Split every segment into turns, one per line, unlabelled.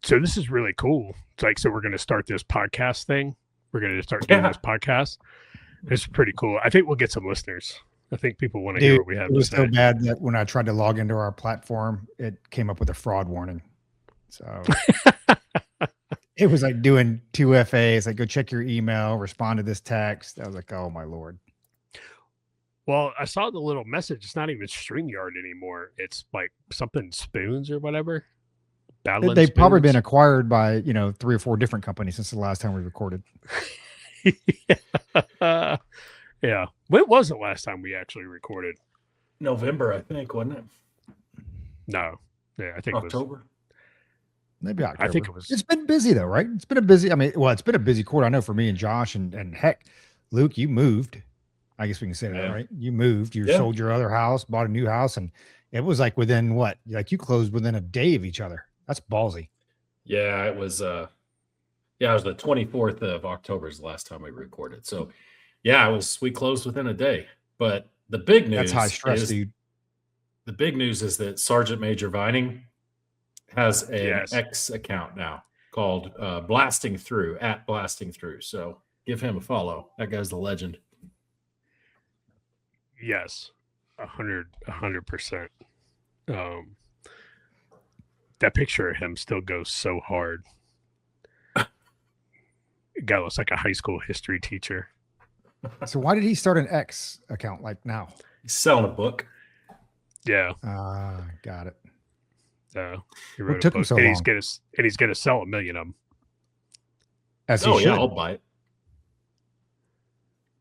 So this is really cool. It's like, so we're going to start this podcast thing. We're going to start doing
Yeah.
this podcast. This is pretty cool. I think we'll get some listeners. I think people want to hear
Dude,
what we have
it
to
was so
say.
bad that when I tried to log into our platform, it came up with a fraud warning. So it was like doing 2FAs, like go check your email, respond to this text. I was like, oh my Lord.
Well, I saw the little message. It's not even StreamYard anymore. It's like something Spoons or whatever.
They've probably been acquired by, 3 or 4 different companies since the last time we recorded.
Yeah. When was the last time we actually recorded?
November, I think, wasn't it?
No. Yeah, I think
October.
It was.
Maybe October.
I think it was.
It's been busy though, right? It's been a busy. It's been a busy quarter. I know for me and Josh and heck, Luke, you moved. I guess we can say that, right? You moved. You sold your other house, bought a new house, and it was like within what? Like you closed within a day of each other. That's ballsy.
Yeah, it was. It was the 24th of October is the last time we recorded. So, yeah, we closed within a day. But the big news.
That's high stress, dude.
The big news is that Sergeant Major Vining has an X account now called Blasting Through, @Blasting Through. So give him a follow. That guy's the legend.
Yes, 100%. That picture of him still goes so hard. Guy looks like a high school history teacher.
So why did he start an X account like now?
He's selling a book.
Yeah.
Got it.
He wrote a book,
so
and
long?
he's gonna sell 1 million of them.
Yeah, I'll buy it.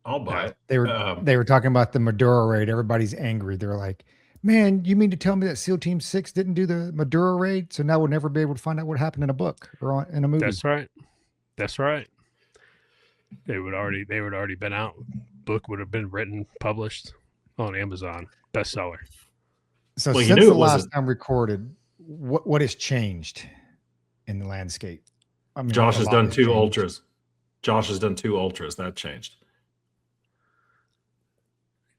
I'll buy it.
They were talking about the Maduro raid. Everybody's angry. They're like, man, you mean to tell me that SEAL Team 6 didn't do the Maduro raid? So now we'll never be able to find out what happened in a book or in a movie.
That's right. They would already been out. Book would have been written, published on Amazon, bestseller.
So since the last time recorded, what has changed in the landscape? I mean,
Josh has done 2 ultras. That changed.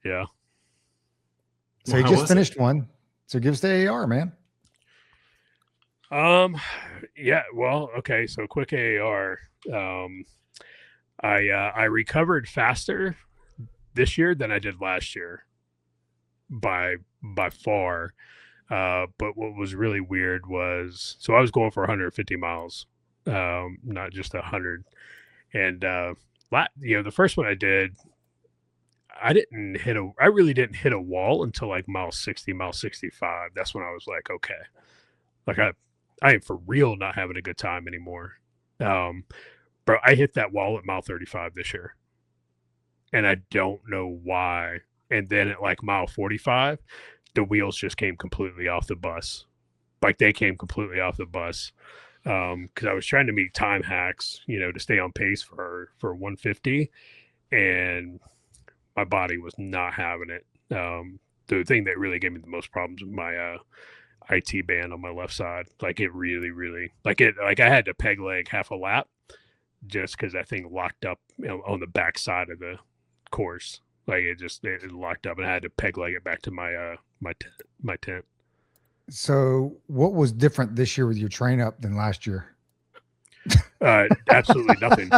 Yeah.
So he just finished one. So give us the AR, man.
Yeah. Well, okay. So quick AR. I recovered faster this year than I did last year by far. But what was really weird was, so I was going for 150 miles, not just 100. And, the first one I did, I really didn't hit a wall until like mile 60, mile 65. That's when I was like, okay, like I am for real not having a good time anymore. Bro, I hit that wall at mile 35 this year, and I don't know why. And then at like mile 45, the wheels just came completely off the bus. Like they came completely off the bus. Because I was trying to meet time hacks, to stay on pace for 150, and my body was not having it. The thing that really gave me the most problems was my IT band on my left side. Like it really, really, like I had to peg leg half a lap just because that thing locked up on the back side of the course. Like it locked up, and I had to peg leg it back to my tent.
So what was different this year with your train up than last year?
Absolutely nothing.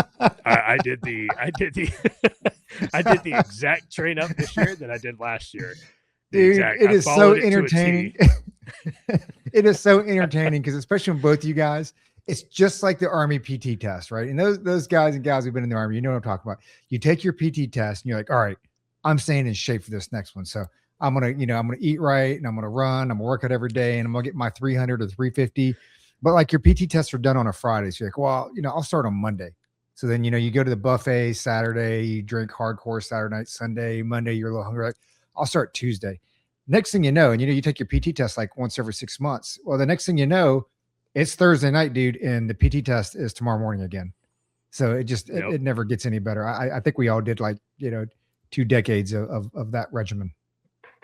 I did the I did the exact train up this year that I did last year.
Dude, it is so entertaining. It is so entertaining because especially with both of you guys, it's just like the Army PT test, right? And those guys and gals who've been in the Army, you know what I'm talking about. You take your PT test and you're like, all right, I'm staying in shape for this next one. So I'm going to eat right and I'm going to run. I'm going to work out every day and I'm going to get my 300 or 350. But like your PT tests are done on a Friday. So you're like, well, I'll start on Monday. So then, you go to the buffet Saturday, you drink hardcore Saturday night, Sunday, Monday, you're a little hungry. Like, I'll start Tuesday. Next thing you know, and you take your PT test like once every 6 months. Well, the next thing you know, it's Thursday night, dude. And the PT test is tomorrow morning again. So it never gets any better. I think we all did 2 decades of that regimen.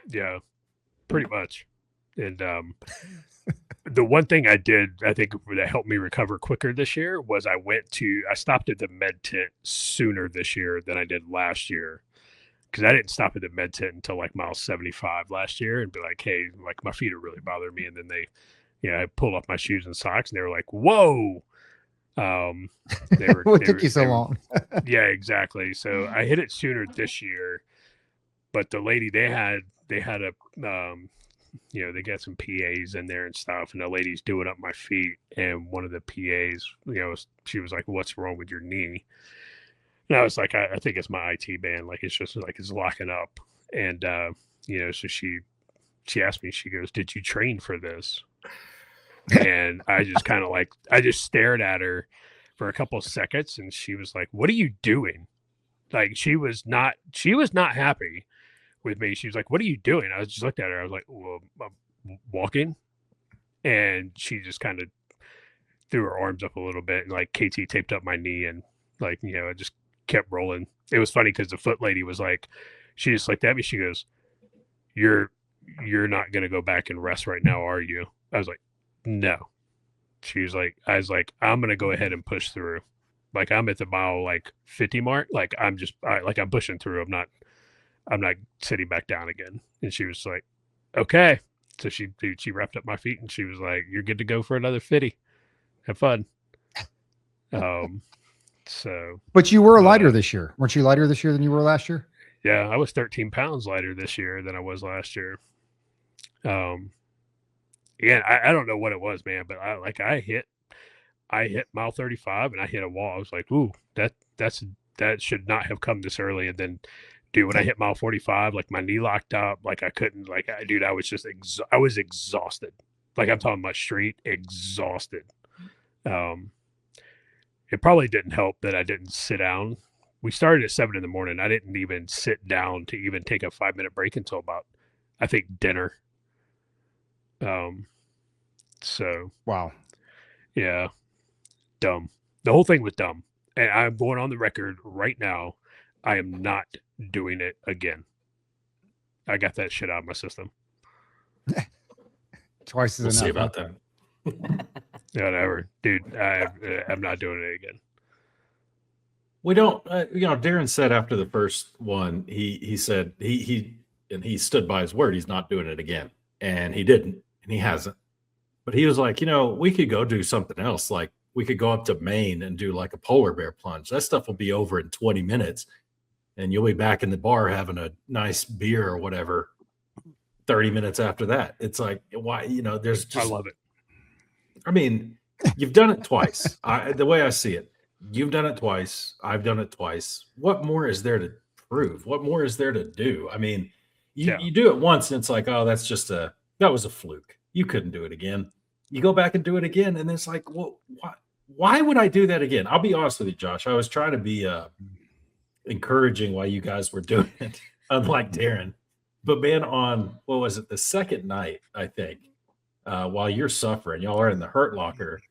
Yeah, pretty much. And the one thing I did, I think that helped me recover quicker this year was I stopped at the med tent sooner this year than I did last year. Because I didn't stop at the med tent until like mile 75 last year and be like, hey, like my feet are really bothering me. And then they, I pulled off my shoes and socks, and they were like, "Whoa!"
What took you so long?
Yeah, exactly. So I hit it sooner this year, but the lady they had a they got some PAs in there and stuff, and the lady's doing up my feet, and one of the PAs, she was like, "What's wrong with your knee?" And I was like, I think it's my IT band, like it's just like it's locking up. And so she asked me, she goes, "Did you train for this?" And I just kind of I just stared at her for a couple of seconds, and she was like, "What are you doing?" Like she was not happy with me. She was like, "What are you doing?" I just looked at her. I was like, "Well, I'm walking," and she just kind of threw her arms up a little bit and like KT taped up my knee, and like I just kept rolling. It was funny because the foot lady was like, she just looked at me. She goes, "You're not gonna go back and rest right now, are you?" I was like, "No." She was like, I was like, "I'm gonna go ahead and push through. Like I'm at the mile 50 mark. Like I'm pushing through. I'm not sitting back down again." And she was like, "Okay." So she wrapped up my feet and she was like, "You're good to go for another 50. Have fun." So.
But you were lighter this year. Weren't you lighter this year than you were last year?
Yeah, I was 13 pounds lighter this year than I was last year. Yeah, I don't know what it was, man, but I hit mile 35 and I hit a wall. I was like, "Ooh, that should not have come this early." And then, dude, when I hit mile 45, like my knee locked up, like I couldn't, dude, I was just I was exhausted. Like I'm talking about straight exhausted. It probably didn't help that I didn't sit down. We started at 7 a.m. I didn't even sit down to even take a 5-minute break until about, I think, dinner. So
wow.
Yeah, dumb. The whole thing was dumb. And I'm going on the record right now. I am not doing it again. I got that shit out of my system.
Twice as enough.
See about that.
Whatever, dude. I'm not doing it again.
We don't. Darren said after the first one, he said he stood by his word. He's not doing it again, and he didn't, and he hasn't. But he was like, we could go do something else. Like we could go up to Maine and do like a polar bear plunge. That stuff will be over in 20 minutes, and you'll be back in the bar having a nice beer or whatever. 30 minutes after that, it's like, why? There's just.
I love it.
I mean, you've done it twice. The way I see it, you've done it twice. I've done it twice. What more is there to prove? What more is there to do? I mean, you do it once and it's like, oh, that was a fluke. You couldn't do it again. You go back and do it again. And it's like, well, why would I do that again? I'll be honest with you, Josh. I was trying to be encouraging while you guys were doing it, unlike Darren. But man, on, what was it, the second night, I think, while you're suffering, y'all are in the hurt locker,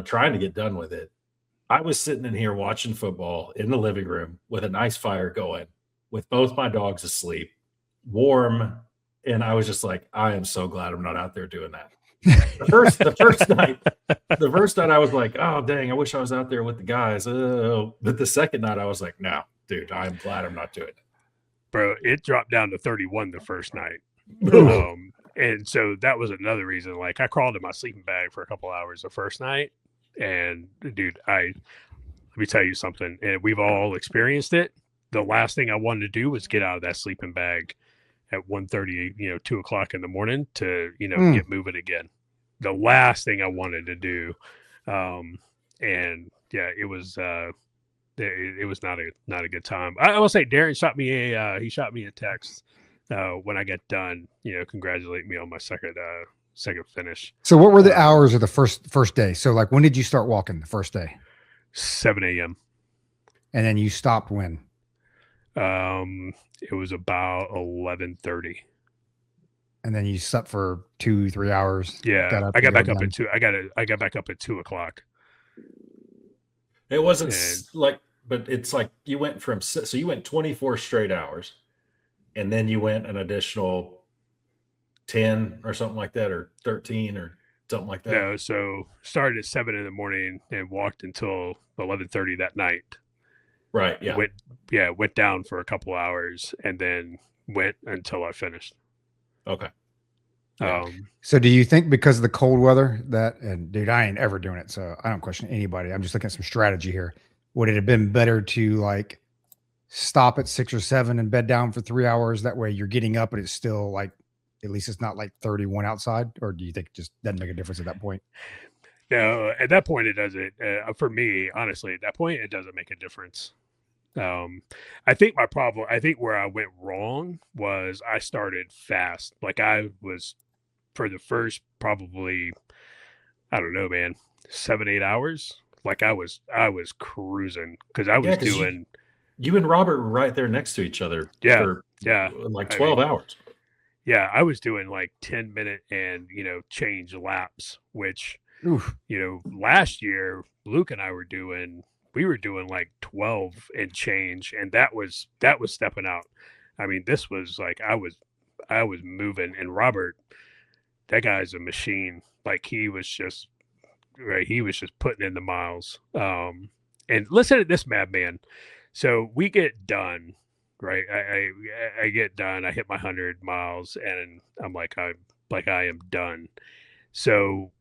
trying to get done with it. I was sitting in here watching football in the living room with a nice fire going, with both my dogs asleep, warm, and I was just like, I am so glad I'm not out there doing that. The first night I was like, oh dang, I wish I was out there with the guys. But the second night I was like, no, dude, I'm glad I'm not doing it.
Bro, it dropped down to 31 the first night. And so that was another reason. Like I crawled in my sleeping bag for a couple hours the first night. And dude, let me tell you something. And we've all experienced it. The last thing I wanted to do was get out of that sleeping bag at 1:30, 2 o'clock in the morning to, get moving again. The last thing I wanted to do. And yeah, it was not a good time. I will say Darren shot me a text when I got done, congratulate me on my second finish.
So what were the hours of the first day? So like, when did you start walking the first day?
7 a.m.
And then you stopped when?
It was about 11:30.
And then you slept for 2-3 hours.
Yeah, I got back up at 2. I got back up at 2 o'clock.
It wasn't but it's like you went so you went 24 straight hours, and then you went an additional 10 or something like that, or 13 or something like that.
No, so started at 7 a.m. and walked until 11:30 that night.
Right. Yeah.
Went down for a couple hours and then went until I finished.
Okay. Yeah.
So do you think because of the cold weather and dude, I ain't ever doing it, so I don't question anybody. I'm just looking at some strategy here. Would it have been better to like stop at 6 or 7 and bed down for 3 hours? That way you're getting up and it's still like, at least it's not like 31 outside. Or do you think it just doesn't make a difference at that point?
No, at that point it doesn't. For me, honestly, at that point it doesn't make a difference. I think where I went wrong was I started fast. Like I was for the first probably, I don't know, man, 7, 8 hours. Like I was cruising because I was doing.
You and Robert were right there next to each other.
Yeah,
for
yeah,
like 12 hours.
Yeah, I was doing like 10-minute and change laps, which
Oof.
last year Luke and I were doing. We were doing like 12 and change, and that was stepping out. I mean, this was like I was moving, and Robert, that guy's a machine. Like he was just putting in the miles. And listen to this madman. So we get done, right? I get done. I hit my 100 miles, and I'm like I am done. So,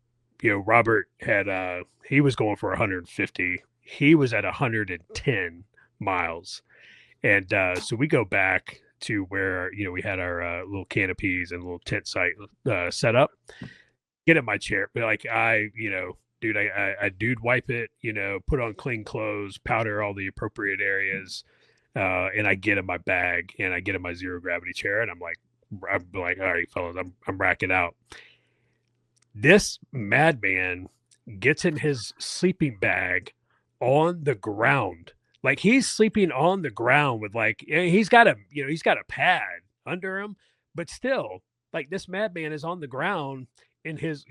Robert had he was going for 150. He was at 110 miles, and so we go back to where we had our little canopies and little tent site set up. Get in my chair, but like dude, I dude wipe it, put on clean clothes, powder all the appropriate areas, and I get in my bag and I get in my zero gravity chair, and I'm like, all right, fellas, I'm racking out. This madman gets in his sleeping bag on the ground. Like he's sleeping on the ground with he's got a pad under him, but still, like this madman is on the ground in his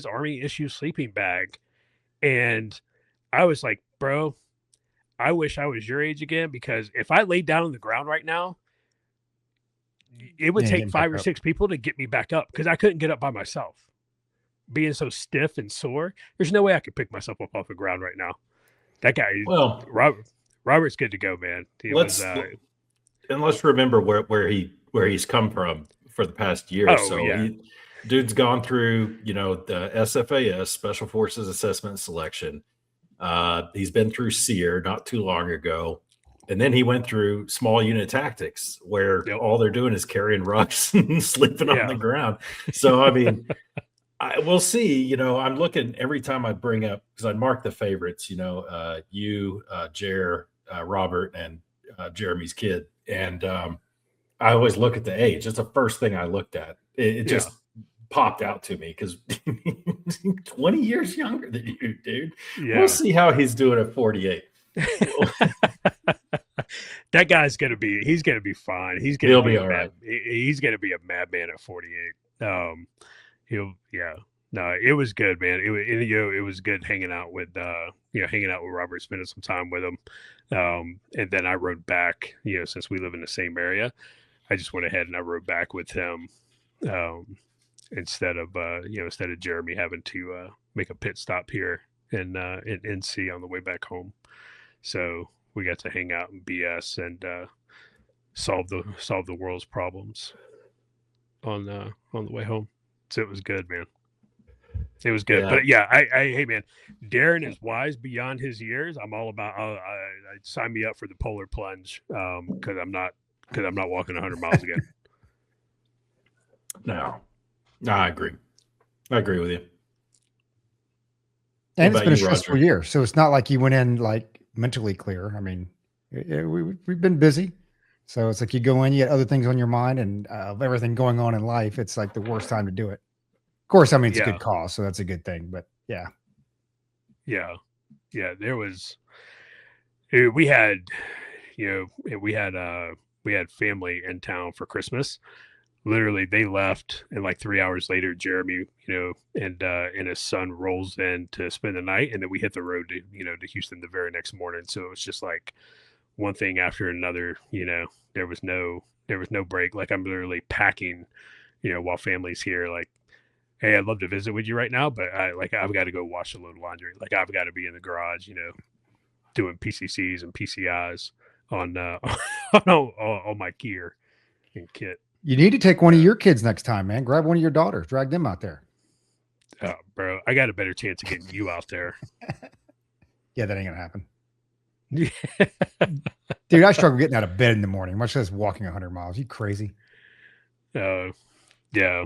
army issue sleeping bag. And I was like, bro, I wish I was your age again, because if I laid down on the ground right now, it would take 5 or 6 people to get me back up, because I couldn't get up by myself. Being so stiff and sore, there's no way I could pick myself up off the ground right now. That guy, Robert's good to go, man.
Let's remember where he's come from for the past year or so.
Yeah.
Dude's gone through, the SFAS, Special Forces Assessment and Selection. He's been through SEER not too long ago. And then he went through small unit tactics, where all they're doing is carrying rucks and sleeping on the ground. So, I mean, we'll see. I'm looking every time I bring up, because I mark the favorites, you, Jer, Robert, and Jeremy's kid. And I always look at the age. It's the first thing I looked at. It just popped out to me, because 20 years younger than you, dude. Yeah. We'll see how he's doing at 48.
That guy's he's gonna be fine. He'll be all right. He's gonna be a madman at 48. No, it was good, man. It was good hanging out with Robert, spending some time with him. And then I rode back, since we live in the same area, I just went ahead and I rode back with him. Instead of Jeremy having to make a pit stop here in NC on the way back home. So we got to hang out and BS and solve the world's problems on the way home. So it was good, man. It was good. Yeah. But hey man, Darren is wise beyond his years. I'm all about sign me up for the polar plunge, because I'm not walking 100 miles again.
No, I agree. I agree with you.
And it's been a stressful year, so it's not like you went in like mentally clear. I mean, we've been busy, so it's like you go in, you get other things on your mind, and of everything going on in life, it's like the worst time to do it. Of course, I mean, it's a good cause, so that's a good thing. But yeah.
There was, we had family in town for Christmas. Literally, they left, and like 3 hours later, Jeremy, and his son rolls in to spend the night, and then we hit the road to Houston the very next morning. So it was just like one thing after another. There was no break. Like I'm literally packing, while family's here. Like, hey, I'd love to visit with you right now, but I've got to go wash a load of laundry. Like I've got to be in the garage, doing PCCs and PCIs on all my gear and kit.
You need to take one of your kids next time, man. Grab one of your daughters, drag them out there.
Oh, bro, I got a better chance of getting you out there.
Yeah, that ain't gonna happen. Dude, I struggle getting out of bed in the morning, much less walking 100 miles. You crazy?
Yeah. Yeah.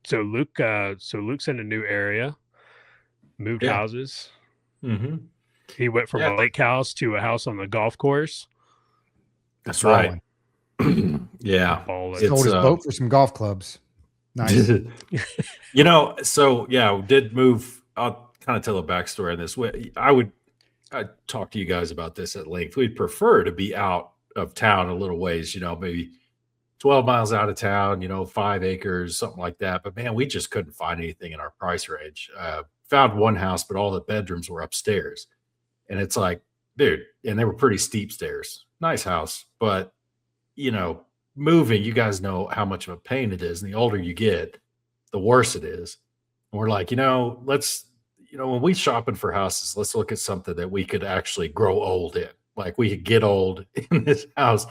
So Luke's in a new area, moved houses.
Mm-hmm.
He went from a lake house to a house on the golf course.
That's right. Yeah.
Sold his boat for some golf clubs. Nice.
So yeah, we did move. I'll kind of tell a backstory on this. I'd talk to you guys about this at length. We'd prefer to be out of town a little ways, maybe 12 miles out of town, 5 acres, something like that. But man, we just couldn't find anything in our price range. Found one house, but all the bedrooms were upstairs. And it's like, dude, and they were pretty steep stairs. Nice house. But, moving, you guys know how much of a pain it is. And the older you get, the worse it is. And we're like, let's, when we shopping for houses, let's look at something that we could actually grow old in. Like we could get old in this house.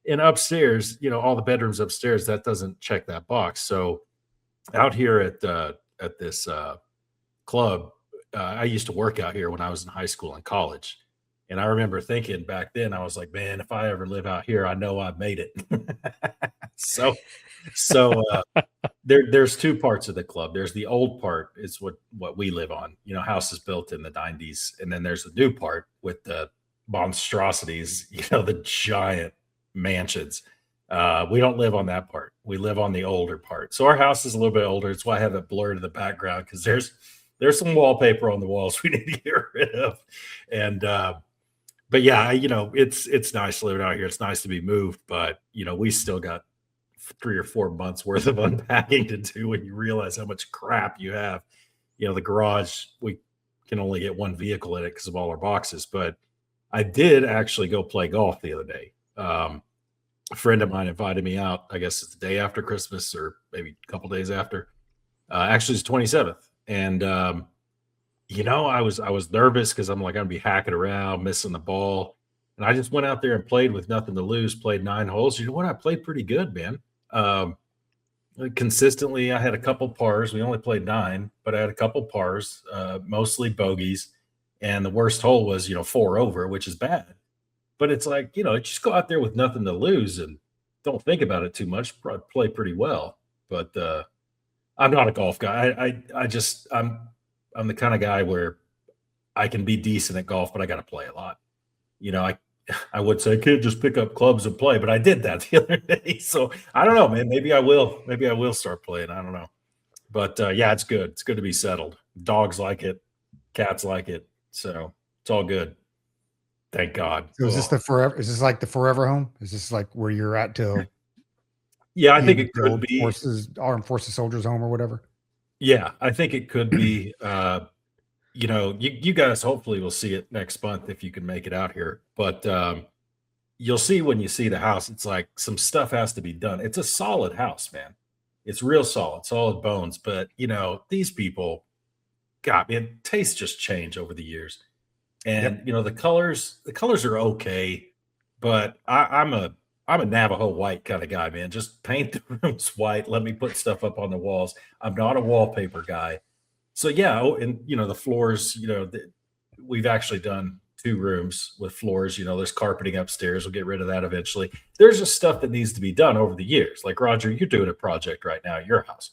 And upstairs, all the bedrooms upstairs, that doesn't check that box. So out here at this club, I used to work out here when I was in high school and college. And I remember thinking back then, I was like, man, if I ever live out here, I know I've made it. So there's two parts of the club. There's the old part is what we live on, houses built in the 90s. And then there's the new part with the monstrosities, the giant mansions. We don't live on that part. We live on the older part. So our house is a little bit older. It's why I have it blurred in the background, because there's some wallpaper on the walls we need to get rid of. And but yeah, it's nice living out here. It's nice to be moved, but we still got 3 or 4 months worth of unpacking to do when you realize how much crap you have. The garage, we can only get one vehicle in it because of all our boxes. But I did actually go play golf the other day. A friend of mine invited me out. I guess it's the day after Christmas, or maybe a couple days after. Actually, it's 27th, and I was nervous because I'm like, I'm gonna be hacking around, missing the ball, and I just went out there and played with nothing to lose. Played 9 holes. You know what? I played pretty good, man. Consistently, I had a couple pars. We only played 9, but I had a couple pars, mostly bogeys, and the worst hole was 4 over, which is bad. But it's like, just go out there with nothing to lose and don't think about it too much. Play pretty well. But I'm not a golf guy. I'm the kind of guy where I can be decent at golf, but I got to play a lot. I would say, kid, just pick up clubs and play, but I did that the other day. So I don't know, man. Maybe I will. Maybe I will start playing. I don't know. But yeah, it's good. It's good to be settled. Dogs like it. Cats like it. So it's all good. Thank God.
So is this the forever? Is this like the forever home? Is this like where you're at till?
Yeah, I think it could be
Armed Forces Soldiers Home or whatever.
Yeah, I think it could be. You guys hopefully will see it next month if you can make it out here. But you'll see when you see the house, it's like some stuff has to be done. It's a solid house, man. It's real solid bones. But these people, God, man, tastes just change over the years. And the colors are okay, but I'm a Navajo white kind of guy, man. Just paint the rooms white. Let me put stuff up on the walls. I'm not a wallpaper guy. So yeah, and the floors, we've actually done 2 rooms with floors. There's carpeting upstairs. We'll get rid of that eventually. There's just stuff that needs to be done over the years. Like Roger, you're doing a project right now at your house.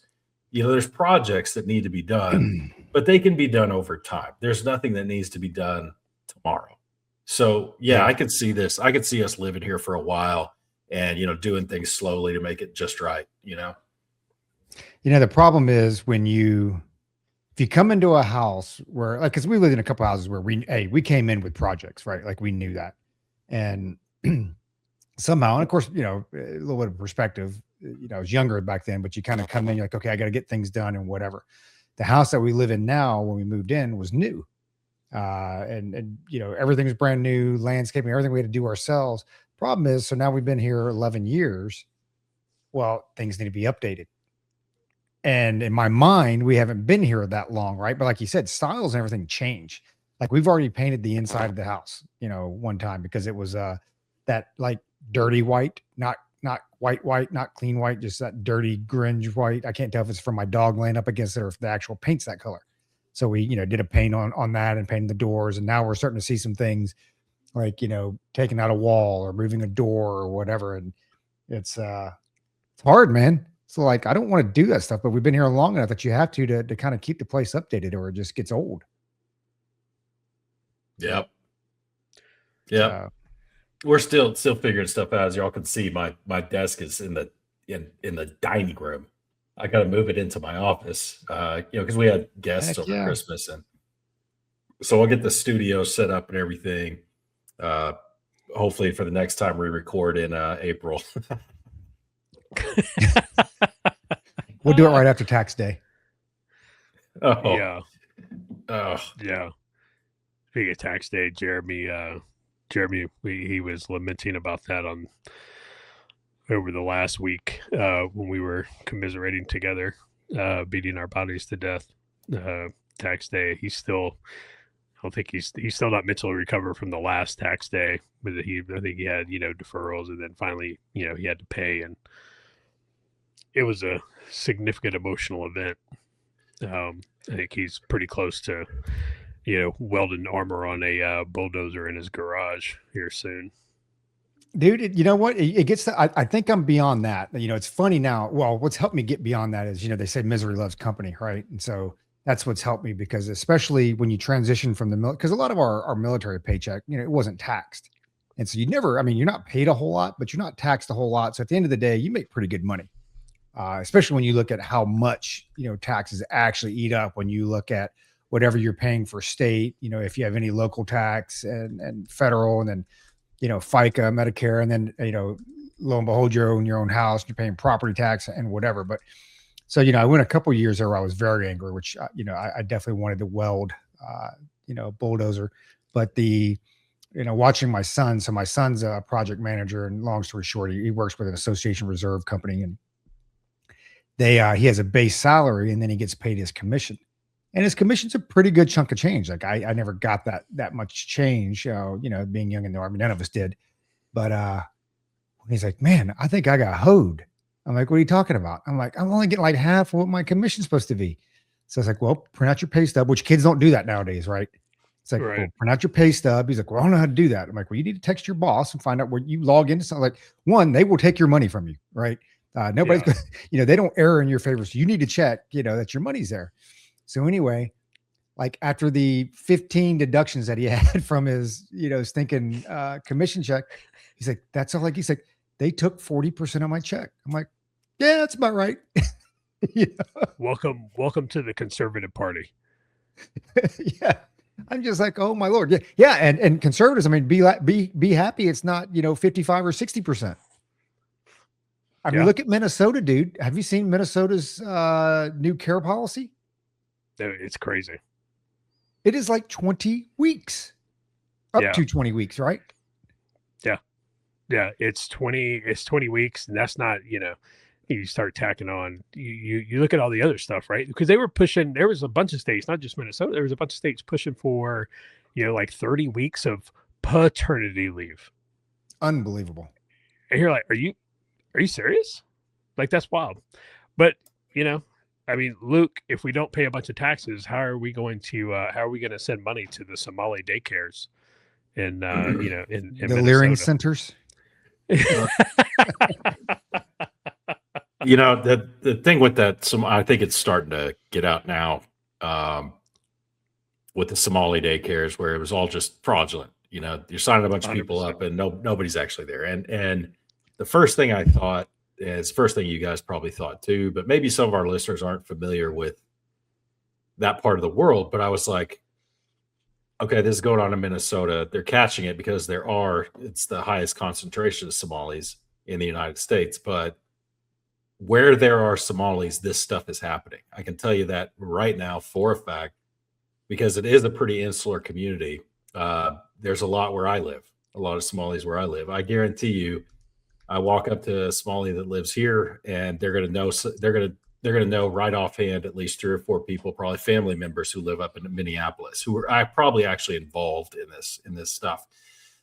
There's projects that need to be done, but they can be done over time. There's nothing that needs to be done tomorrow. So yeah, I could see this. I could see us living here for a while and, doing things slowly to make it just right.
The problem is if you come into a house where, like, cause we lived in a couple houses where we came in with projects, right? Like we knew that. And somehow, and of course, a little bit of perspective, I was younger back then, but you kind of come in, you're like, okay, I got to get things done and whatever. The house that we live in now, when we moved in, was new. And everything was brand new, landscaping, everything we had to do ourselves. Problem is, so now we've been here 11 years. Well, things need to be updated. And in my mind, we haven't been here that long, right? But like you said, styles and everything change. Like we've already painted the inside of the house, one time because it was that like dirty white, not not white, not clean white, just that dirty gringe white. I can't tell if it's from my dog laying up against it or if the actual paint's that color. So we, did a paint on that and painted the doors. And now we're starting to see some things like, taking out a wall or moving a door or whatever. And it's hard, man. So like, I don't want to do that stuff, but we've been here long enough that you have to kind of keep the place updated or it just gets old.
Yep. We're still figuring stuff out. As y'all can see, my desk is in the dining room. I got to move it into my office, because we had guests over Christmas, and so I'll get the studio set up and everything. Hopefully for the next time we record in April.
We'll do it right after tax day.
Oh
yeah. Yeah. Speaking of tax day, Jeremy, he was lamenting about that over the last week when we were commiserating together, beating our bodies to death. Tax day, I don't think he's still not mentally recovered from the last tax day, but I think he had deferrals, and then finally he had to pay, and it was a significant emotional event. I think he's pretty close to welding armor on a bulldozer in his garage here soon.
Dude, you know what? It gets to, I think I'm beyond that. It's funny now. Well, what's helped me get beyond that is, they say misery loves company, right? And so that's what's helped me, because especially when you transition from the military, because a lot of our military paycheck, it wasn't taxed. And so you're not paid a whole lot, but you're not taxed a whole lot. So at the end of the day, you make pretty good money, especially when you look at how much, taxes actually eat up when you look at whatever you're paying for state, if you have any local tax and federal, and then, FICA, Medicare, and then, lo and behold, you own your own house, you're paying property tax and whatever. But so, I went a couple of years there where I was very angry, which, I definitely wanted to weld, bulldozer, but watching my son, so my son's a project manager, and long story short, he works with an association reserve company, and he has a base salary, and then he gets paid his commission. And his commission's a pretty good chunk of change. Like I never got that much change, being young in the Army, none of us did. But he's like, man, I think I got hoed. I'm like, what are you talking about? I'm like, I'm only getting like half of what my commission's supposed to be. So I was like, well, print out your pay stub, which kids don't do that nowadays, right? It's like,
right.
Well, print out your pay stub. He's like, well, I don't know how to do that. I'm like, well, you need to text your boss and find out where you log into something. Like, one, they will take your money from you, right? Nobody's gonna, they don't err in your favor. So you need to check, that your money's there. So anyway, like after the 15 deductions that he had from his, stinking commission check, he's like, that's all. Like, he's like, they took 40% of my check. I'm like, yeah, that's about right.
Welcome to the conservative party.
Yeah. I'm just like, oh my Lord. Yeah. Yeah. And conservatives, I mean, be happy. It's not, 55 or 60%. I mean, look at Minnesota, dude. Have you seen Minnesota's new care policy?
It's crazy.
It is like 20 weeks, up to 20 weeks, right?
Yeah. Yeah. It's 20 weeks. And that's not, you start tacking on, you look at all the other stuff, right? Because they were pushing, there was a bunch of states, not just Minnesota, there was a bunch of states pushing for, like 30 weeks of paternity leave.
Unbelievable.
And you're like, are you serious? Like, that's wild. But, I mean, Luke, if we don't pay a bunch of taxes, how are we going to send money to the Somali daycares in the
Leering centers?
The thing with that, I think it's starting to get out now with the Somali daycares, where it was all just fraudulent. You're signing a bunch of people 100%. Up and nobody's actually there. And the first thing I thought, it's the first thing you guys probably thought too, but maybe some of our listeners aren't familiar with that part of the world. But I was like, okay, this is going on in Minnesota. They're catching it because it's the highest concentration of Somalis in the United States. But where there are Somalis, this stuff is happening. I can tell you that right now for a fact, because it is a pretty insular community. There's a lot where I live, a lot of Somalis where I live. I guarantee you, I walk up to a Somali that lives here, and they're going to know right offhand at least 3 or 4 people, probably family members who live up in Minneapolis, who are probably actually involved in this stuff.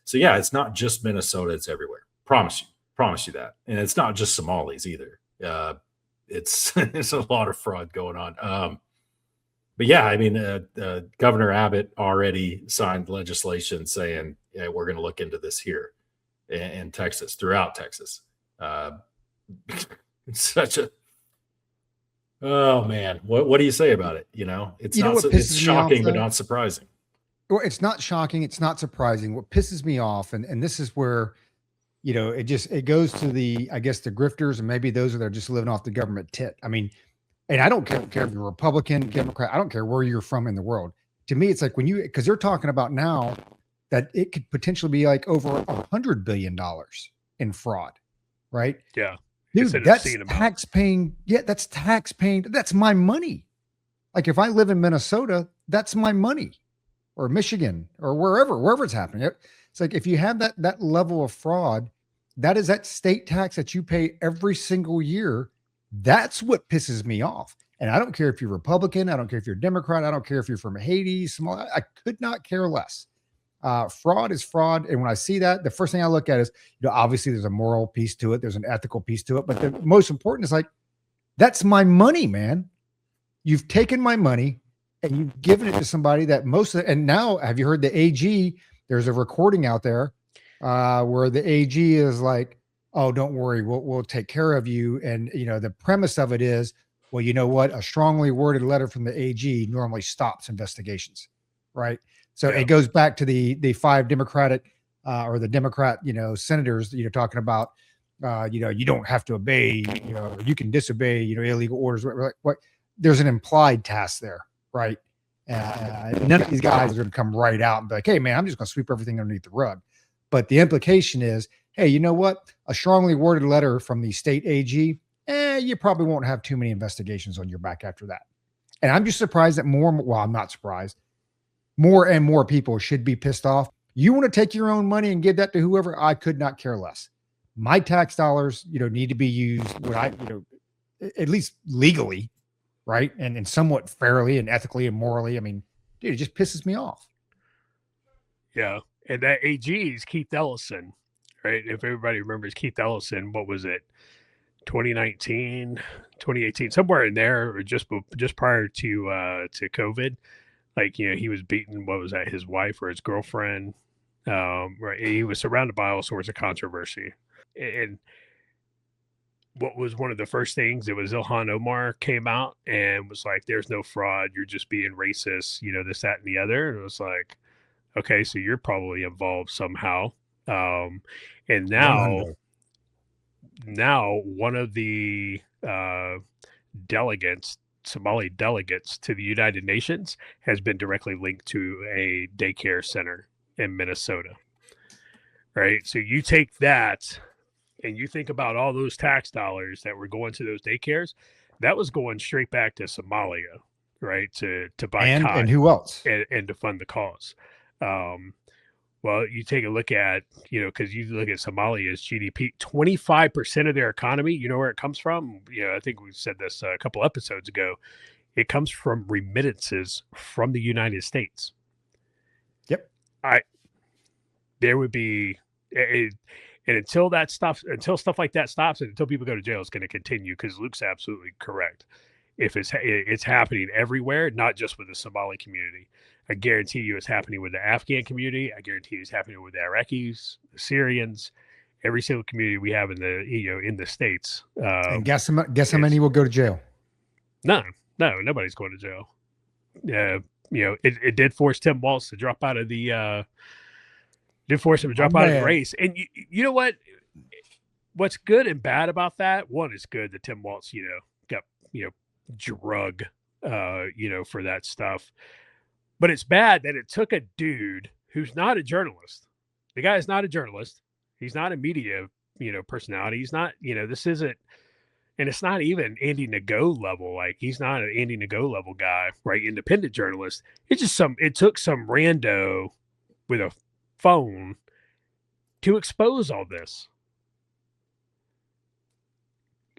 So yeah, it's not just Minnesota; it's everywhere. Promise you. Promise you that. And it's not just Somalis either. It's there's a lot of fraud going on. But yeah, I mean, Governor Abbott already signed legislation saying, yeah, we're going to look into this here in Texas, throughout Texas. Such a, oh man, what do you say about it? You know, it's it's shocking, but not surprising.
Well, it's not shocking. It's not surprising. What pisses me off, and this is where, you know, it goes to the, I guess, the grifters, and maybe those that are just living off the government tit. I mean, and I don't care if you're Republican, Democrat, I don't care where you're from in the world. To me, it's like because they're talking about now that it could potentially be like over $100 billion in fraud, right?
Yeah.
Dude, that's tax paying. Yeah, that's tax paying. That's my money. Like if I live in Minnesota, that's my money, or Michigan, or wherever it's happening. It's like if you have that level of fraud, that is that state tax that you pay every single year. That's what pisses me off. And I don't care if you're Republican. I don't care if you're Democrat. I don't care if you're from Haiti. I could not care less. Fraud is fraud. And when I see that, the first thing I look at is, you know, obviously there's a moral piece to it. There's an ethical piece to it. But the most important is like, that's my money, man. You've taken my money and you've given it to somebody that and now have you heard the AG? There's a recording out there where the AG is like, oh, don't worry, we'll take care of you. And, you know, the premise of it is, well, you know what? A strongly worded letter from the AG normally stops investigations, right? So it goes back to the 5 Democratic or the Democrat, you know, senators, you know, talking about, you know, you don't have to obey, you know, or you can disobey, you know, illegal orders. What? There's an implied task there, right? None of these guys are going to come right out and be like, hey, man, I'm just going to sweep everything underneath the rug. But the implication is, hey, you know what? A strongly worded letter from the state AG, you probably won't have too many investigations on your back after that. And I'm just surprised that I'm not surprised. More and more people should be pissed off. You want to take your own money and give that to whoever? I could not care less. My tax dollars, you know, need to be used at least legally, right? And somewhat fairly and ethically and morally. I mean, dude, it just pisses me off.
Yeah. And that AG is Keith Ellison, right? If everybody remembers Keith Ellison, what was it? 2019, 2018, somewhere in there, or just prior to COVID. Like, you know, he was beating, what was that, his wife or his girlfriend? Right. He was surrounded by all sorts of controversy. And what was one of the first things, it was Ilhan Omar came out and was like, there's no fraud. You're just being racist, you know, this, that, and the other. And it was like, okay, so you're probably involved somehow. And now one of the Somali delegates to the United Nations has been directly linked to a daycare center in Minnesota. Right. So you take that and you think about all those tax dollars that were going to those daycares, that was going straight back to Somalia, right? To buy
and who else?
And to fund the cause. Well, you take a look at, you know, because you look at Somalia's GDP, 25% of their economy, you know where it comes from? You know, I think we said this a couple episodes ago. It comes from remittances from the United States.
Yep.
There would be, and until stuff like that stops, and until people go to jail, it's going to continue, because Luke's absolutely correct. If it's happening everywhere, not just with the Somali community. I guarantee you it's happening with the Afghan community. I guarantee you it's happening with the Iraqis, the Syrians, every single community we have in the States.
And guess how many will go to jail?
No, nobody's going to jail. You know, it did force Tim Walz to drop out of the out of the race. And you know what? What's good and bad about that? One, is good that Tim Walz, you know, got, you know, drug, you know, for that stuff. But it's bad that it took a dude who's not a journalist. The guy is not a journalist. He's not a media, you know, personality. He's not, you know, this isn't, and it's not even Andy Ngo level. Like, he's not an Andy Ngo level guy, right? Independent journalist. It took some rando with a phone to expose all this.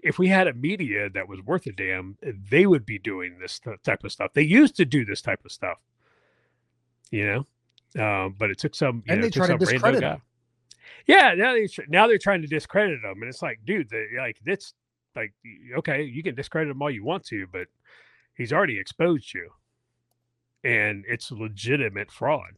If we had a media that was worth a damn, they would be doing this type of stuff. They used to do this type of stuff. You know, but it took some,
and they try to discredit him.
Yeah, now they're trying to discredit him, and it's like, dude, it's like, okay, you can discredit him all you want to, but he's already exposed you, and it's legitimate fraud.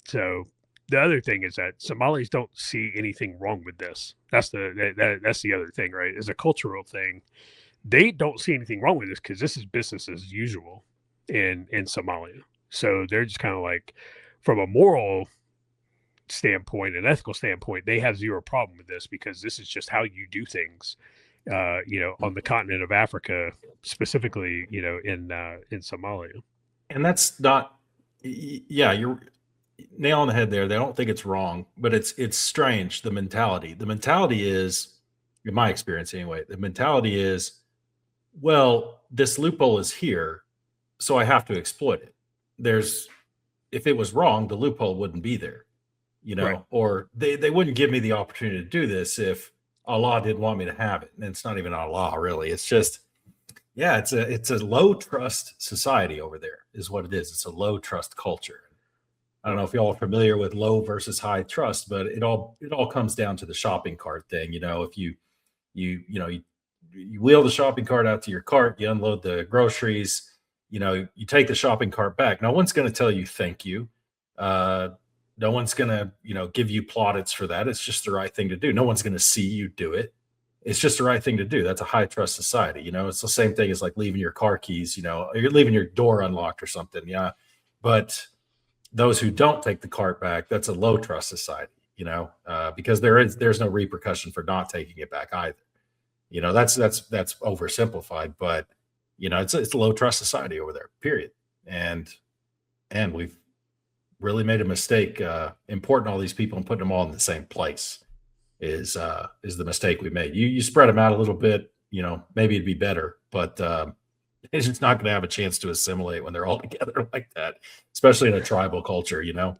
So the other thing is that Somalis don't see anything wrong with this. That's the other thing, right? Is a cultural thing. They don't see anything wrong with this because this is business as usual in Somalia. So they're just kind of like, from a moral standpoint, an ethical standpoint, they have zero problem with this because this is just how you do things. On the continent of Africa, specifically, in Somalia.
And that's not, yeah, you're nail on the head there. They don't think it's wrong, but it's strange. The mentality is, in my experience anyway, the mentality is, well, this loophole is here, so I have to exploit it. If it was wrong, the loophole wouldn't be there, right. Or they wouldn't give me the opportunity to do this if Allah didn't want me to have it. And it's not even Allah, really. It's just, yeah, it's a low trust society over there is what it is. It's a low trust culture. I don't know if y'all are familiar with low versus high trust, but it all comes down to the shopping cart thing. If you wheel the shopping cart out to your cart, you unload the groceries, you take the shopping cart back. No one's going to tell you thank you. No one's going to, give you plaudits for that. It's just the right thing to do. No one's going to see you do it. It's just the right thing to do. That's a high trust society. It's the same thing as like leaving your car keys, you're leaving your door unlocked or something. Yeah. But those who don't take the cart back, that's a low trust society, because there's no repercussion for not taking it back either. That's oversimplified, but it's a low trust society over there, period. And we've really made a mistake importing all these people and putting them all in the same place is the mistake we made. You spread them out a little bit, maybe it'd be better, but it's just not going to have a chance to assimilate when they're all together like that, especially in a tribal culture,
No,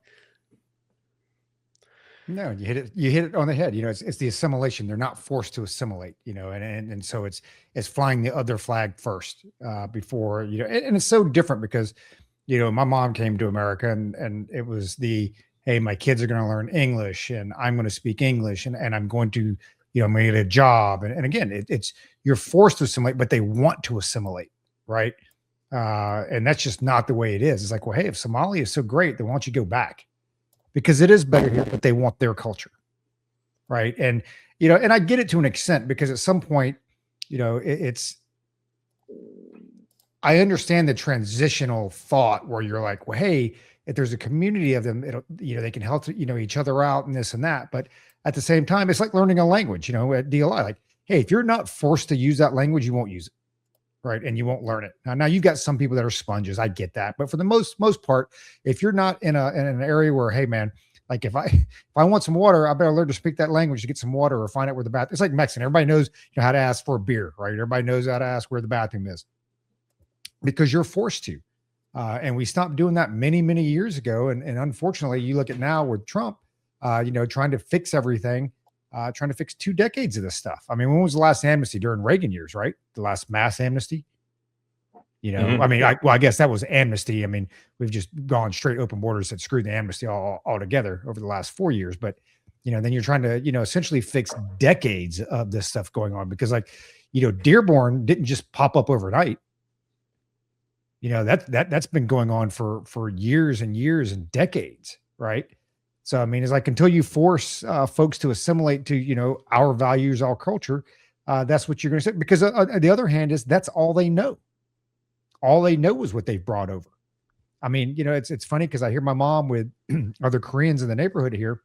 you hit it on the head. It's the assimilation. They're not forced to assimilate, and so it's flying the other flag first before, and it's so different because, my mom came to America and it was hey, my kids are going to learn English and I'm going to speak English and I'm going to, I'm going to get a job. And again, it's you're forced to assimilate, but they want to assimilate. Right. And that's just not the way it is. It's like, well, hey, if Somalia is so great, then why don't you go back? Because it is better here, but they want their culture. Right. And, and I get it to an extent because at some point, I understand the transitional thought where you're like, well, hey, if there's a community of them, they can help, each other out and this and that. But at the same time, it's like learning a language, at DLI, like, hey, if you're not forced to use that language, you won't use it. Right. And you won't learn it. Now you've got some people that are sponges. I get that. But for the most part, if you're not in an area where, hey man, like if I want some water, I better learn to speak that language to get some water or find out where the bathroom. It's like Mexican. Everybody knows how to ask for a beer, right? Everybody knows how to ask where the bathroom is because you're forced to. And we stopped doing that many, many years ago. And unfortunately, you look at now with Trump, trying to fix everything. Trying to fix 2 decades of this stuff. I mean, when was the last amnesty? During Reagan years, right? The last mass amnesty. I mean, I guess that was amnesty. I mean, we've just gone straight open borders that screwed the amnesty all together over the last 4 years. But, then you're trying to, essentially fix decades of this stuff going on because like, Dearborn didn't just pop up overnight. That's been going on for years and years and decades. Right. So, I mean, it's like until you force folks to assimilate to, our values, our culture, that's what you're going to say. Because on the other hand is that's all they know. All they know is what they've brought over. I mean, it's funny because I hear my mom with other Koreans in the neighborhood here,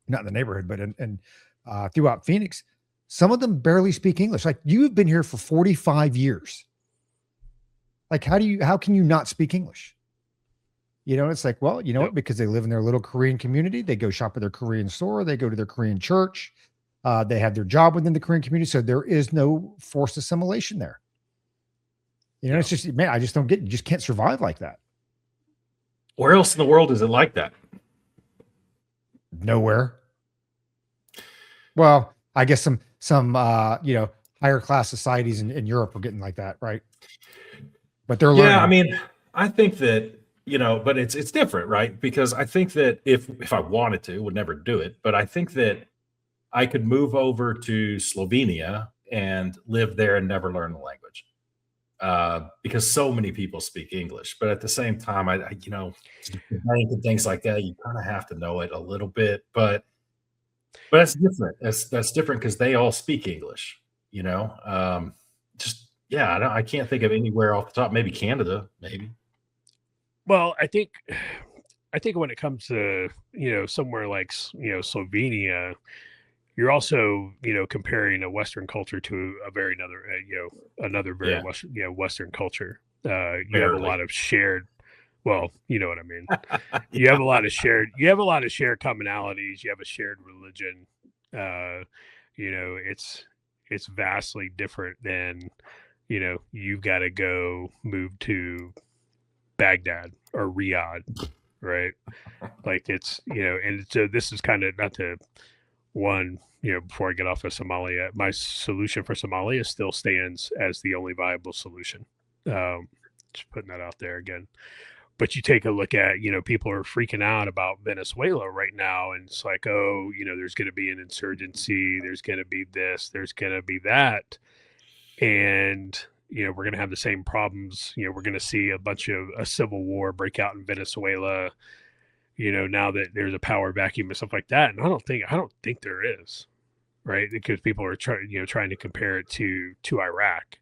not in the neighborhood, but in throughout Phoenix. Some of them barely speak English. Like you've been here for 45 years. Like, how can you not speak English? It's like, well, you know what? Because they live in their little Korean community. They go shop at their Korean store. They go to their Korean church. They have their job within the Korean community. So there is no forced assimilation there. It's just, man, I just don't get it. You just can't survive like that.
Where else in the world is it like that?
Nowhere. Well, I guess some higher class societies in Europe are getting like that, right? But they're learning.
Yeah, I mean, I think that but it's different, right? Because I think that if I wanted to, would never do it, but I think that I could move over to Slovenia and live there and never learn the language, because so many people speak English. But at the same time, to the bank and things like that, you kind of have to know it a little bit. But that's different. That's different because they all speak English. Just yeah, I can't think of anywhere off the top. Maybe Canada, maybe.
Well, I think when it comes to somewhere like Slovenia, you're also comparing a Western culture to a very another very
Yeah,
Western culture. You have a lot
barely.
of shared. Well, you know what I mean. You have a lot of shared. You have a lot of shared commonalities. You have a shared religion. Uh, it's vastly different than you've got to go move to Baghdad or Riyadh, right? Like it's and so this is kind of not to one, before I get off of Somalia, my solution for Somalia still stands as the only viable solution. Um, just putting that out there again. But you take a look at, people are freaking out about Venezuela right now. And it's like, oh, there's going to be an insurgency. There's going to be this. There's going to be that. And, we're going to have the same problems. We're going to see a civil war break out in Venezuela, now that there's a power vacuum and stuff like that. And I don't think there is, right? Because people are trying to compare it to Iraq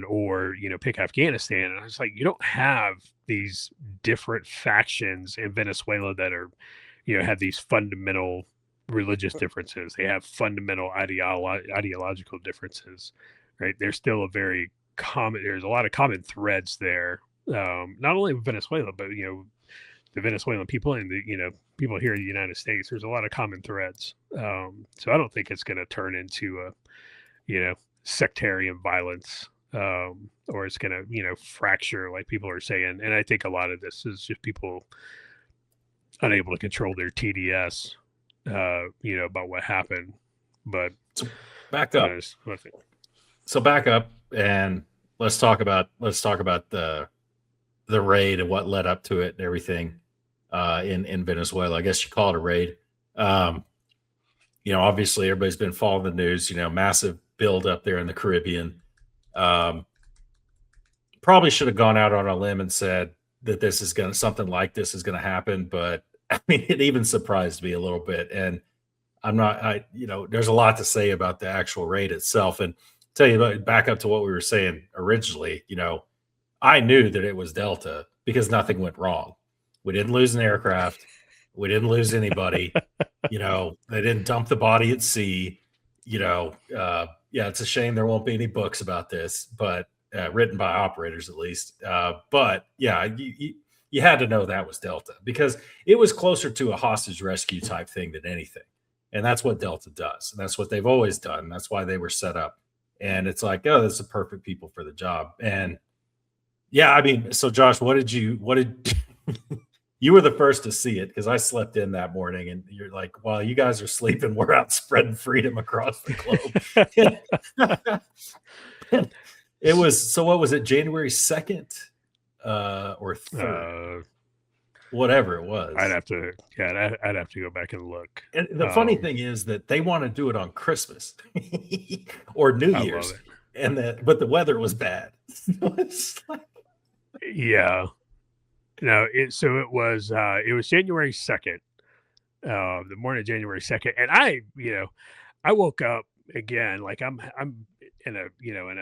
or pick Afghanistan. And I was like, you don't have these different factions in Venezuela that are, have these fundamental religious differences. They have fundamental ideological differences, right? There's still there's a lot of common threads there. Not only with Venezuela, but the Venezuelan people and the people here in the United States. There's a lot of common threads. So I don't think it's going to turn into a sectarian violence, or it's going to fracture like people are saying. And I think a lot of this is just people unable to control their TDS, about what happened. But
so back up. So back up and let's talk about the raid and what led up to it and everything in Venezuela. I guess you call it a raid. Obviously everybody's been following the news, massive build up there in the Caribbean. Probably should have gone out on a limb and said that something like this is going to happen. But I mean, it even surprised me a little bit. And there's a lot to say about the actual raid itself. And tell you, back up to what we were saying originally, I knew that it was Delta because nothing went wrong. We didn't lose an aircraft. We didn't lose anybody. They didn't dump the body at sea. It's a shame there won't be any books about this, but written by operators at least. But yeah, you had to know that was Delta because it was closer to a hostage rescue type thing than anything. And that's what Delta does. And that's what they've always done. That's why they were set up. And it's like, oh, that's the perfect people for the job. And yeah, I mean, so Josh, what did you were the first to see it because I slept in that morning and you're like, while you guys are sleeping, we're out spreading freedom across the globe. It was, so what was it, January 2nd or 3rd? Whatever it was.
I'd have to go back and look.
And the funny thing is that they want to do it on Christmas or New Year's. But the weather was bad.
Yeah. No, it was January 2nd, the morning of January 2nd. And I woke up again, like I'm in a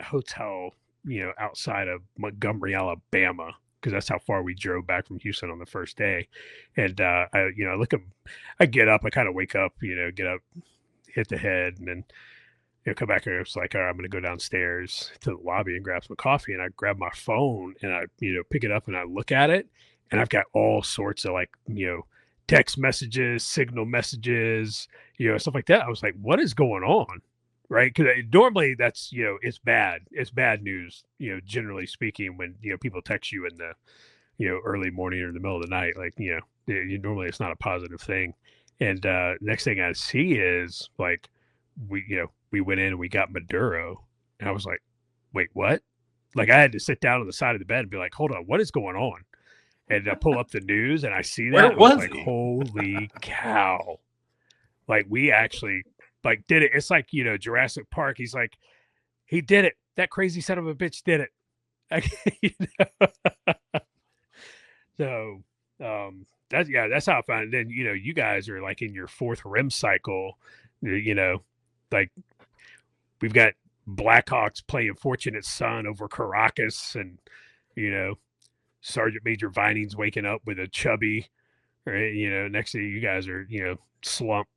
hotel, outside of Montgomery, Alabama, because that's how far we drove back from Houston on the first day. And I get up, I kind of wake up, get up, hit the head, and then come back and it's like, all right, I'm going to go downstairs to the lobby and grab some coffee. And I grab my phone and I, pick it up and I look at it and I've got all sorts of text messages, signal messages, stuff like that. I was like, what is going on? Right. Cause normally that's, it's bad. It's bad news, generally speaking, when, people text you in the, early morning or in the middle of the night, normally it's not a positive thing. And next thing I see is we went in and we got Maduro. And I was like, wait, what? I had to sit down on the side of the bed and be like, hold on, what is going on? And I pull up the news and I see that.
Where
I was
was
like,
he?
holy cow. Like, we actually like did it. It's like, Jurassic Park. He's like, he did it. That crazy son of a bitch did it. So that's how I find it. Then, you guys are like in your fourth REM cycle, like we've got Blackhawks playing Fortunate Son over Caracas, and Sergeant Major Vining's waking up with a chubby, right? Next thing you guys are, slump,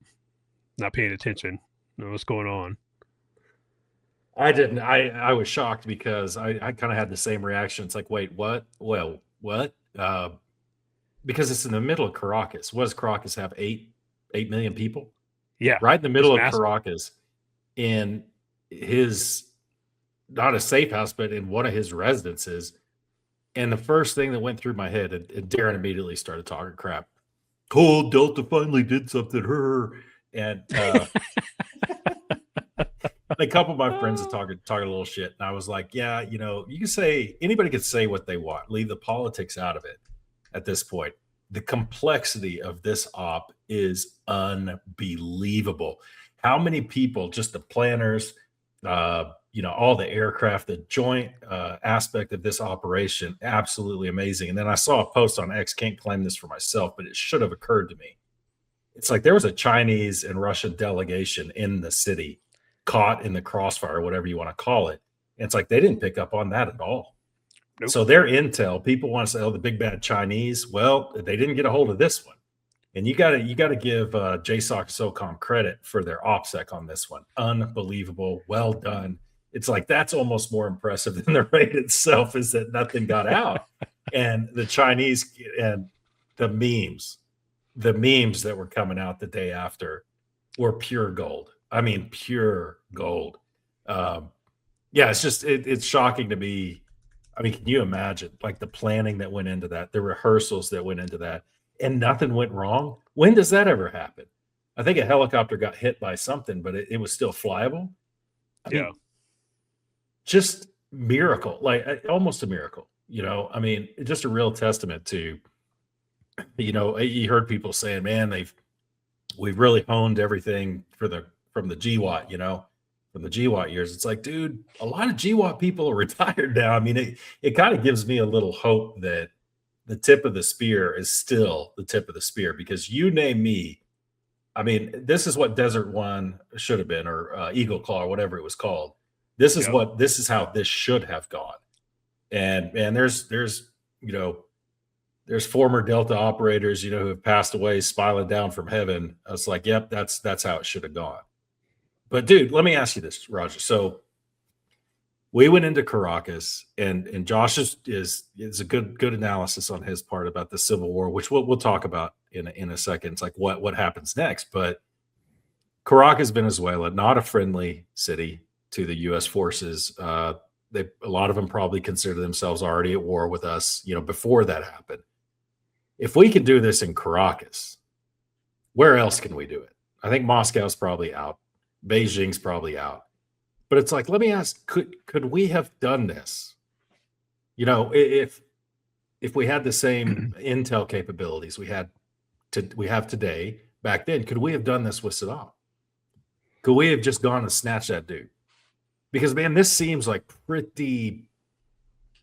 not paying attention. What's going on?
I didn't. I was shocked because I kind of had the same reaction. It's like, wait, what? Well, what? Because it's in the middle of Caracas. What does Caracas have? 8 million people?
Yeah.
Right in the middle of Caracas, in his, not a safe house, but in one of his residences. And the first thing that went through my head, and Darren immediately started talking crap. Oh, Delta finally did something. And a couple of my friends are talking a little shit. And I was like, yeah, you can say, anybody could say what they want. Leave the politics out of it at this point. The complexity of this op is unbelievable. How many people, just the planners, all the aircraft, the joint aspect of this operation, absolutely amazing. And then I saw a post on X, can't claim this for myself, but it should have occurred to me. It's like there was a Chinese and Russian delegation in the city caught in the crossfire, whatever you want to call it. And it's like they didn't pick up on that at all. Nope. So their intel, people want to say, oh, the big bad Chinese. Well, they didn't get a hold of this one. And you got to give JSOC SOCOM credit for their OPSEC on this one. Unbelievable. Well done. It's like that's almost more impressive than the raid itself, is that nothing got out. And the Chinese and the memes that were coming out the day after were pure gold. I mean, pure gold. It's just, it's shocking to me. I mean, can you imagine like the planning that went into that, the rehearsals that went into that, and nothing went wrong? When does that ever happen? I think a helicopter got hit by something, but it was still flyable. I mean, just miracle, like almost a miracle, I mean, just a real testament to, you heard people saying, man, we've really honed everything from the GWAT, from the GWAT years. It's like, dude, a lot of GWAT people are retired now. I mean, it kind of gives me a little hope that the tip of the spear is still the tip of the spear, because you name me. I mean, this is what Desert One should have been, or Eagle Claw, or whatever it was called. This is how this should have gone. And there's former Delta operators, who have passed away, smiling down from heaven. I was like, yep, that's how it should have gone. But dude, let me ask you this, Roger. So we went into Caracas, and Josh is a good analysis on his part about the Civil War, which we'll talk about in a second. It's like what happens next. But Caracas, Venezuela, not a friendly city to the U.S. forces. A lot of them probably consider themselves already at war with us, before that happened. If we can do this in Caracas, where else can we do it? I think Moscow's probably out. Beijing's probably out. But it's like, let me ask, could we have done this? If we had the same intel capabilities we have today, back then, could we have done this with Saddam? Could we have just gone and snatched that dude? Because, man, this seems like pretty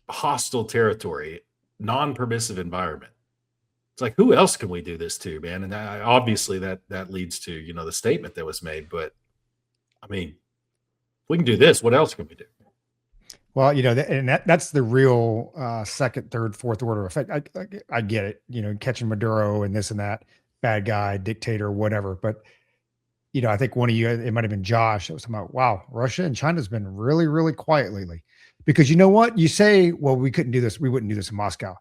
hostile territory, non-permissive environment. It's like, who else can we do this to, man? And obviously that leads to, the statement that was made. But, I mean, if we can do this, what else can we do?
Well, that's the real second, third, fourth order effect. I get it, catching Maduro and this and that, bad guy, dictator, whatever. But, I think one of you, it might have been Josh, that was talking about, wow, Russia and China's been really, really quiet lately. Because you know what? You say, well, we couldn't do this. We wouldn't do this in Moscow.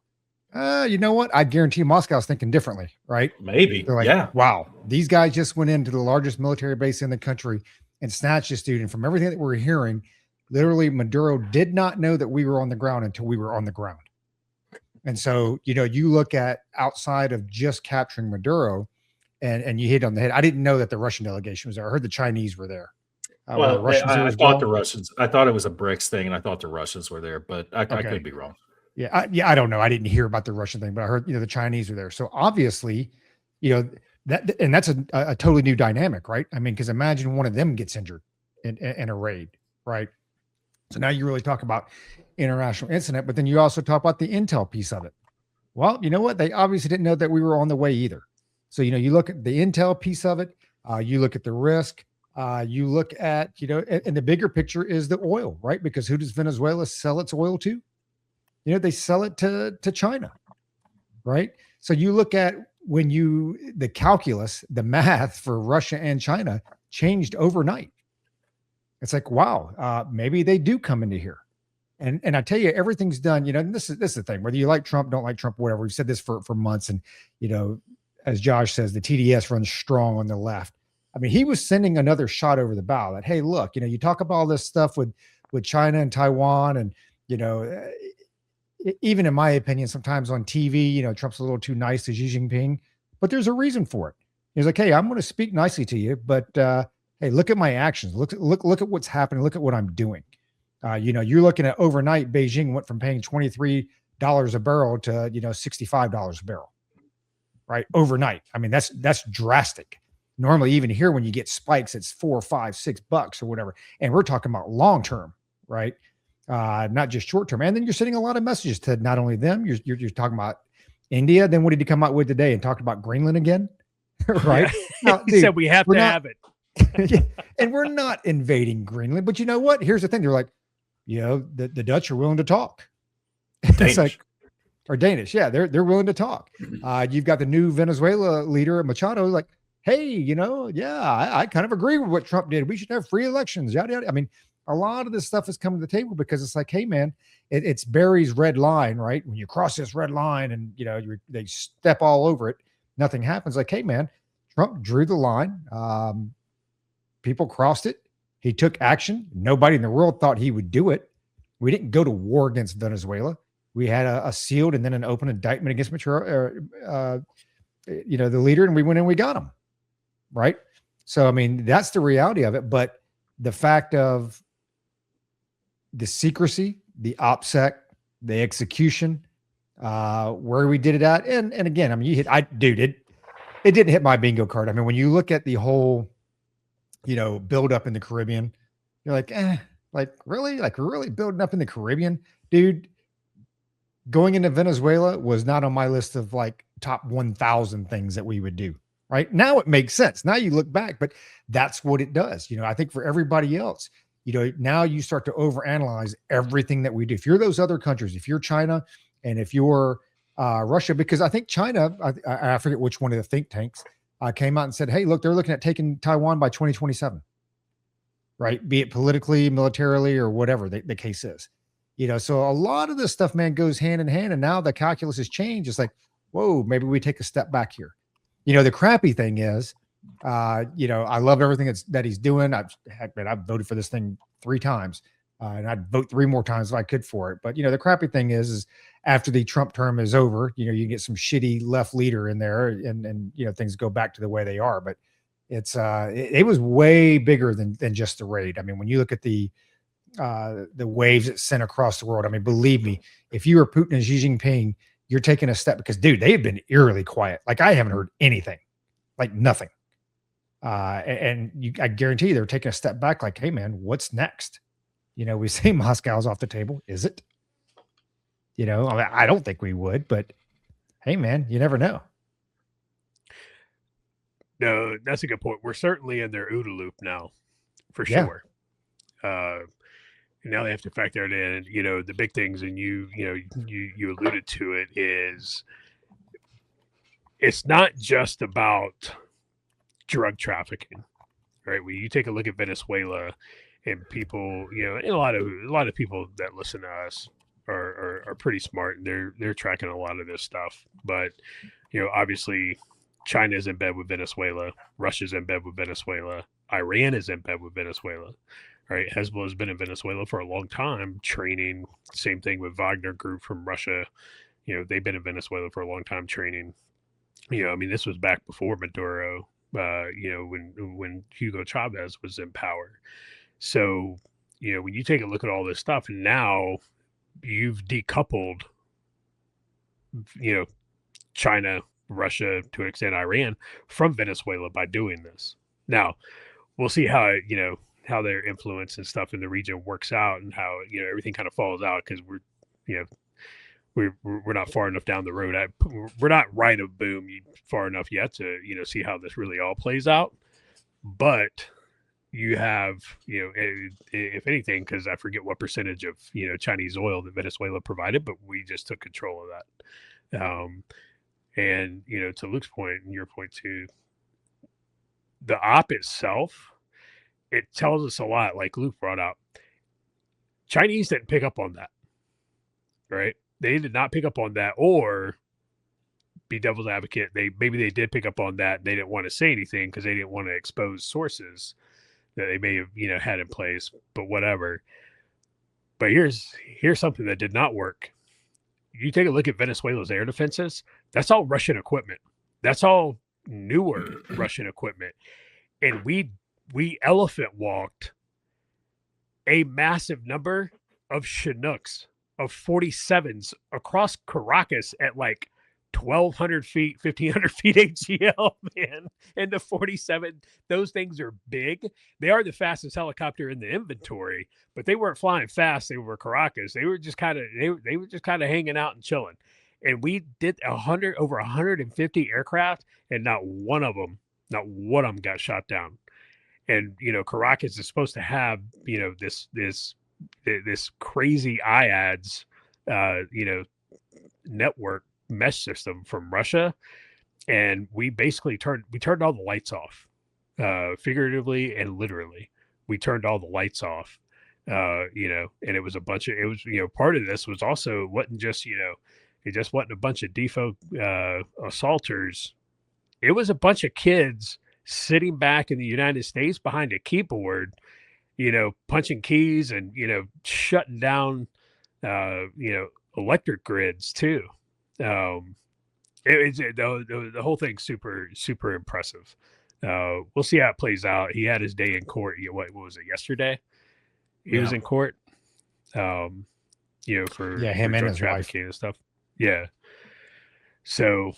You know what? I guarantee Moscow's thinking differently, right?
Maybe.
They're like,
yeah.
Wow, these guys just went into the largest military base in the country and snatched this dude. And from everything that we're hearing, literally Maduro did not know that we were on the ground until we were on the ground. And so, you look at outside of just capturing Maduro, and you hit on the head. I didn't know that the Russian delegation was there. I heard the Chinese were there.
I thought the Russians. I thought it was a BRICS thing, and I thought the Russians were there, but I could be wrong.
I don't know. I didn't hear about the Russian thing, but I heard, the Chinese are there. So obviously, and that's a totally new dynamic, right? I mean, because imagine one of them gets injured in a raid, right? So now you really talk about international incident, but then you also talk about the intel piece of it. Well, you know what? They obviously didn't know that we were on the way either. So, you look at the intel piece of it, you look at the risk, you look at, and the bigger picture is the oil, right? Because who does Venezuela sell its oil to? They sell it to China, right? So you look at the calculus, the math for Russia and China changed overnight. It's like, wow, maybe they do come into here. And I tell you, everything's done, this is the thing, whether you like Trump, don't like Trump, whatever. We've said this for months. And, as Josh says, the TDS runs strong on the left. I mean, he was sending another shot over the bow that, hey, look, you talk about all this stuff with China and Taiwan and, even in my opinion, sometimes on TV, Trump's a little too nice to Xi Jinping, but there's a reason for it. He's like, hey, I'm going to speak nicely to you, but hey, look at my actions. Look at what's happening. Look at what I'm doing. You're looking at overnight, Beijing went from paying $23 a barrel to, $65 a barrel, right? Overnight. I mean, that's drastic. Normally, even here, when you get spikes, it's $4, $5, $6 or whatever. And we're talking about long-term, right? Not just short-term. And then you're sending a lot of messages to not only them, you're talking about India. Then what did he come out with today and talked about Greenland again? Right?
Now, dude, he said we have to have it.
Yeah, and we're not invading Greenland. But you know what? Here's the thing. They're like, the Dutch are willing to talk. It's like, or Danish. Yeah, they're willing to talk. You've got the new Venezuela leader, Machado, like, hey, I kind of agree with what Trump did. We should have free elections. Yada, yada. I mean, a lot of this stuff is coming to the table because it's like, hey, man, it's Barry's red line, right? When you cross this red line and, they step all over it, nothing happens. Like, hey, man, Trump drew the line. People crossed it. He took action. Nobody in the world thought he would do it. We didn't go to war against Venezuela. We had a sealed and then an open indictment against the leader, and we went in and we got him, right? So, I mean, that's the reality of it. But the fact of the secrecy, the OPSEC, the execution, where we did it at, and again, I mean, it didn't hit my bingo card. I mean, when you look at the whole, build up in the Caribbean, you're like, really building up in the Caribbean, dude. Going into Venezuela was not on my list of like top 1,000 things that we would do. Right now, it makes sense. Now you look back, but that's what it does. I think for everybody else, now you start to overanalyze everything that we do. If you're those other countries, if you're China and if you're Russia, because I think China, I forget which one of the think tanks came out and said, hey, look, they're looking at taking Taiwan by 2027, right? Be it politically, militarily, or whatever the case is. So a lot of this stuff, man, goes hand in hand. And now the calculus has changed. It's like, whoa, maybe we take a step back here. The crappy thing is, I love everything that he's doing. I've voted for this thing 3 times, and I'd vote 3 more times if I could for it. But, the crappy thing is after the Trump term is over, you get some shitty left leader in there and things go back to the way they are. But it's, it was way bigger than just the raid. I mean, when you look at the waves it sent across the world, I mean, believe me, if you were Putin and Xi Jinping, you're taking a step because, dude, they have been eerily quiet. Like, I haven't heard anything, like nothing. I guarantee you they're taking a step back. Like, hey, man, what's next? We say Moscow's off the table. Is it? I don't think we would, but hey, man, you never know.
No, that's a good point. We're certainly in their OODA loop now, for sure. Now they have to factor it in. The big things, and you alluded to it, is it's not just about drug trafficking, right? When you take a look at Venezuela, and people, and a lot of people that listen to us are pretty smart, and they're tracking a lot of this stuff. But obviously, China is in bed with Venezuela, Russia's in bed with Venezuela, Iran is in bed with Venezuela. Right, Hezbollah has been in Venezuela for a long time, training. Same thing with Wagner Group from Russia. They've been in Venezuela for a long time, training. I mean, this was back before Maduro. When Hugo Chavez was in power. So, when you take a look at all this stuff, and now you've decoupled China, Russia, to an extent Iran, from Venezuela by doing this. Now, we'll see how how their influence and stuff in the region works out, and how everything kind of falls out, because we're not far enough down the road. We're not right of boom far enough yet to see how this really all plays out. But you have if anything, because I forget what percentage of Chinese oil that Venezuela provided, but we just took control of that. And to Luke's point and your point too, the op itself, it tells us a lot. Like Luke brought up, Chinese didn't pick up on that, right? They did not pick up on that, or be devil's advocate. Maybe they did pick up on that. They didn't want to say anything because they didn't want to expose sources that they may have had in place, but whatever. But here's something that did not work. You take a look at Venezuela's air defenses. That's all Russian equipment. That's all newer Russian equipment. And we elephant walked a massive number of Chinooks, of 47s across Caracas at like 1,200 feet, 1,500 feet AGL, man. And the 47, those things are big. They are the fastest helicopter in the inventory, but they weren't flying fast. They were Caracas. They were just kind of they were just kind of hanging out and chilling. And we did over 150 aircraft, and not one of them got shot down. And Caracas is supposed to have this crazy IADS network mesh system from Russia, and we basically turned all the lights off, figuratively and literally. We turned all the lights off, and it was part of this was also wasn't just it just wasn't a bunch of defo assaulters. It was a bunch of kids sitting back in the United States behind a keyboard, punching keys and shutting down electric grids too. The whole thing's super, super impressive. We'll see how it plays out. He had his day in court. What was it, yesterday? He was in court. For
him and his wife
and stuff. Yeah. So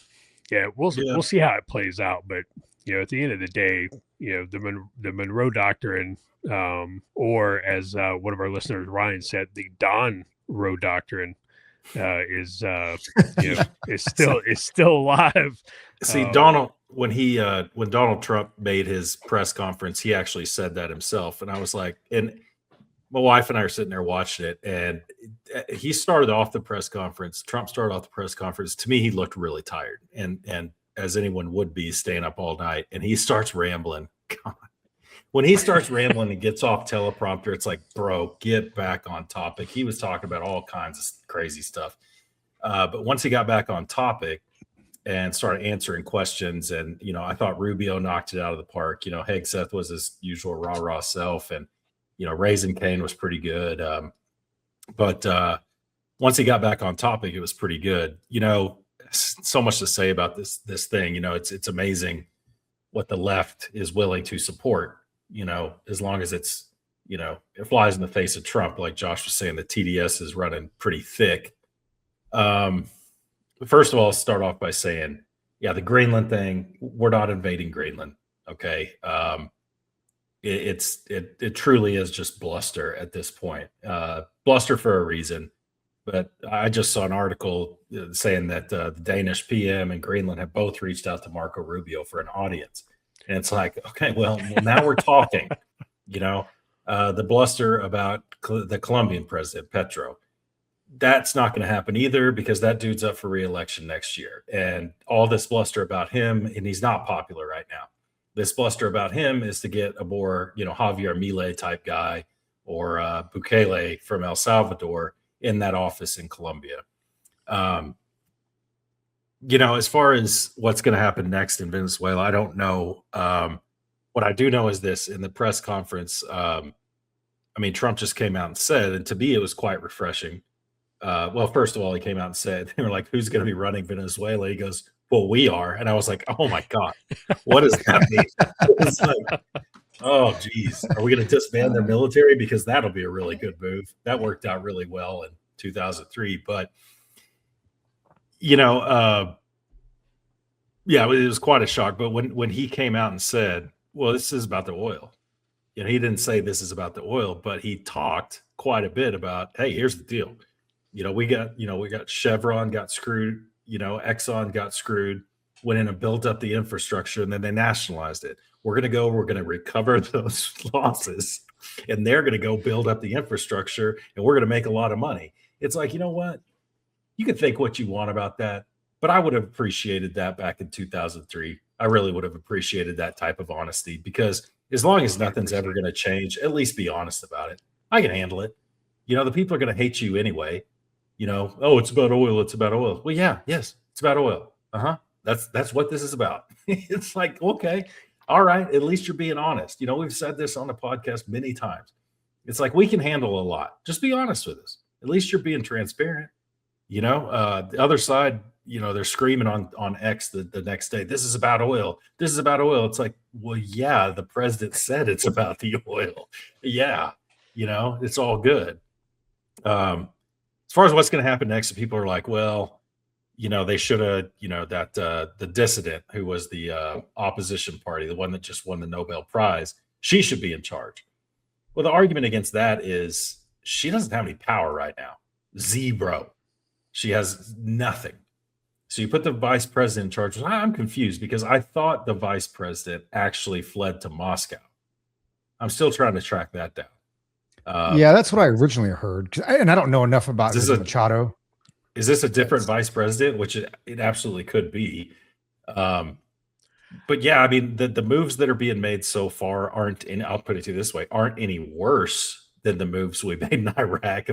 we'll see how it plays out. But at the end of the day, the Monroe Doctrine, or as one of our listeners, Ryan, said, the Don Roe Doctrine, is still alive.
See, Donald, when Donald Trump made his press conference, he actually said that himself, and I was like, and my wife and I are sitting there watching it, and he started off the press conference. Trump started off the press conference. To me, he looked really tired, and as anyone would be, staying up all night, and he starts rambling. God. When he starts rambling and gets off teleprompter, it's like, bro, get back on topic. He was talking about all kinds of crazy stuff. But once he got back on topic and started answering questions, and, I thought Rubio knocked it out of the park. Hegseth was his usual rah-rah self, and, Raising Cane was pretty good. But once he got back on topic, it was pretty good. So much to say about this thing. It's amazing what the left is willing to support. As long as it's, it flies in the face of Trump, like Josh was saying, the TDS is running pretty thick. First of all, I'll start off by saying, the Greenland thing, we're not invading Greenland. Okay. It truly is just bluster at this point, bluster for a reason. But I just saw an article saying that the Danish PM and Greenland have both reached out to Marco Rubio for an audience. And it's like, okay, well now we're talking, the bluster about the Colombian president, Petro. That's not going to happen either, because that dude's up for re-election next year. And all this bluster about him, and he's not popular right now. This bluster about him is to get a more, Javier Milei type guy, or Bukele from El Salvador in that office in Colombia. As far as what's going to happen next in Venezuela, I don't know. What I do know is this: in the press conference, Trump just came out and said, and to me, it was quite refreshing. Well, first of all, he came out and said, they were like, who's going to be running Venezuela? He goes, well, we are. And I was like, oh my God, what does that mean? It's like, oh, geez, are we going to disband their military? Because that'll be a really good move. That worked out really well in 2003. But, Yeah, it was quite a shock. But when he came out and said, "Well, this is about the oil," he didn't say this is about the oil, but he talked quite a bit about, hey, here's the deal. We got Chevron got screwed. Exxon got screwed. Went in and built up the infrastructure, and then they nationalized it. We're going to recover those losses, and they're going to go build up the infrastructure, and we're going to make a lot of money. It's like, you know what? You can think what you want about that, but I would have appreciated that back in 2003. I really would have appreciated that type of honesty, because as long as nothing's ever going to change, at least be honest about it. I can handle it. The people are going to hate you anyway. Oh, it's about oil. It's about oil. Well, yes, it's about oil. That's what this is about. It's like, okay, all right. At least you're being honest. We've said this on the podcast many times. It's like, we can handle a lot. Just be honest with us. At least you're being transparent. The other side, they're screaming on X the next day. This is about oil. This is about oil. It's like, well, yeah, the president said it's about the oil. Yeah. It's all good. As far as what's going to happen next, people are like, well, they should have, that the dissident who was the opposition party, the one that just won the Nobel Prize, she should be in charge. Well, the argument against that is she doesn't have any power right now. Zero. She has nothing. So you put the vice president in charge. I'm confused, because I thought the vice president actually fled to Moscow. I'm still trying to track that down.
Yeah, that's what I originally heard. And I don't know enough about Machado.
Is this a different vice president? Which it absolutely could be. But yeah, I mean, the moves that are being made so far aren't, and I'll put it to you this way, aren't any worse than the moves we made in Iraq,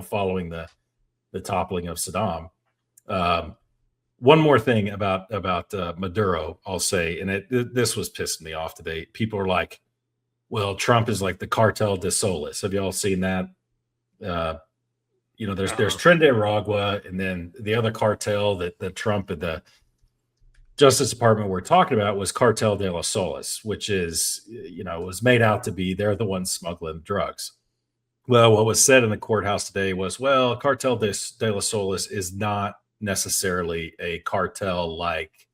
following the toppling of Saddam. One more thing about Maduro, I'll say, and this was pissing me off today. People are like, well, Trump is like the cartel de Solis. Have you all seen that? There's Tren de Aragua, and then the other cartel that Trump and the Justice Department were talking about was Cartel de los Solis, which is, was made out to be they're the ones smuggling drugs. Well, what was said in the courthouse today was, well, Cartel de los Solis is not necessarily a cartel like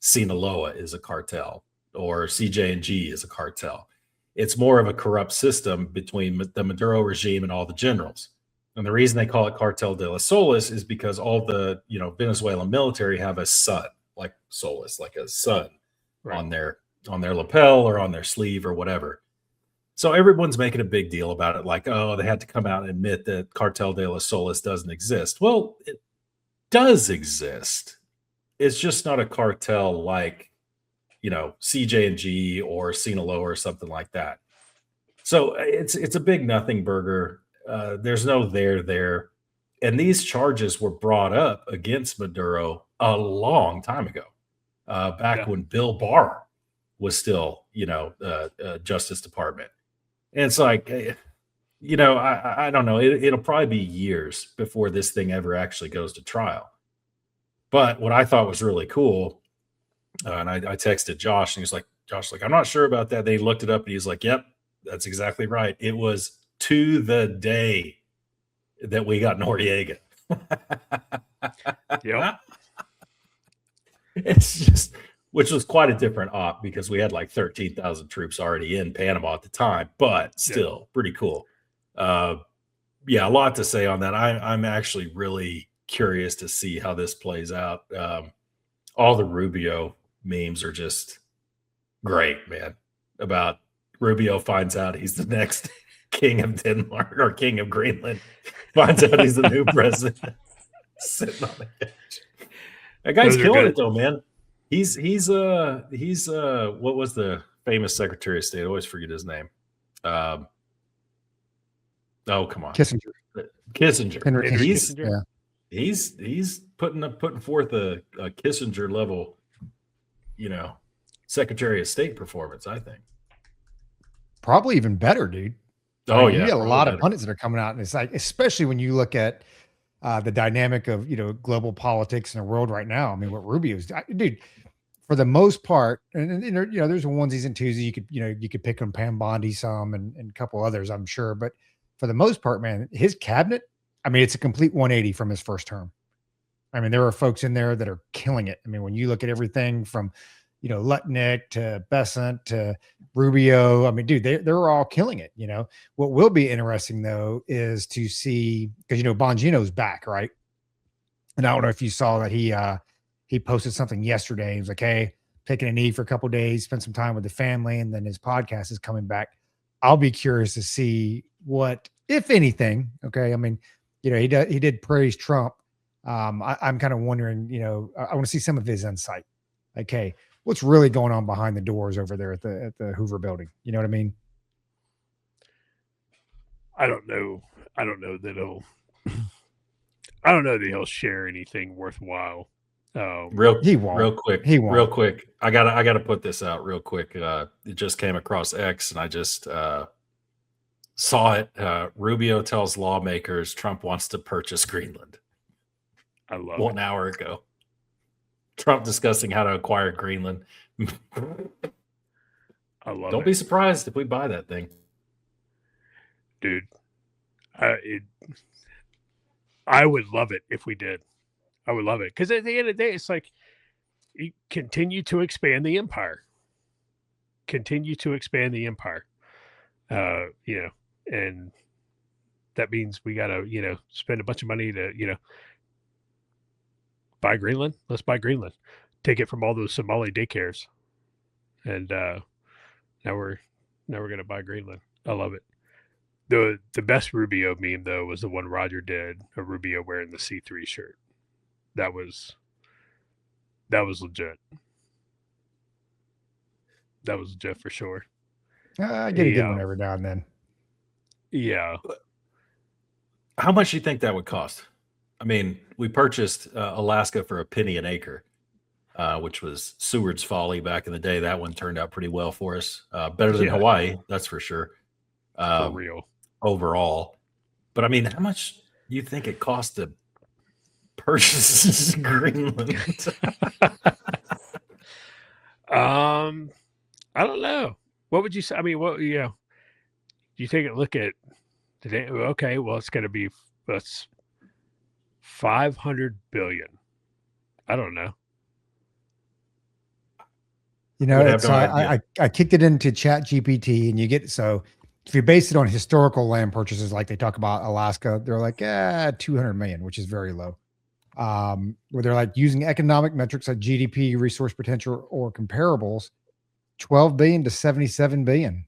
Sinaloa is a cartel, or CJ&G is a cartel. It's more of a corrupt system between the Maduro regime and all the generals. And the reason they call it Cartel de los Solis is because all the, Venezuelan military have a sun, like Solis, like a sun, right, on their lapel or on their sleeve or whatever. So everyone's making a big deal about it, like, oh, they had to come out and admit that Cartel de los Solis doesn't exist. Well, it does exist. It's just not a cartel like, CJ&G or Sinaloa or something like that. So it's a big nothing burger. There's no there. And these charges were brought up against Maduro a long time ago, back when Bill Barr was still, Justice Department. And it's like, I don't know. It'll probably be years before this thing ever actually goes to trial. But what I thought was really cool, and I texted Josh, and he's like, I'm not sure about that. They looked it up, and he's like, yep, that's exactly right. It was to the day that we got Noriega.
Yep.
It's just, which was quite a different op, because we had like 13,000 troops already in Panama at the time, but still pretty cool. A lot to say on that. I'm actually really curious to see how this plays out. All the Rubio memes are just great, man. About Rubio finds out he's the next king of Denmark or king of Greenland, finds out he's the new president, sitting on the couch. That guy's killing it though, man. He's what was the famous Secretary of State? I always forget his name. Oh, come on.
Kissinger.
Henry
Kissinger.
He's putting forth a Kissinger level, Secretary of State performance, I think.
Probably even better, dude.
Oh,
you got a lot of pundits that are coming out, and it's like, especially when you look at the dynamic of global politics in the world right now. I mean, what Rubio's, dude, for the most part, and there's onesies and twosies. You could pick on Pam Bondi some and a couple others, I'm sure, but for the most part, man, his cabinet, I mean, it's a complete 180 from his first term. I mean, there are folks in there that are killing it. I mean, when you look at everything from, Lutnick to Besant to Rubio, I mean, dude, they're all killing it. What will be interesting though is to see, because Bongino's back, right? And I don't know if you saw that he posted something yesterday. He was like, "Hey, taking a knee for a couple of days, spend some time with the family, and then his podcast is coming back." I'll be curious to see what, if anything. Okay, I mean, he did praise Trump. I'm kind of wondering, I want to see some of his insight. Like, hey, what's really going on behind the doors over there at the Hoover Building? You know what I mean?
I don't know that I don't know that he'll share anything worthwhile.
He won't. Real quick. I gotta put this out real quick. It just came across X, and I just saw it. Rubio tells lawmakers Trump wants to purchase Greenland.
I love
1 hour ago. Trump discussing how to acquire Greenland.
I love
Don't be surprised if we buy that thing,
dude. I would love it if we did. I would love it, because at the end of the day, it's like, you continue to expand the empire. Continue to expand the empire. And that means we got to, spend a bunch of money to, buy Greenland. Let's buy Greenland. Take it from all those Somali daycares. And now we're going to buy Greenland. I love it. The best Rubio meme though was the one Roger did, a Rubio wearing the C3 shirt. That was legit. That was legit for sure.
I get a good one every now and then.
Yeah.
How much do you think that would cost? I mean, we purchased Alaska for a penny an acre, which was Seward's folly back in the day. That one turned out pretty well for us. Better than Hawaii, that's for sure.
For real.
Overall. But I mean, how much do you think it cost to purchase Greenland?
I don't know. What would you say? I mean, you take a look at today. Okay, well, it's going to be that's 500 billion. I don't know.
I kicked it into Chat GPT, and you get, so if you base it on historical land purchases, like they talk about Alaska, they're like 200 million, which is very low. Where they're like using economic metrics like GDP, resource potential, or comparables, 12 billion to 77 billion.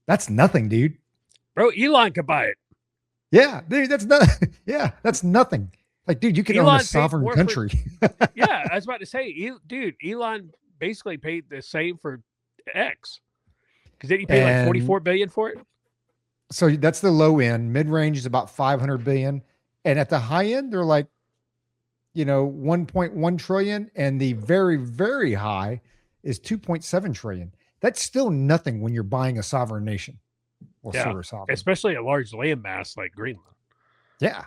That's nothing, dude.
Bro, Elon could buy it.
Yeah, dude, that's not. Yeah, that's nothing. Like, dude, you can own a sovereign country.
Yeah, I was about to say, dude, Elon basically paid the same for X. Because did he pay like 44 billion for it?
So that's the low end. Mid range is about 500 billion, and at the high end, they're like, 1.1 trillion, and the very, very high is 2.7 trillion. That's still nothing when you're buying a sovereign nation. Sort of sovereign.
Especially a large landmass like Greenland.
Yeah.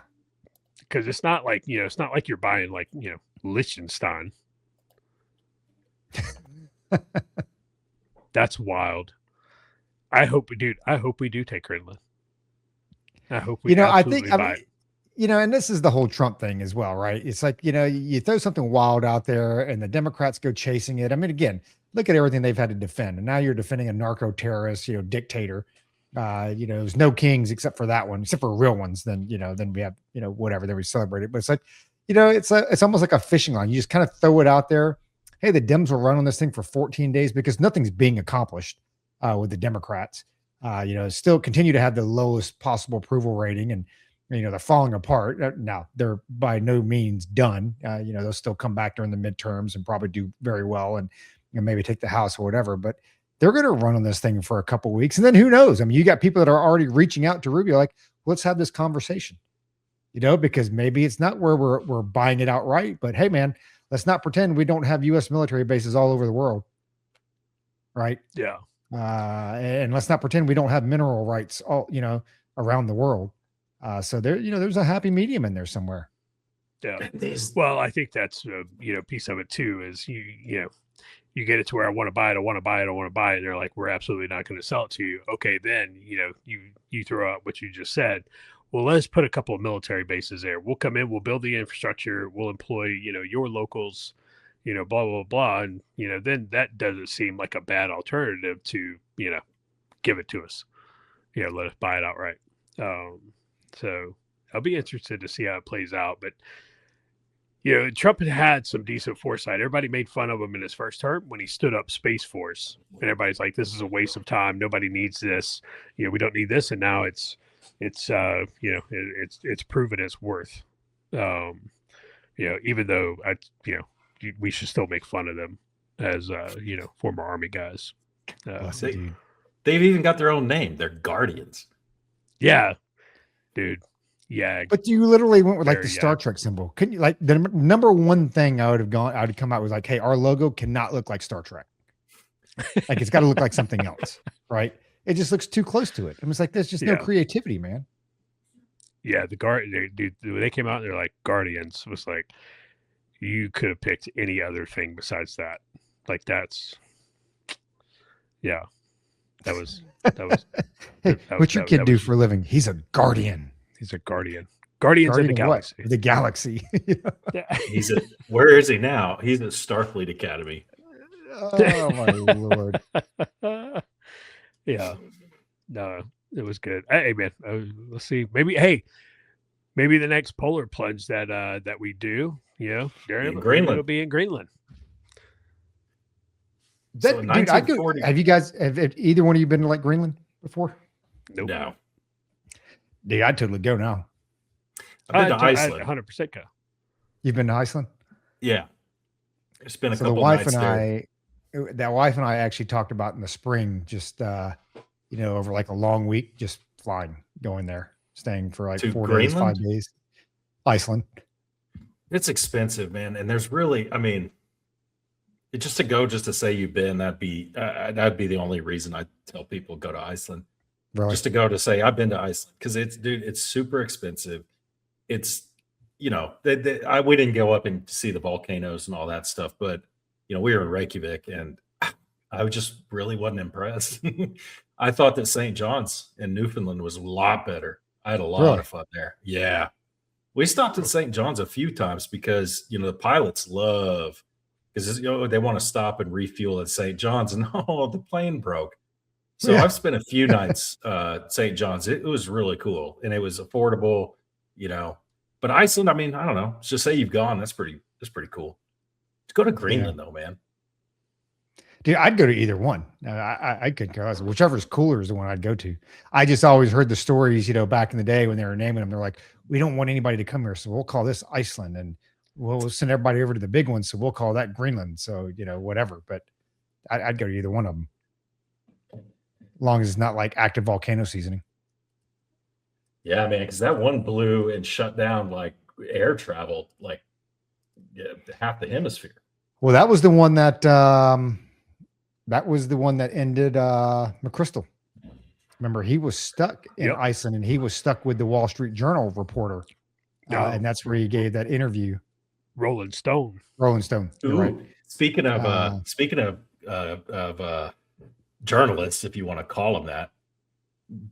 Because it's not like, it's not like you're buying like, Liechtenstein. That's wild. I hope we do take Greenland. I hope we buy it.
And this is the whole Trump thing as well, right? It's like, you throw something wild out there and the Democrats go chasing it. I mean, again, look at everything they've had to defend. And now you're defending a narco terrorist, dictator. There's no kings except for that one, except for real ones. Then we have, whatever, then we celebrate it. But it's like, it's almost like a fishing line. You just kind of throw it out there. Hey, the Dems will run on this thing for 14 days because nothing's being accomplished with the Democrats. Still continue to have the lowest possible approval rating, and they're falling apart. Now they're by no means done. They'll still come back during the midterms and probably do very well and maybe take the House or whatever. But they're going to run on this thing for a couple of weeks, and then who knows? I mean, you got people that are already reaching out to Rubio, like, let's have this conversation. Because maybe it's not where we're buying it outright, but hey, man, let's not pretend we don't have U.S. military bases all over the world, right?
Yeah.
And let's not pretend we don't have mineral rights all around the world. So there's a happy medium in there somewhere.
Yeah. Well, I think that's piece of it too. Is you get it to where I want to buy it, and they're like, we're absolutely not going to sell it to you. Okay, then you throw out what you just said. well, let's put a couple of military bases there. We'll come in, we'll build the infrastructure, we'll employ, your locals, blah, blah, blah. And, then that doesn't seem like a bad alternative to, give it to us, let us buy it outright. So I'll be interested to see how it plays out. But, Trump had some decent foresight. Everybody made fun of him in his first term when he stood up Space Force. And everybody's like, this is a waste of time. Nobody needs this. We don't need this. And now it's proven its worth. Even though we should still make fun of them as former Army guys.
They've even got their own name. They're Guardians.
Yeah, dude. Yeah.
But you literally went with like the Star Trek symbol. Couldn't you, like, the number one thing I would come out with like, hey, our logo cannot look like Star Trek. Like, it's got to look like something else, right? It just looks too close to it. It was like, there's just no creativity, man.
Yeah, dude, when they came out, they're like Guardians. It was like, you could have picked any other thing besides that. Like, that's, yeah, that was.
Hey, what's your kid do for a living? He's a guardian.
He's a guardian. Guardians of the Galaxy.
The galaxy.
Where is he now? He's at Starfleet Academy.
Oh my Lord.
Yeah. No, it was good. Hey man, let's see. Maybe the next polar plunge that we do, Greenland. It'll be in Greenland.
Dude, have either one of you been to like Greenland before?
Nope.
No.
Dude, I'd totally go now.
I've been to Iceland.
100% go.
You've been to Iceland?
Yeah. It's been a couple nights there.
That wife and I actually talked about in the spring, just, over like a long week, just going there, staying for like 4 days, 5 days. Iceland.
It's expensive, man. And there's really, just to say you've been, that'd be the only reason I tell people go to Iceland. Really? Just to go to say I've been to Iceland, because it's super expensive. It's we didn't go up and see the volcanoes and all that stuff, but we were in Reykjavik and I just really wasn't impressed. I thought that St. John's in Newfoundland was a lot better. I had a lot of fun there. Yeah, we stopped at St. John's a few times because the pilots love, because they want to stop and refuel at St. John's, and the plane broke. So I've spent a few nights at St. John's. It was really cool and it was affordable, But Iceland, I don't know. Just say you've gone. That's pretty cool. Let's go to Greenland though, man.
Dude, I'd go to either one. I could go. Whichever's cooler is the one I'd go to. I just always heard the stories, back in the day when they were naming them. They're like, we don't want anybody to come here, so we'll call this Iceland, and we'll send everybody over to the big one, so we'll call that Greenland. So whatever. But I'd go to either one of them. As long as it's not like active volcano seasoning.
Yeah, man, because that one blew and shut down like air travel, like half the hemisphere.
Well, that was the one that ended McChrystal. Remember, he was stuck in Iceland, and he was stuck with the Wall Street Journal reporter, and that's where he gave that interview.
Rolling Stone.
Right. Speaking of journalists, if you want to call them that,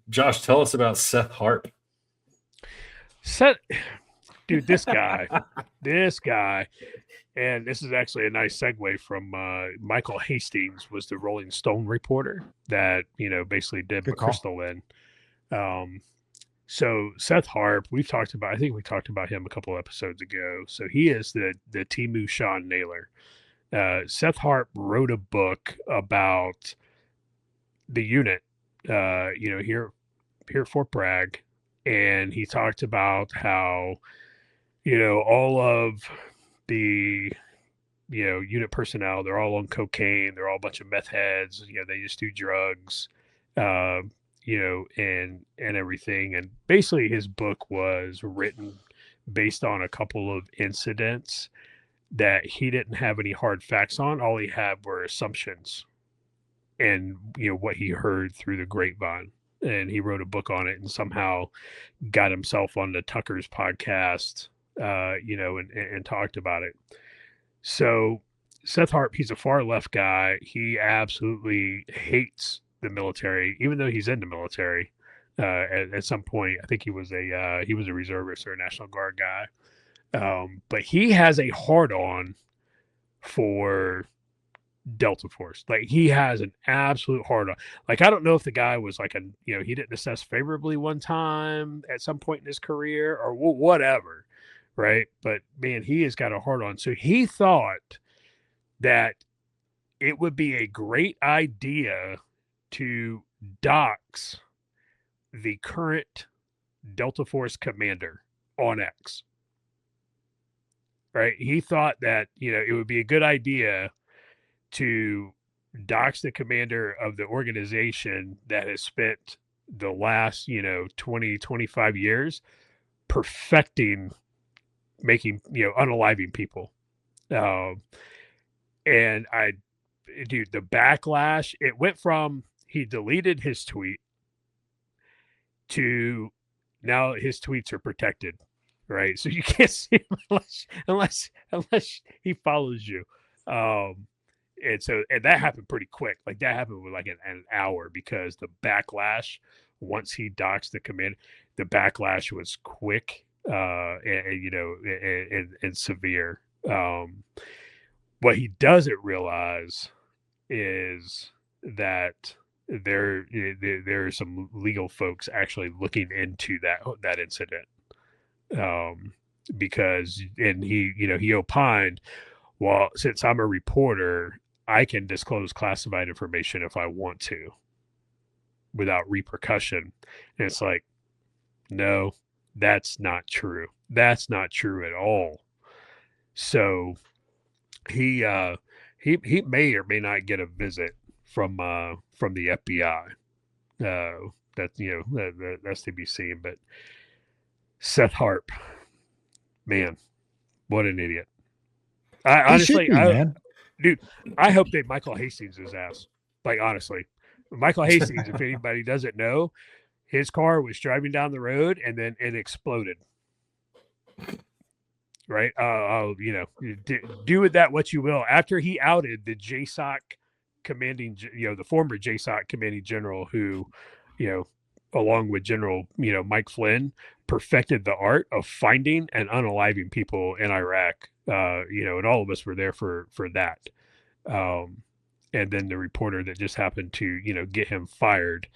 Josh, tell us about Seth Harp.
Dude, this guy, and this is actually a nice segue from Michael Hastings was the Rolling Stone reporter that basically did McChrystal in. So Seth Harp, I think we talked about him a couple episodes ago. So he is the Temu Sean Naylor. Seth Harp wrote a book about the unit, here at Fort Bragg, and he talked about how, all of the, unit personnel, they're all on cocaine, they're all a bunch of meth heads, they just do drugs, and everything. And basically his book was written based on a couple of incidents that he didn't have any hard facts on. All he had were assumptions and what he heard through the grapevine, and he wrote a book on it and somehow got himself on the Tucker's podcast, and talked about it. So Seth Harp, he's a far left guy. He absolutely hates the military, even though he's in the military. at some point. I think he was a reservist or a National Guard guy. But he has a hard on for Delta Force. Like he has an absolute hard on. Like I don't know if the guy was like he didn't assess favorably one time at some point in his career or whatever, right? But man, he has got a hard on. So he thought that it would be a great idea to dox the current Delta Force commander on X. Right? He thought that, it would be a good idea to dox the commander of the organization that has spent the last, 20, 25 years perfecting making, unaliving people. And the backlash, it went from he deleted his tweet to now his tweets are protected, right? So you can't see him unless he follows you. And that happened pretty quick. Like that happened with like an hour because the backlash once he doxed the command, the backlash was quick and severe. What he doesn't realize is that there are some legal folks actually looking into that incident, because he opined, well, since I'm a reporter, I can disclose classified information if I want to without repercussion. And it's like, no, that's not true. That's not true at all. So he may or may not get a visit from the FBI. That's to be seen. But Seth Harp, man, what an idiot! Dude, I hope they Michael Hastings his ass. Like honestly, Michael Hastings, if anybody doesn't know, his car was driving down the road and then it exploded. Right? Do with that what you will. After he outed the JSOC commanding, the former JSOC commanding general who, along with General, Mike Flynn, perfected the art of finding and unaliving people in Iraq. And all of us were there for that. And then the reporter that just happened to, get him fired,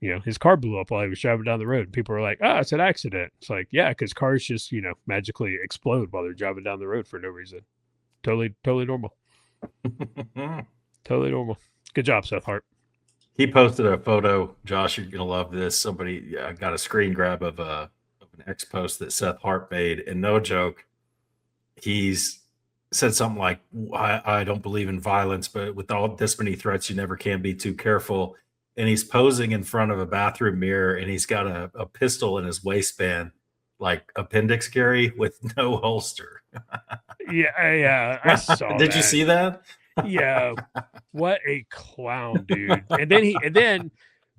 his car blew up while he was driving down the road. People were like, oh, it's an accident. It's like, yeah, because cars just, magically explode while they're driving down the road for no reason. Totally normal. Totally normal. Good job, Seth Hart.
He posted a photo. Josh, you're gonna love this. Somebody got a screen grab of an X post that Seth Hart made, and no joke, he's said something like, I don't believe in violence, but with all this many threats, you never can be too careful. And he's posing in front of a bathroom mirror, and he's got a pistol in his waistband, like appendix carry with no holster.
Yeah, I saw.
Did you see that?
Yeah, what a clown, dude! And then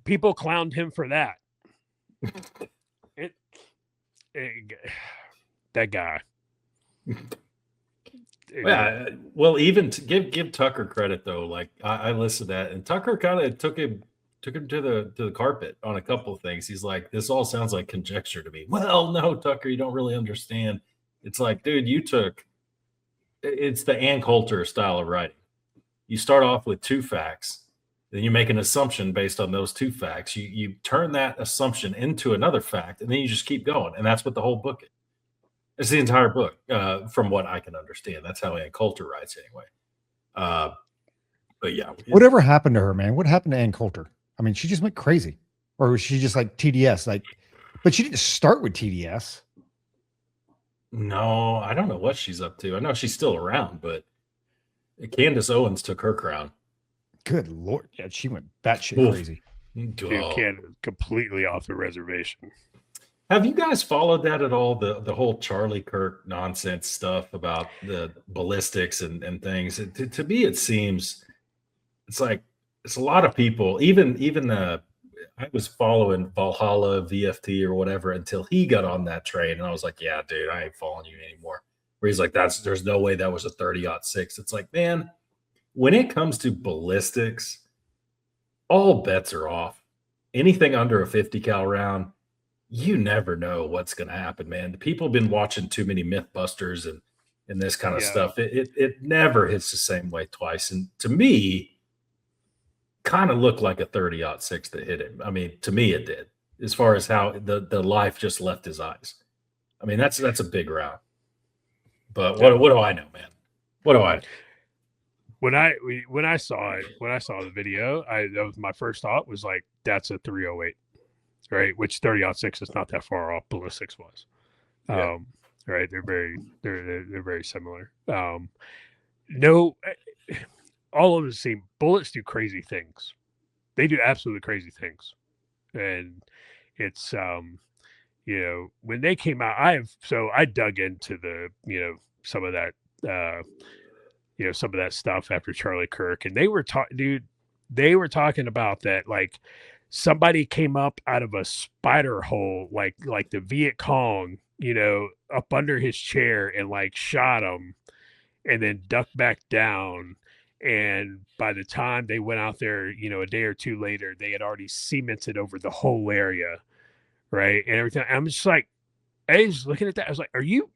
people clowned him for that. That guy.
Yeah, well, even to give Tucker credit though, like I listened to that, and Tucker kind of took him to the carpet on a couple of things. He's like, this all sounds like conjecture to me. Well, no, Tucker, you don't really understand. It's like, dude, it's the Ann Coulter style of writing. You start off with two facts, then you make an assumption based on those two facts. You turn that assumption into another fact, and then you just keep going. And that's what the whole book is. It's the entire book, from what I can understand. That's how Ann Coulter writes anyway. But yeah.
Whatever happened to her, man? What happened to Ann Coulter? I mean, she just went crazy. Or was she just like TDS? But she didn't start with TDS.
No, I don't know what she's up to. I know she's still around, but Candace Owens took her crown.
Good Lord. Yeah, she went batshit crazy.
Dude, Candace completely off the reservation.
Have you guys followed that at all? The whole Charlie Kirk nonsense stuff about the ballistics and things. To me, it seems it's like it's a lot of people. Even I was following Valhalla VFT or whatever until he got on that train, and I was like, yeah, dude, I ain't following you anymore. Where he's like, there's no way that was a 30-06. It's like, man, when it comes to ballistics, all bets are off. anything under a 50 cal round, you never know what's going to happen, man. People have been watching too many Mythbusters and this kind of stuff. It never hits the same way twice. And to me, kind of looked like a 30-06 that hit him. I mean, to me, it did, as far as how the life just left his eyes. I mean, that's a big round. But what do I know, man? What do I know?
When I saw the video, that was my first thought was like, that's a 308, right? Which 30-06 is not that far off. Ballistics was, right? They're very similar. No, all of them seem bullets do crazy things. They do absolutely crazy things, and it's when they came out, I dug into the some of that. Some of that stuff after Charlie Kirk, and they were talking about that, like somebody came up out of a spider hole, like the Viet Cong, up under his chair and like shot him and then ducked back down. And by the time they went out there, a day or two later, they had already cemented over the whole area. Right. And everything. I'm just like, I was looking at that. I was like, are you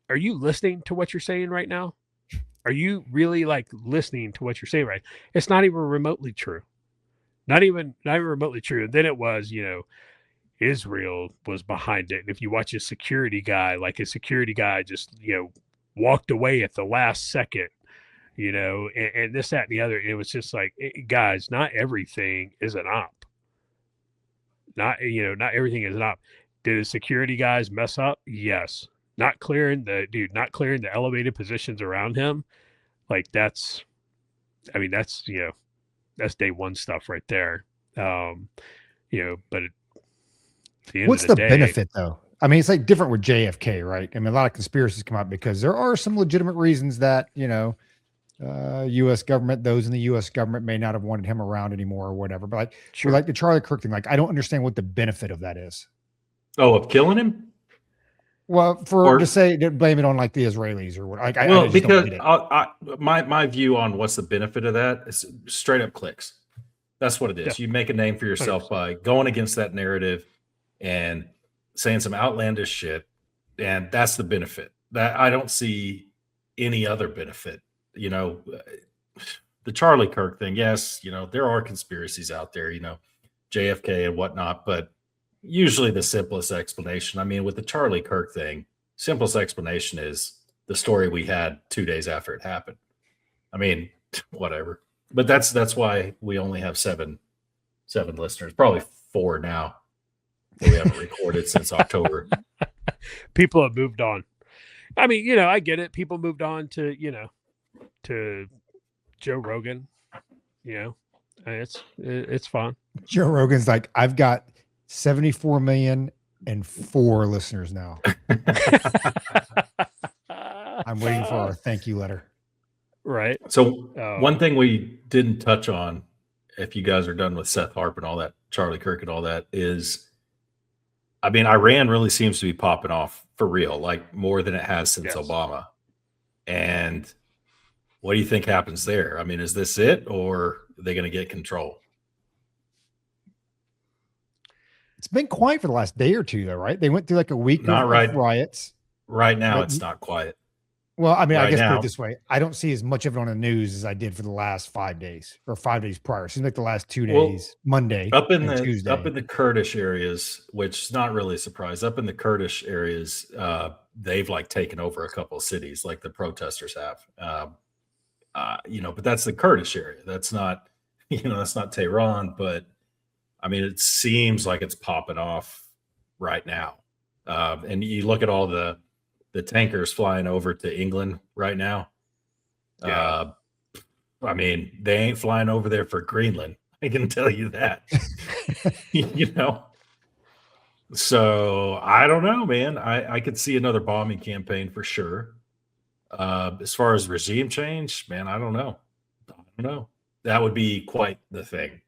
listening to what you're saying right now? Are you really like listening to what you're saying? Right. It's not even remotely true. Not even remotely true. And then it was, Israel was behind it. And if you watch a security guy just, walked away at the last second, and this, that, and the other. And it was just like, guys, not everything is an op. Not everything is an op. Did the security guys mess up? Yes. Not clearing the elevated positions around him. Like that's day one stuff right there. But
what's the benefit though? I mean, it's like different with JFK, right? I mean, a lot of conspiracies come out because there are some legitimate reasons that, U.S. government, those in the U.S. government may not have wanted him around anymore or whatever. But like, sure. Like the Charlie Kirk thing, like, I don't understand what the benefit of that is.
Oh, of killing him?
Well, to blame it on like the Israelis or what?
My view on what's the benefit of that is straight up clicks. That's what it is. Yeah. You make a name for yourself 100%. By going against that narrative and saying some outlandish shit, and that's the benefit. That I don't see any other benefit. The Charlie Kirk thing. Yes, there are conspiracies out there. JFK and whatnot, but usually the simplest explanation. I mean, with the Charlie Kirk thing, simplest explanation is the story we had 2 days after it happened. I mean, whatever. But that's why we only have seven listeners, probably 4 now. We haven't recorded since October.
People have moved on. I mean, I get it. People moved on to Joe Rogan. It's fun.
Joe Rogan's like, I've got 74 million and 4 listeners now. I'm waiting for our thank you letter.
Right.
So one thing we didn't touch on, if you guys are done with Seth Harp and all that, Charlie Kirk and all that, is, I mean, Iran really seems to be popping off for real, like more than it has since Obama. And what do you think happens there? I mean, is this it, or are they going to get control?
It's been quiet for the last day or two, though, right? They went through like a week of riots.
Right now, it's not quiet.
Well, I mean, I guess put it this way. I don't see as much of it on the news as I did for the last 5 days or 5 days prior. Seems like the last 2 days, Monday and Tuesday.
Up in the Kurdish areas, which is not really a surprise. Up in the Kurdish areas, they've like taken over a couple of cities, like the protesters have. But that's the Kurdish area. That's not, that's not Tehran. But I mean, it seems like it's popping off right now. And you look at all the tankers flying over to England right now. Yeah. I mean, they ain't flying over there for Greenland. I can tell you that. So I don't know, man. I could see another bombing campaign for sure. As far as regime change, man, I don't know. That would be quite the thing.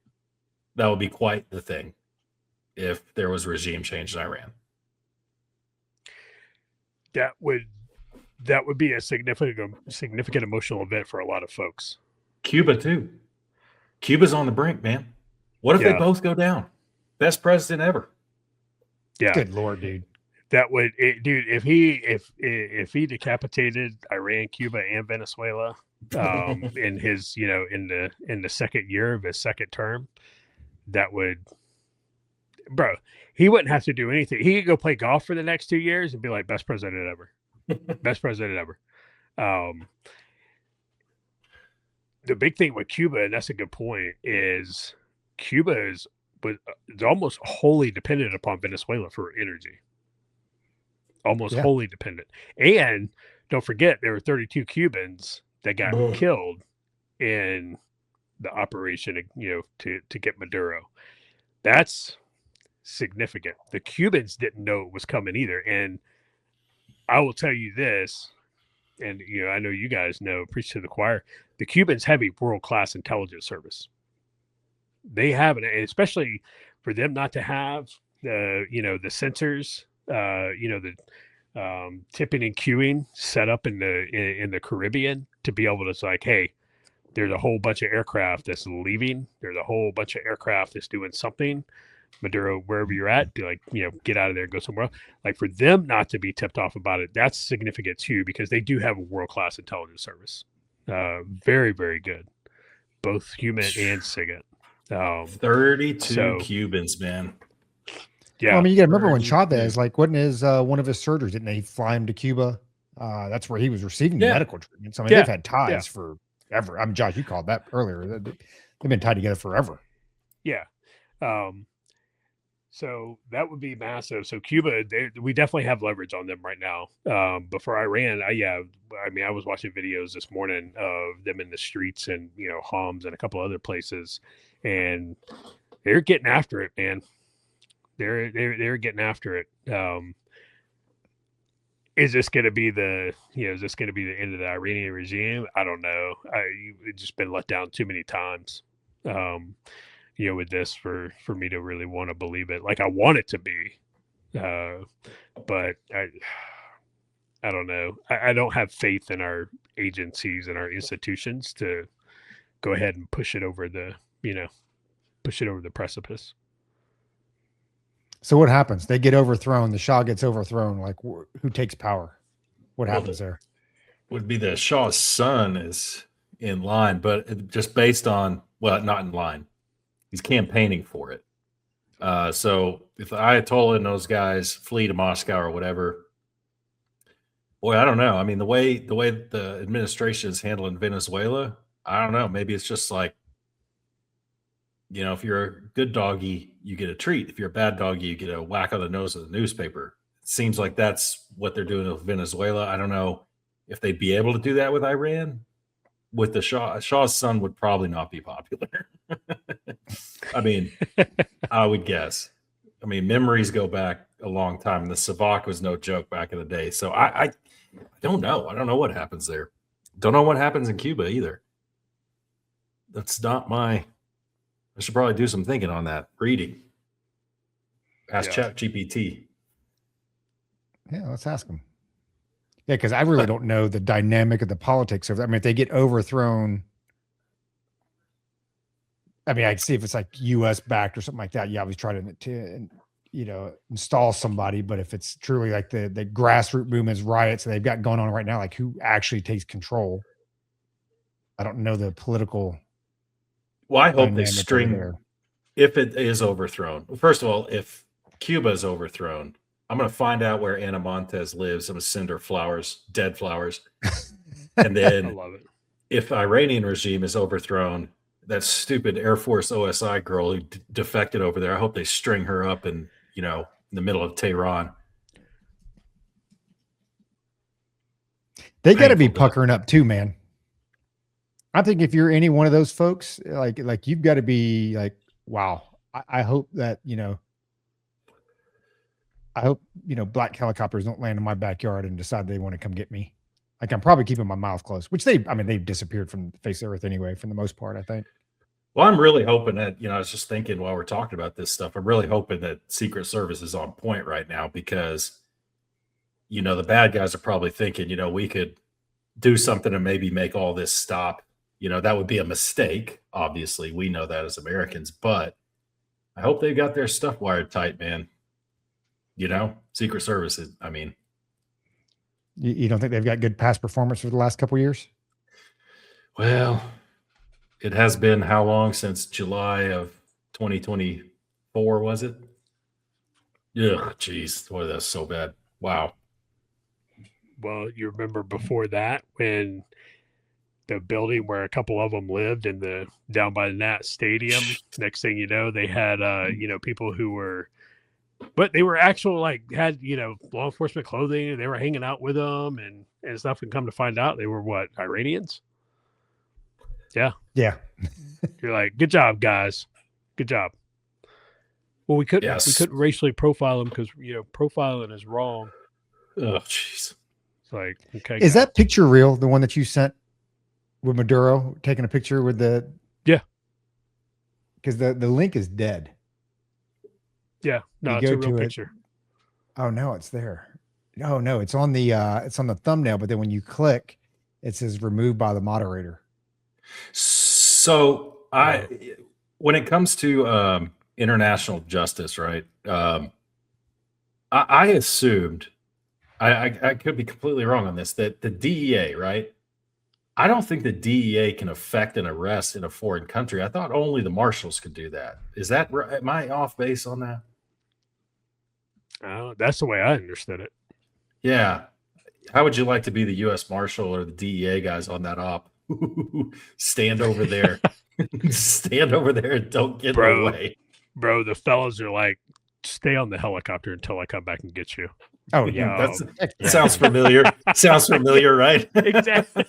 If there was regime change in Iran.
That would be a significant emotional event for a lot of folks.
Cuba too. Cuba's on the brink, man. What if they both go down? best president ever.
Yeah.
Good Lord, dude.
That would, dude. If he decapitated Iran, Cuba, and Venezuela, in his, in the second year of his second term, that would, bro. He wouldn't have to do anything. He could go play golf for the next 2 years and be like, best president ever, best president ever. The big thing with Cuba, and that's a good point, is Cuba is almost wholly dependent upon Venezuela for energy. Almost wholly dependent. And don't forget, there were 32 Cubans that got killed in the operation, to get Maduro. That's significant. The Cubans didn't know it was coming either. And I will tell you this, and I know you guys know, preach to the choir, the Cubans have a world-class intelligence service. They have it, especially for them not to have the sensors, the tipping and queuing set up in the Caribbean to be able to, it's like, hey, there's a whole bunch of aircraft that's leaving. There's a whole bunch of aircraft that's doing something. Maduro, wherever you're at, get out of there and go somewhere else. Like, for them not to be tipped off about it, that's significant too, because they do have a world-class intelligence service. Very, very good, both human and SIGINT.
32 Cubans, man.
Yeah.
Well, I mean, you got to remember when Chavez, like, wasn't his one of his surgeries, didn't they fly him to Cuba? That's where he was receiving medical treatment. So, I mean, they've had ties forever. I mean, Josh, you called that earlier. They've been tied together forever.
Yeah. So that would be massive. So Cuba, we definitely have leverage on them right now. But for Iran, I was watching videos this morning of them in the streets and, Homs and a couple other places, and they're getting after it, man. They're getting after it. Is this going to be the end of the Iranian regime? I don't know. It's just been let down too many times. With this for me to really want to believe it. Like, I want it to be, but I don't know. I don't have faith in our agencies and our institutions to go ahead and push it over the precipice.
So what happens? They get overthrown. The Shah gets overthrown. Like, who takes power? What happens there?
Would be the Shah's son is in line, but just based on, not in line. He's campaigning for it. So if the Ayatollah and those guys flee to Moscow or whatever, boy, I don't know. I mean, the way the administration is handling Venezuela, I don't know. Maybe it's just like, if you're a good doggy, you get a treat. If you're a bad doggy, you get a whack on the nose of the newspaper. It seems like that's what they're doing with Venezuela. I don't know if they'd be able to do that with Iran. With the Shah's son would probably not be popular. I mean, I would guess. I mean, memories go back a long time. The Savak was no joke back in the day. So I don't know. I don't know what happens there. Don't know what happens in Cuba either. That's not I should probably do some thinking on that. Reading. Ask ChatGPT.
Yeah, let's ask him. Yeah, because I really don't know the dynamic of the politics of that. I mean, if they get overthrown, I mean, I see if it's like U.S. backed or something like that. You always try to install somebody. But if it's truly like the grassroots movements, riots that they've got going on right now, like, who actually takes control? I don't know the political.
Well, I hope they string if it is overthrown. First of all, if Cuba is overthrown, I'm going to find out where Ana Montes lives. I'm going to send her flowers, dead flowers. And then
I love it.
If Iranian regime is overthrown, that stupid Air Force OSI girl who defected over there, I hope they string her up in the middle of Tehran.
They got to be puckering up too, man. I think if you're any one of those folks, like you've got to be like, wow, I hope that, black helicopters don't land in my backyard and decide they want to come get me. Like, I'm probably keeping my mouth closed, which they've disappeared from the face of the earth anyway, for the most part, I think.
Well, I'm really hoping that, I was just thinking while we're talking about this stuff, I'm really hoping that Secret Service is on point right now because, the bad guys are probably thinking, we could do something and maybe make all this stop. That would be a mistake. Obviously, we know that as Americans, but I hope they got their stuff wired tight, man. Secret Service. I mean,
you don't think they've got good past performance for the last couple of years?
Well, it has been how long since July of 2024, was it? Ugh, jeez. Boy, that's so bad. Wow.
Well, you remember before that when the building where a couple of them lived in the down by the Nat Stadium. Next thing you know, they had people who were, but they were actual had law enforcement clothing, and they were hanging out with them and stuff. And come to find out, they were what, Iranians? Yeah. You're like, good job, guys, good job. Well, we couldn't racially profile them because profiling is wrong.
Oh, jeez.
It's like, okay,
is that picture real? The one that you sent with Maduro taking a picture with the because the link is dead.
Yeah, no, it's a real picture.
Oh no, it's there. No, it's on the thumbnail, but then when you click, it says removed by the moderator.
So when it comes to international justice, right? I assumed, I could be completely wrong on this, that the DEA, right? I don't think the DEA can affect an arrest in a foreign country. I thought only the marshals could do that. Is that right? Am I off base on that?
That's the way I understood it.
Yeah. How would you like to be the U.S. Marshal or the DEA guys on that op? Stand over there. Stand over there and don't get in the way.
Bro, the fellas are like, stay on the helicopter until I come back and get you.
Oh, yeah.
Sounds familiar. Sounds familiar, right?
Exactly.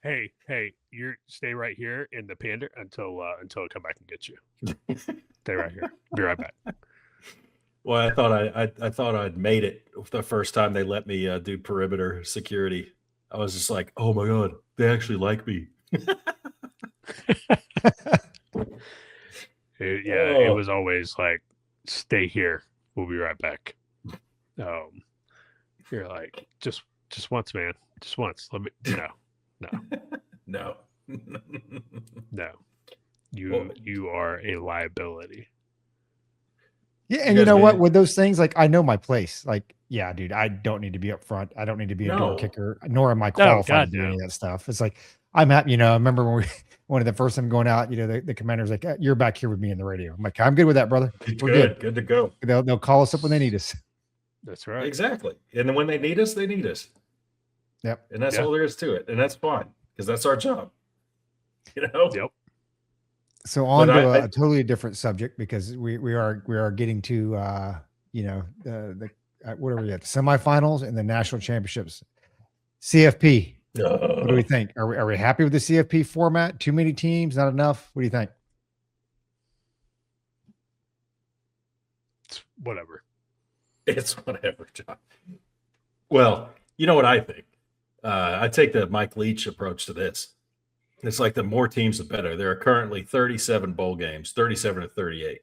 Hey, you stay right here in the Panda until I come back and get you. Stay right here. Be right back.
Well, I thought I'd made it the first time they let me do perimeter security. I was just like, oh my God, they actually like me.
It was always like, stay here. We'll be right back. You're like, just once, man. Just once. Let me no. You are a liability.
Yeah, and you know what? With those things, like, I know my place. Like, yeah, dude, I don't need to be up front. I don't need to be a door kicker, nor am I qualified to do any of that stuff. It's like, I'm happy. I remember when one of the first time going out, the commander's like, you're back here with me in the radio. I'm like, I'm good with that, brother. We're
good to go.
They'll call us up when they need us.
That's right.
Exactly. And then when they need us, they need us.
Yep.
And that's all there is to it. And that's fine because that's our job.
Yep.
So on to a totally different subject, because we are getting to the what are we at, the semifinals and the national championships. CFP. What do we think? Are we happy with the CFP format? Too many teams, not enough? What do you think?
It's whatever.
It's whatever, John. Well, you know what I think? I take the Mike Leach approach to this. It's like the more teams, the better. There are currently 37 bowl games, 37 to 38,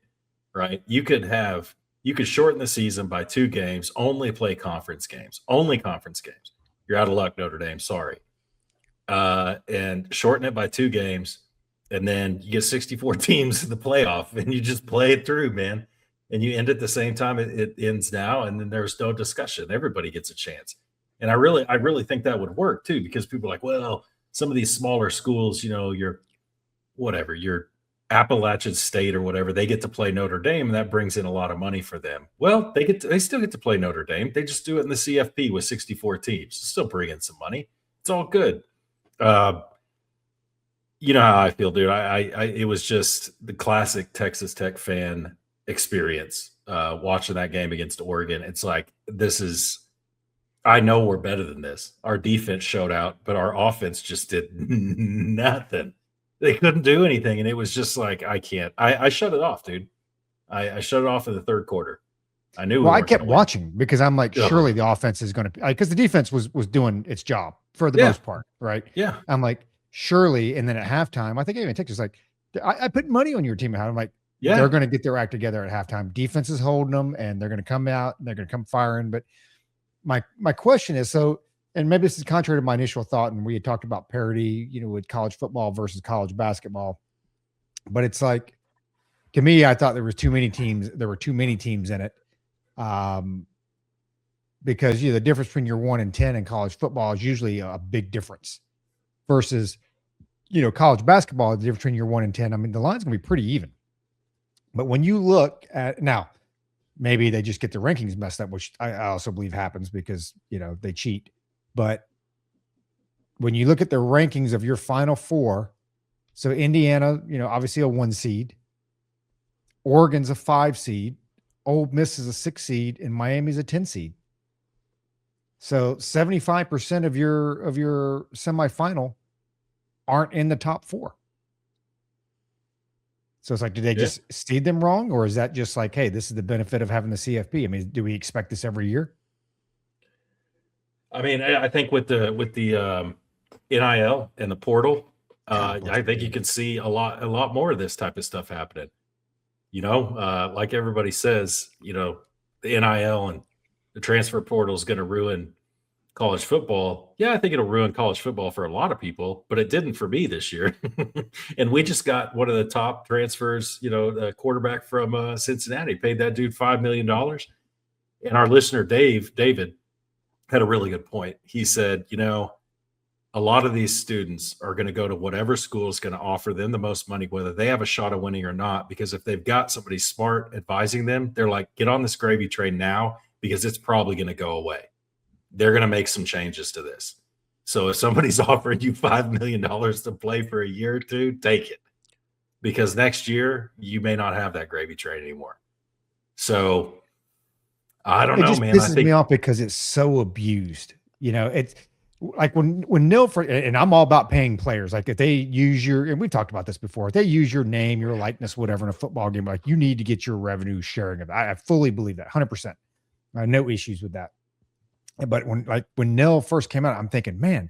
right? You could shorten the season by 2 games, only play conference games, You're out of luck, Notre Dame. Sorry. And shorten it by 2 games, and then you get 64 teams in the playoff, and you just play it through, man. And you end at the same time it ends now, and then there's no discussion. Everybody gets a chance. And I really think that would work too, because people are like, well, some of these smaller schools, your Appalachian State or whatever, they get to play Notre Dame, and that brings in a lot of money for them. Well, they still get to play Notre Dame. They just do it in the CFP with 64 teams. Still bring in some money. It's all good. You know how I feel, dude. It was just the classic Texas Tech fan experience watching that game against Oregon. It's like, I know we're better than this. Our defense showed out, but our offense just did nothing. They couldn't do anything, and it was just like, I can't. I shut it off, dude. I shut it off in the third quarter. I knew.
Well, I kept watching because I'm like, surely the offense is going to, because the defense was doing its job for the most part, right?
Yeah.
I'm like, surely, and then at halftime, I think even Texas like, I put money on your team. I'm like, they're going to get their act together at halftime. Defense is holding them, and they're going to come out, and they're going to come firing. But my question is, so, and maybe this is contrary to my initial thought, and we had talked about parity, with college football versus college basketball, but it's like, To me, I thought there were too many teams. There were too many teams in it. Because the difference between your 1 and 10 in college football is usually a big difference versus, college basketball, the difference between your 1 and 10. I mean, the line's going to be pretty even. But when you look at now, maybe they just get the rankings messed up, which I also believe happens because, they cheat. But when you look at the rankings of your Final Four, so Indiana, obviously a 1 seed, Oregon's a 5 seed, Ole Miss is a 6 seed, and Miami's a 10 seed. So 75% of your semifinal aren't in the top 4. So it's like, did they just seed them wrong? Or is that just like, hey, this is the benefit of having the CFP? I mean, do we expect this every year?
I mean, I think with the NIL and the portal, I think you can see a lot more of this type of stuff happening. Like everybody says, the NIL and the transfer portal is going to ruin college football. Yeah, I think it'll ruin college football for a lot of people, but it didn't for me this year. And we just got one of the top transfers, the quarterback from Cincinnati, paid that dude $5 million. And our listener, David, had a really good point. He said, a lot of these students are going to go to whatever school is going to offer them the most money, whether they have a shot of winning or not, because if they've got somebody smart advising them, they're like, get on this gravy train now because it's probably going to go away. They're going to make some changes to this. So if somebody's offering you $5 million to play for a year or two, take it, because next year you may not have that gravy train anymore. So I don't know, man.
It pisses me off because it's so abused. It's like when Nil, and I'm all about paying players. Like if they use and we've talked about this before, if they use your name, your likeness, whatever in a football game, like you need to get your revenue sharing of it. I fully believe that, 100%. No issues with that. But when Nil first came out, I'm thinking, man,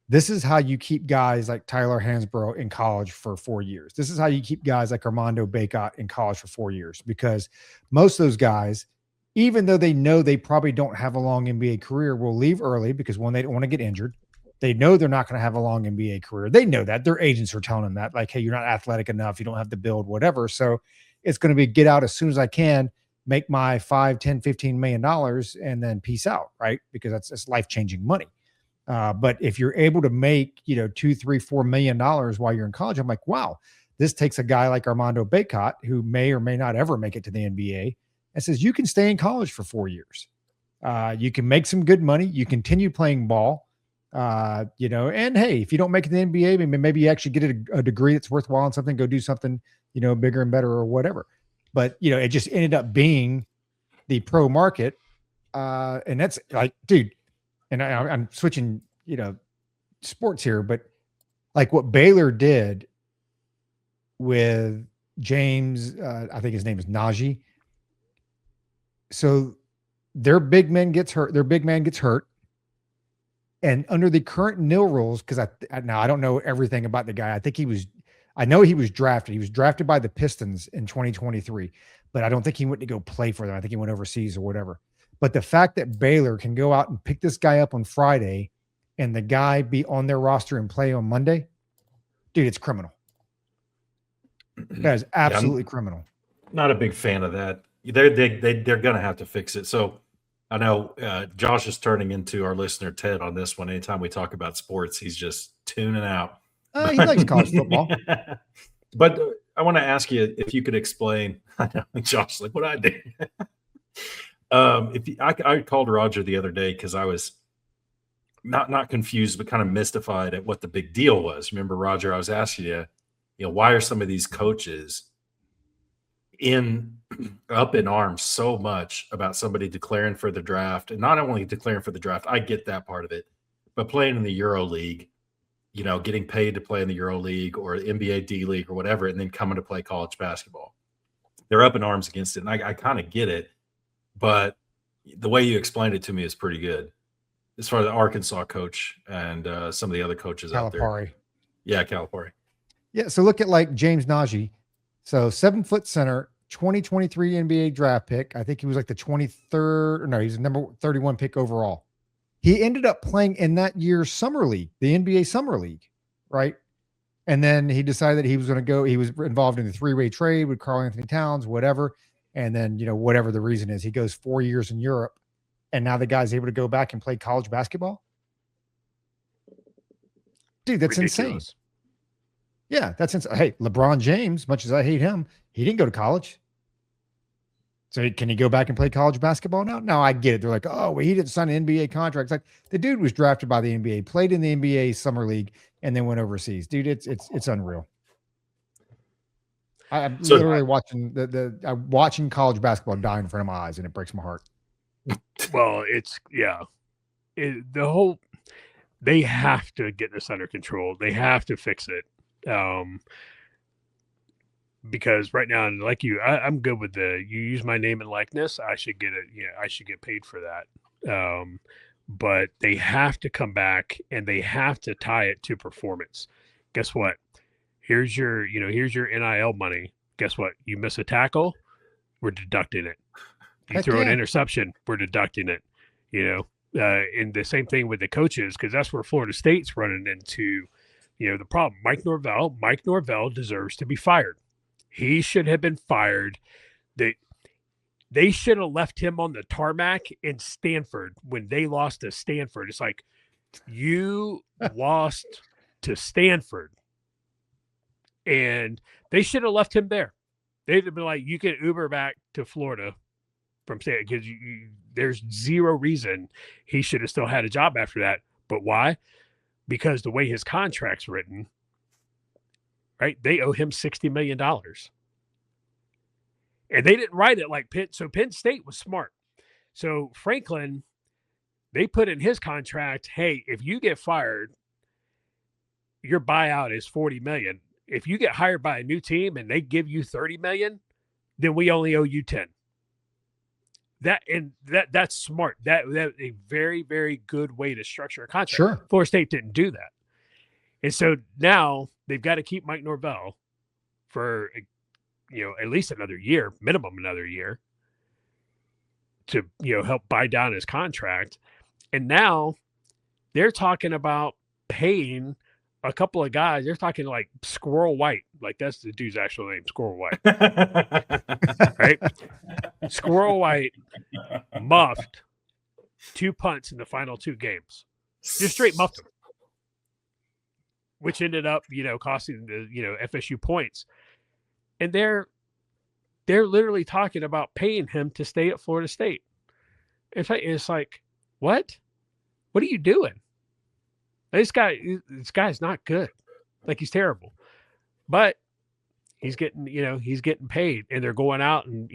this is how you keep guys like Tyler Hansbrough in college for 4 years. This is how you keep guys like Armando Bacot in college for 4 years, because most of those guys, even though they know they probably don't have a long NBA career, will leave early because one, they don't want to get injured. They know they're not going to have a long NBA career. They know that. Their agents are telling them that, like, hey, you're not athletic enough. You don't have the build, whatever. So it's going to be get out as soon as I can, make my $5, $10, $15 million, and then peace out, right? Because that's life-changing money. But if you're able to make, $2, $3, $4 million while you're in college, I'm like, wow, this takes a guy like Armando Bacot, who may or may not ever make it to the NBA, and says, you can stay in college for 4 years. You can make some good money. You continue playing ball, and hey, if you don't make it to the NBA, maybe you actually get a degree that's worthwhile and something, go do something, bigger and better or whatever. But, it just ended up being the pro market. And that's like, dude, and I'm switching, sports here, but like what Baylor did with James, I think his name is Najee. So their big man gets hurt. And under the current NIL rules, because I don't know everything about the guy. I know he was drafted. He was drafted by the Pistons in 2023, but I don't think he went to go play for them. I think he went overseas or whatever. But the fact that Baylor can go out and pick this guy up on Friday and the guy be on their roster and play on Monday, dude, it's criminal. That is absolutely criminal.
Not a big fan of that. They're going to have to fix it. So I know Josh is turning into our listener Ted on this one. Anytime we talk about sports, he's just tuning out.
He likes college football.
But I want to ask you if you could explain. I know Josh, like what I do. I called Roger the other day because I was not confused, but kind of mystified at what the big deal was. Remember, Roger, I was asking you, why are some of these coaches up in arms so much about somebody declaring for the draft, and not only declaring for the draft, I get that part of it, but playing in the Euro League, getting paid to play in the Euro League or NBA D League or whatever, and then coming to play college basketball. They're up in arms against it. And I kind of get it, but the way you explained it to me is pretty good. As far as the Arkansas coach and some of the other coaches out there. Yeah, Calipari.
Yeah. So look at like James Najee. So 7-foot center, 2023 NBA draft pick. I think he was like the 23rd, or no, he's the number 31 pick overall. He ended up playing in that year's summer league, the NBA summer league, right? And then he decided that he was going to go. He was involved in the 3-way trade with Karl Anthony Towns, whatever. And then, whatever the reason is, he goes 4 years in Europe. And now the guy's able to go back and play college basketball. Dude, that's insane. Yeah, that's insane. Hey, LeBron James, much as I hate him, he didn't go to college. So can he go back and play college basketball now? No, I get it. They're like, oh, well, he didn't sign an NBA contract. It's like the dude was drafted by the NBA, played in the NBA summer league, and then went overseas. Dude, it's unreal. I'm literally watching I'm watching college basketball die in front of my eyes, and it breaks my heart.
Well, they have to get this under control. They have to fix it. Because right now, like I'm good with you use my name and likeness. I should get it. Yeah, I should get paid for that. But they have to come back and they have to tie it to performance. Guess what? Here's your NIL money. Guess what? You miss a tackle, we're deducting it. You throw an interception, we're deducting it. And the same thing with the coaches, because that's where Florida State's running into, the problem. Mike Norvell deserves to be fired. He should have been fired. They should have left him on the tarmac in Stanford when they lost to Stanford. It's like, you lost to Stanford. And they should have left him there. They'd have been like, you can Uber back to Florida from Stanford, because there's zero reason he should have still had a job after that. But why? Because the way his contract's written, right? They owe him $60 million. And they didn't write it like Penn. So Penn State was smart. So Franklin, they put in his contract, hey, if you get fired, your buyout is $40 million. If you get hired by a new team and they give you $30 million, then we only owe you 10. That's smart. That's a very, very good way to structure a contract.
Sure.
Florida State didn't do that. And so now they've got to keep Mike Norvell for, at least another year, minimum another year, to, help buy down his contract. And now they're talking about paying a couple of guys. They're talking like Squirrel White. Like, that's the dude's actual name, Squirrel White. Right? Squirrel White muffed 2 punts in the final 2 games. Just straight muffed them. Which ended up, costing the, FSU points. And they're literally talking about paying him to stay at Florida State. It's like, what? What are you doing? This guy's not good. Like, he's terrible. But he's getting paid, and they're going out and,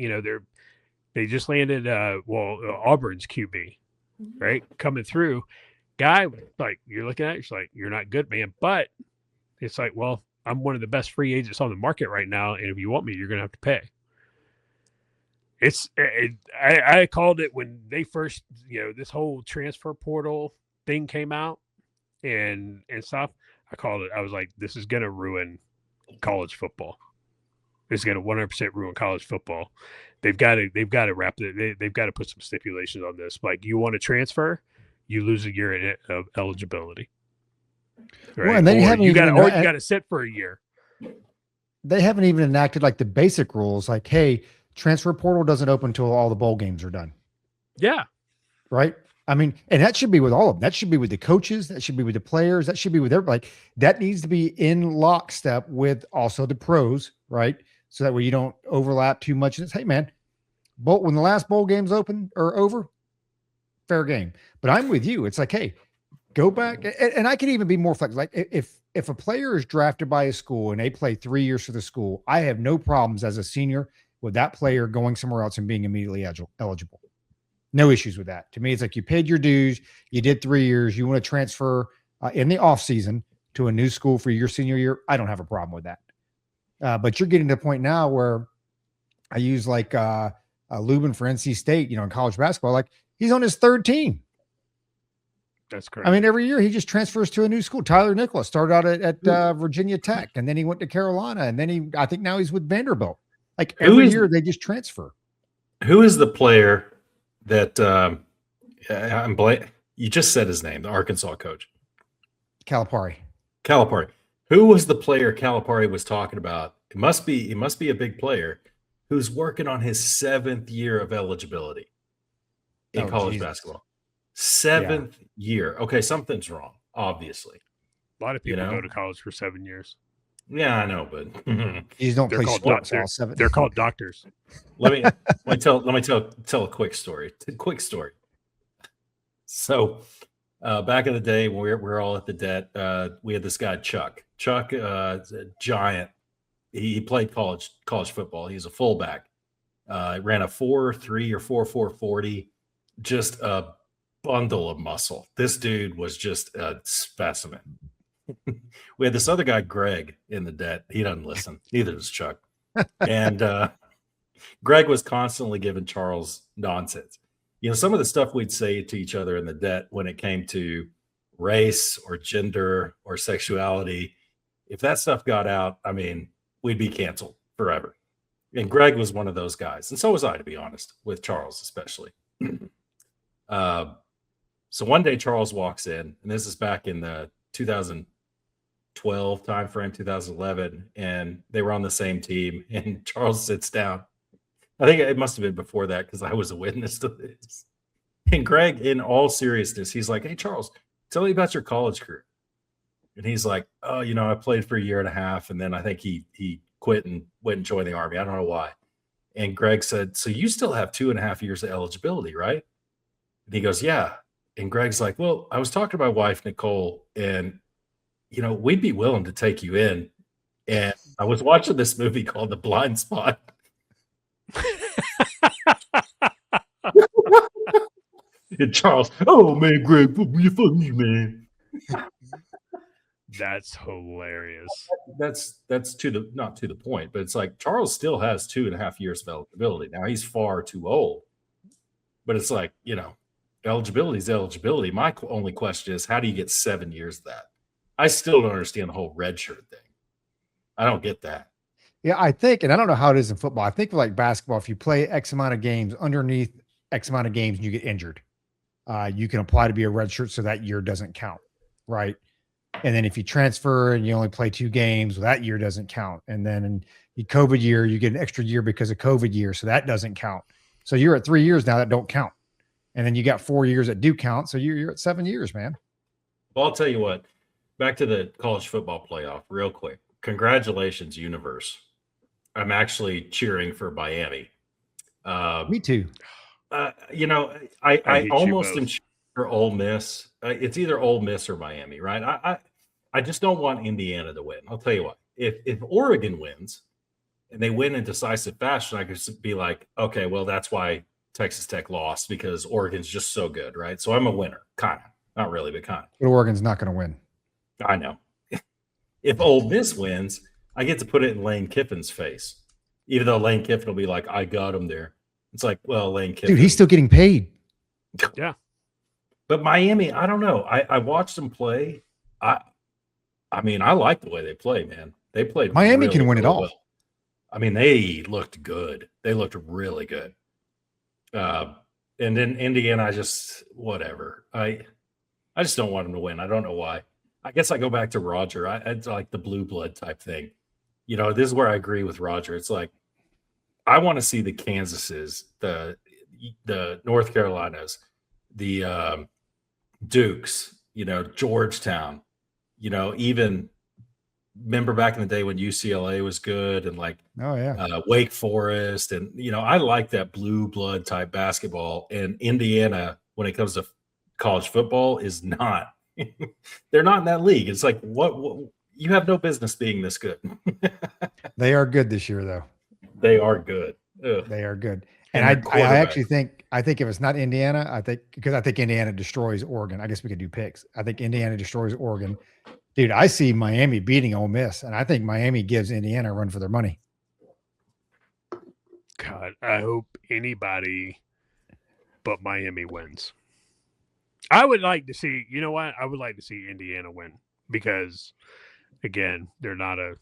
they just landed Auburn's QB, right? Coming through. Guy, like, you're looking at it, it's like, you're not good, man. But it's like, well, I'm one of the best free agents on the market right now, and if you want me, you're gonna have to pay. I called it when they first, this whole transfer portal thing came out and stuff. I called it. I was like, this is gonna ruin college football. This is gonna 100% ruin college football. They've got to wrap it. They've got to put some stipulations on this. Like, you want to transfer, you lose a year of eligibility. Right? Well, and they you got to sit for a year.
They haven't even enacted like the basic rules. Like, hey, transfer portal doesn't open until all the bowl games are done.
Yeah.
Right. I mean, and that should be with all of them. That should be with the coaches. That should be with the players. That should be with everybody. Like, that needs to be in lockstep with also the pros, right? So that way you don't overlap too much. And it's, hey, man, when the last bowl game's open or over, fair game. But I'm with you. It's like, hey, go back. And I can even be more flexible. Like, if a player is drafted by a school and they play 3 years for the school, I have no problems as a senior with that player going somewhere else and being immediately eligible. No issues with that. To me, it's like, you paid your dues, you did 3 years, you want to transfer in the off season to a new school for your senior year. I don't have a problem with that. But you're getting to the point now where I use like Lubin for NC State, in college basketball. Like, he's on his 3rd team.
That's correct.
I mean, every year he just transfers to a new school. Tyler Nicholas started out at Virginia Tech, and then he went to Carolina, and then I think now he's with Vanderbilt. Like, every year they just transfer.
Who is the player that you just said his name, the Arkansas coach?
Calipari.
Who was the player Calipari was talking about? It must be a big player who's working on his 7th year of eligibility in college basketball. 7th year. Okay, something's wrong, obviously.
A lot of people go to college for 7 years.
Yeah, I know, but
you don't play sports all 7.
They're called doctors.
Let me tell a quick story. So back in the day when we're all at the Det, we had this guy Chuck. Chuck is a giant. He played college football. He's a fullback. Ran a 4.3 or 4.4 40. Just a bundle of muscle. This dude was just a specimen. We had this other guy, Greg, in the Det. He doesn't listen. Neither does Chuck. And Greg was constantly giving Charles nonsense. Some of the stuff we'd say to each other in the Det when it came to race or gender or sexuality, if that stuff got out, I mean, we'd be canceled forever. And Greg was one of those guys. And so was I, to be honest, with Charles especially. So one day Charles walks in, and this is back in the 2012 timeframe, 2011, and they were on the same team. And Charles sits down. I think it must have been before that because I was a witness to this. And Greg, in all seriousness, he's like, "Hey, Charles, tell me about your college career." And he's like, "Oh, I played for a year and a half, and then I think he quit and went and joined the Army. I don't know why." And Greg said, "So you still have 2.5 years of eligibility, right?" And he goes, "Yeah." And Greg's like, "Well, I was talking to my wife, Nicole, and, we'd be willing to take you in. And I was watching this movie called The Blind Spot." And Charles, "Oh, man, Greg, you're funny, man."
That's hilarious.
That's not to the point, but it's like Charles still has 2.5 years of eligibility. Now he's far too old, but it's like, eligibility is eligibility. My only question is, how do you get 7 years of that? I still don't understand the whole red shirt thing. I don't get that.
Yeah, I think, and I don't know how it is in football. I think like basketball, if you play X amount of games, underneath X amount of games and you get injured, you can apply to be a red shirt, so that year doesn't count, right? And then if you transfer and you only play 2 games, well, that year doesn't count. And then in the COVID year, you get an extra year because of COVID year, so that doesn't count. So you're at 3 years now that don't count. And then you got 4 years that do count, so you're at 7 years, man.
Well, I'll tell you what. Back to the college football playoff real quick. Congratulations, universe. I'm actually cheering for Miami.
Me too.
I almost am cheering for Ole Miss. It's either Ole Miss or Miami, right? I just don't want Indiana to win. I'll tell you what. If Oregon wins and they win in decisive fashion, I could be like, okay, well, that's why Texas Tech lost, because Oregon's just so good, right? So I'm a winner, kind of. Not really, but kind of.
But Oregon's not going to win.
I know. If Ole Miss wins, I get to put it in Lane Kiffin's face, even though Lane Kiffin will be like, "I got him there." It's like, well, Lane Kiffin.
Dude, he's still getting paid.
Yeah.
But Miami, I don't know. I watched them play. I mean, I like the way they play, man. They played.
Miami can win it all.
Well. I mean, they looked good. They looked really good. And then Indiana, whatever. I just don't want them to win. I don't know why. I guess I go back to Roger. It's like the blue blood type thing. This is where I agree with Roger. It's like, I want to see the Kansases, the North Carolinas, the Dukes, Georgetown, even remember back in the day when UCLA was good, and like,
oh yeah,
Wake Forest. And, I like that blue blood type basketball. And Indiana, when it comes to college football, is not. They're not in that league. It's like, what you have no business being this good.
They are good this year, though.
They are good. Ugh.
They are good. And I actually think if it's not Indiana, I think Indiana destroys Oregon. I guess we could do picks. I think Indiana destroys Oregon. Dude, I see Miami beating Ole Miss, and I think Miami gives Indiana a run for their money.
God, I hope anybody but Miami wins. I would like to see, I would like to see Indiana win, because again, they're not a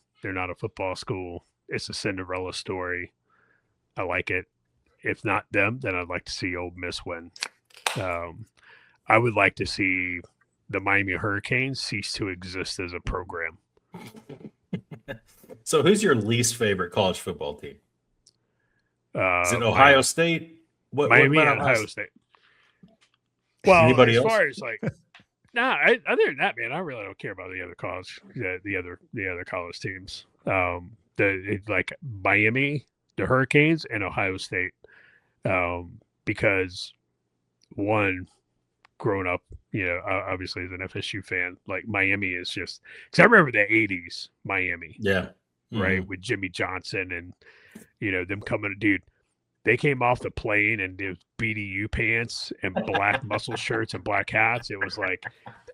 football school. It's a Cinderella story. I like it. If not them, then I'd like to see Ole Miss win. I would like to see the Miami Hurricanes cease to exist as a program.
So who's your least favorite college football team? Is it Ohio
Miami.
State?
Miami and Ohio State. Well,
anybody
as
else?
far as like, other than that, man, I really don't care about the other college, the other college teams. Like Miami, the Hurricanes, and Ohio State, because one, growing up, obviously as an FSU fan, like Miami is just because I remember the '80s Miami,
yeah,
right, with Jimmy Johnson and them coming, dude. They came off the plane and did BDU pants and black muscle shirts and black hats. It was like,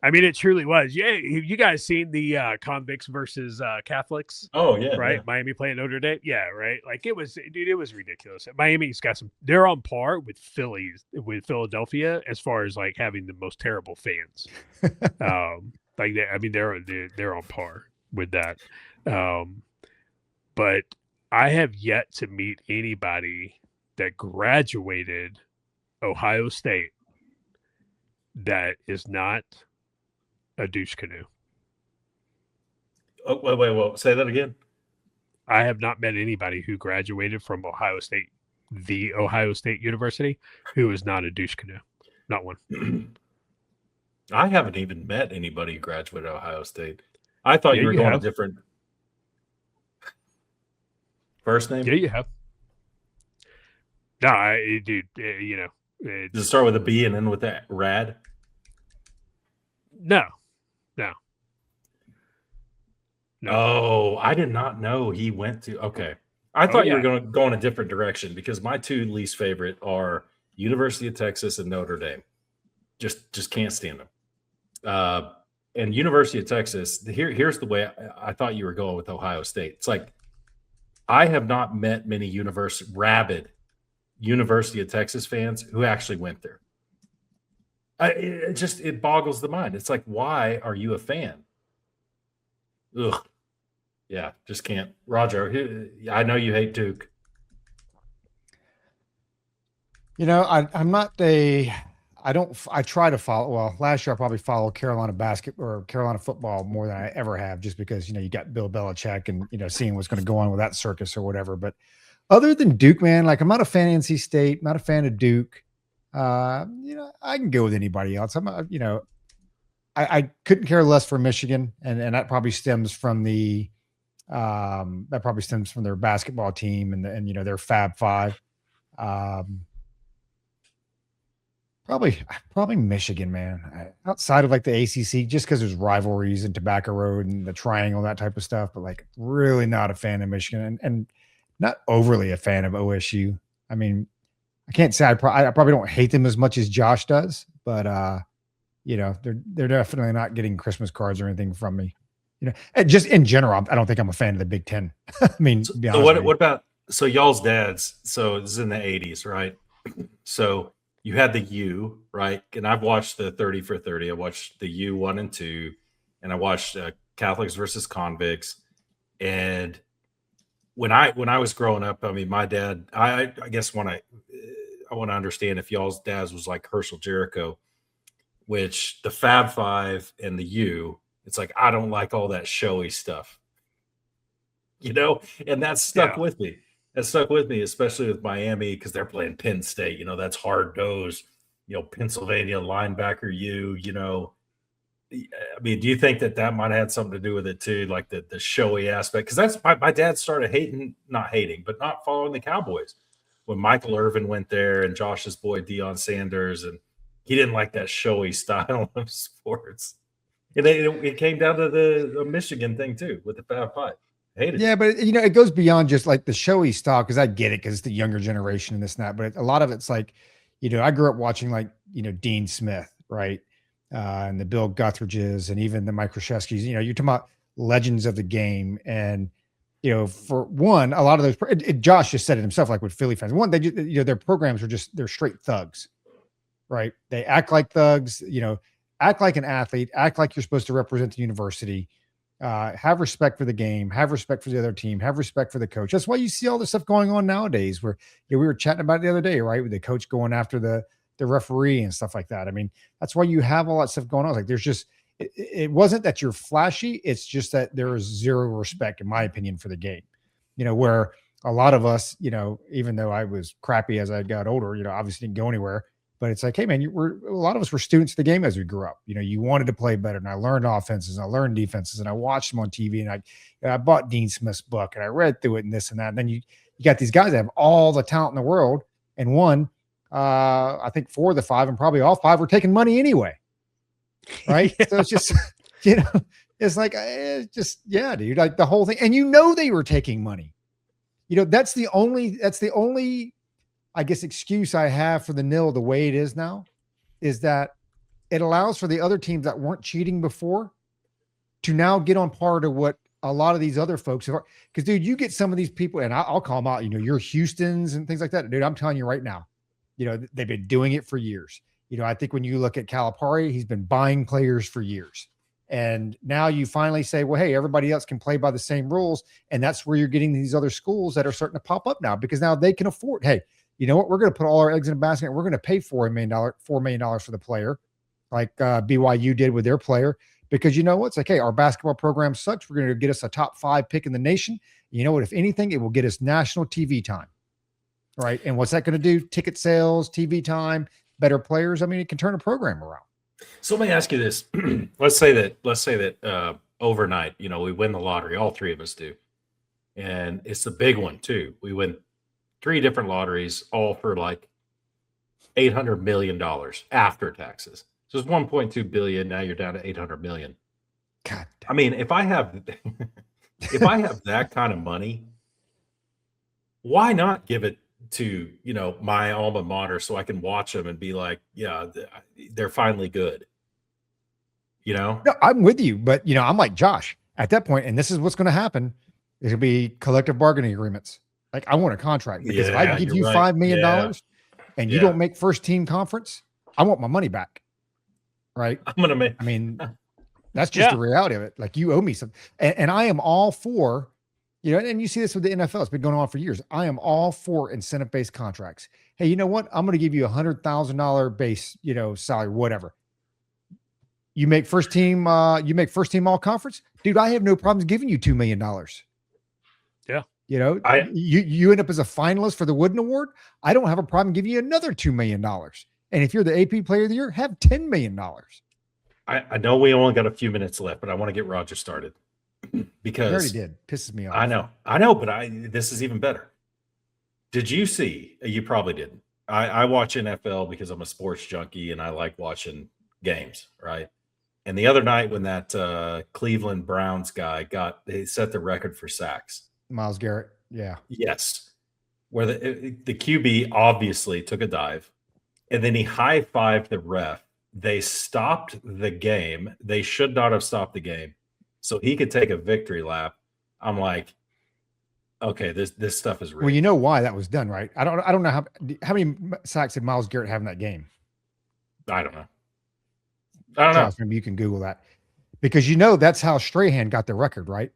I mean, it truly was. Yeah, you guys seen the convicts versus Catholics?
Oh yeah,
right.
Yeah.
Miami playing Notre Dame. Yeah, right. Like it was, dude. It was ridiculous. Miami's got some. They're on par with Philadelphia as far as like having the most terrible fans. They're on par with that. But I have yet to meet anybody that graduated Ohio State that is not a douche canoe.
Oh, wait. Say that again.
I have not met anybody who graduated from Ohio State, the Ohio State University, who is not a douche canoe. Not one.
I haven't even met anybody who graduated Ohio State. I thought you were going a different first name.
Yeah, you have. No, dude,
Does it start with a B and end with that rad?
No.
Oh, I did not know he went to. Okay, I thought you were going to go in a different direction because my two least favorite are University of Texas and Notre Dame. Just can't stand them. And University of Texas. Here's the way I thought you were going with Ohio State. It's like I have not met many rabid University of Texas fans who actually went there. It boggles the mind. It's like, why are you a fan? Ugh. Yeah, just can't. Roger, I know you hate Duke.
I try to follow. Well, last year I probably followed Carolina basketball or Carolina football more than I ever have, just because, you got Bill Belichick and, seeing what's going to go on with that circus or whatever. But other than Duke, man, like I'm not a fan of NC State, not a fan of Duke. I can go with anybody else. I couldn't care less for Michigan, and that probably stems from their basketball team and their Fab Five. Probably Michigan, man. Outside of like the ACC, just because there's rivalries and Tobacco Road and the Triangle, that type of stuff. But like, really not a fan of Michigan, and not overly a fan of OSU. I mean, I can't say I probably don't hate them as much as Josh does, but they're definitely not getting Christmas cards or anything from me. And just in general, I don't think I'm a fan of the Big Ten. I mean,
so what about y'all's dads? So this is in the 80s, right? So you had the U, right? And I've watched the 30 for 30. I watched the U 1 and 2, and I watched Catholics versus Convicts. And when I was growing up, I mean, my dad, I guess I want to understand if y'all's dads was like Herschel Jericho, which the Fab Five and the U, it's like, I don't like all that showy stuff, and that stuck with me. That stuck with me, especially with Miami, because they're playing Penn State, that's hard nose, Pennsylvania linebacker U, I mean, do you think that might have had something to do with it too? Like the showy aspect? Because that's my dad started not following the Cowboys when Michael Irvin went there and Josh's boy Deion Sanders, and he didn't like that showy style of sports. And it came down to the Michigan thing too with the Fab Five. Hate it.
Yeah, but it goes beyond just like the showy style, because I get it, because it's the younger generation and this and that. But a lot of it's like, I grew up watching like Dean Smith, right, and the Bill Guthridges, and even the Mike Krzyzewskis. You're talking about legends of the game, and for one, a lot of those. Josh just said it himself, like with Philly fans. One, they just, their programs are they're straight thugs, right? They act like thugs, act like an athlete, act like you're supposed to represent the university. Have respect for the game, have respect for the other team, have respect for the coach. That's why you see all this stuff going on nowadays, where we were chatting about it the other day, right? With the coach going after the referee and stuff like that. I mean, that's why you have all that stuff going on. Like, there's just, it wasn't that you're flashy. It's just that there is zero respect, in my opinion, for the game. Where a lot of us, even though I was crappy as I got older, obviously didn't go anywhere. But it's like, hey, man, a lot of us were students of the game as we grew up. You wanted to play better. And I learned offenses and I learned defenses and I watched them on TV. And I bought Dean Smith's book and I read through it and this and that. And then you got these guys that have all the talent in the world. And one, I think 4 of the 5 and probably all 5 were taking money anyway. Right. Yeah. So it's just, it's like, dude, like the whole thing. And they were taking money. That's the only, I guess, excuse I have for the nil the way it is now is that it allows for the other teams that weren't cheating before to now get on par to what a lot of these other folks are. Because, dude, you get some of these people, and I'll call them out, your Houstons and things like that. Dude, I'm telling you right now, they've been doing it for years. I think when you look at Calipari, he's been buying players for years. And now you finally say, well, hey, everybody else can play by the same rules. And that's where you're getting these other schools that are starting to pop up now because now they can afford, hey, you know what? We're going to put all our eggs in a basket. We're going to pay $4 million for the player, like BYU did with their player, because you know what? It's like, hey, our basketball program sucks. We're going to get us a top 5 pick in the nation. You know what? If anything, it will get us national TV time, right? And what's that going to do? Ticket sales, TV time, better players. I mean, it can turn a program around.
So let me ask you this: let's say that overnight, we win the lottery. All 3 of us do, and it's a big one too. We win 3 different lotteries, all for like $800 million after taxes. So it's 1.2 billion. Now you're down to 800 million.
God,
I mean, if I have that kind of money, why not give it to, my alma mater so I can watch them and be like, yeah, they're finally good.
No, I'm with you, but I'm like Josh at that point, and this is what's going to happen. It'll be collective bargaining agreements. Like I want a contract because if I give you $5 million and you don't make first team conference, I want my money back. Right. I mean, that's just the reality of it. Like you owe me something. And I am all for, and you see this with the NFL. It's been going on for years. I am all for incentive-based contracts. Hey, you know what? I'm going to give you $100,000 base, salary, whatever. You make first team all conference, dude. I have no problems giving you $2 million.
Yeah.
You end up as a finalist for the Wooden Award. I don't have a problem giving you another $2 million. And if you're the AP Player of the Year, have $10 million.
I know we only got a few minutes left, but I want to get Roger started because
you already did. Pisses me off.
I know, but this is even better. Did you see? You probably didn't. I watch NFL because I'm a sports junkie and I like watching games, right? And the other night when that Cleveland Browns guy they set the record for sacks.
Myles Garrett. Yeah.
Yes. Where the QB obviously took a dive and then he high-fived the ref. They stopped the game. They should not have stopped the game so he could take a victory lap. I'm like, okay, this stuff is real.
Well, you know why that was done, right? I don't know how many sacks did Myles Garrett have in that game?
I don't know. Josh,
maybe you can Google that because that's how Strahan got the record, right?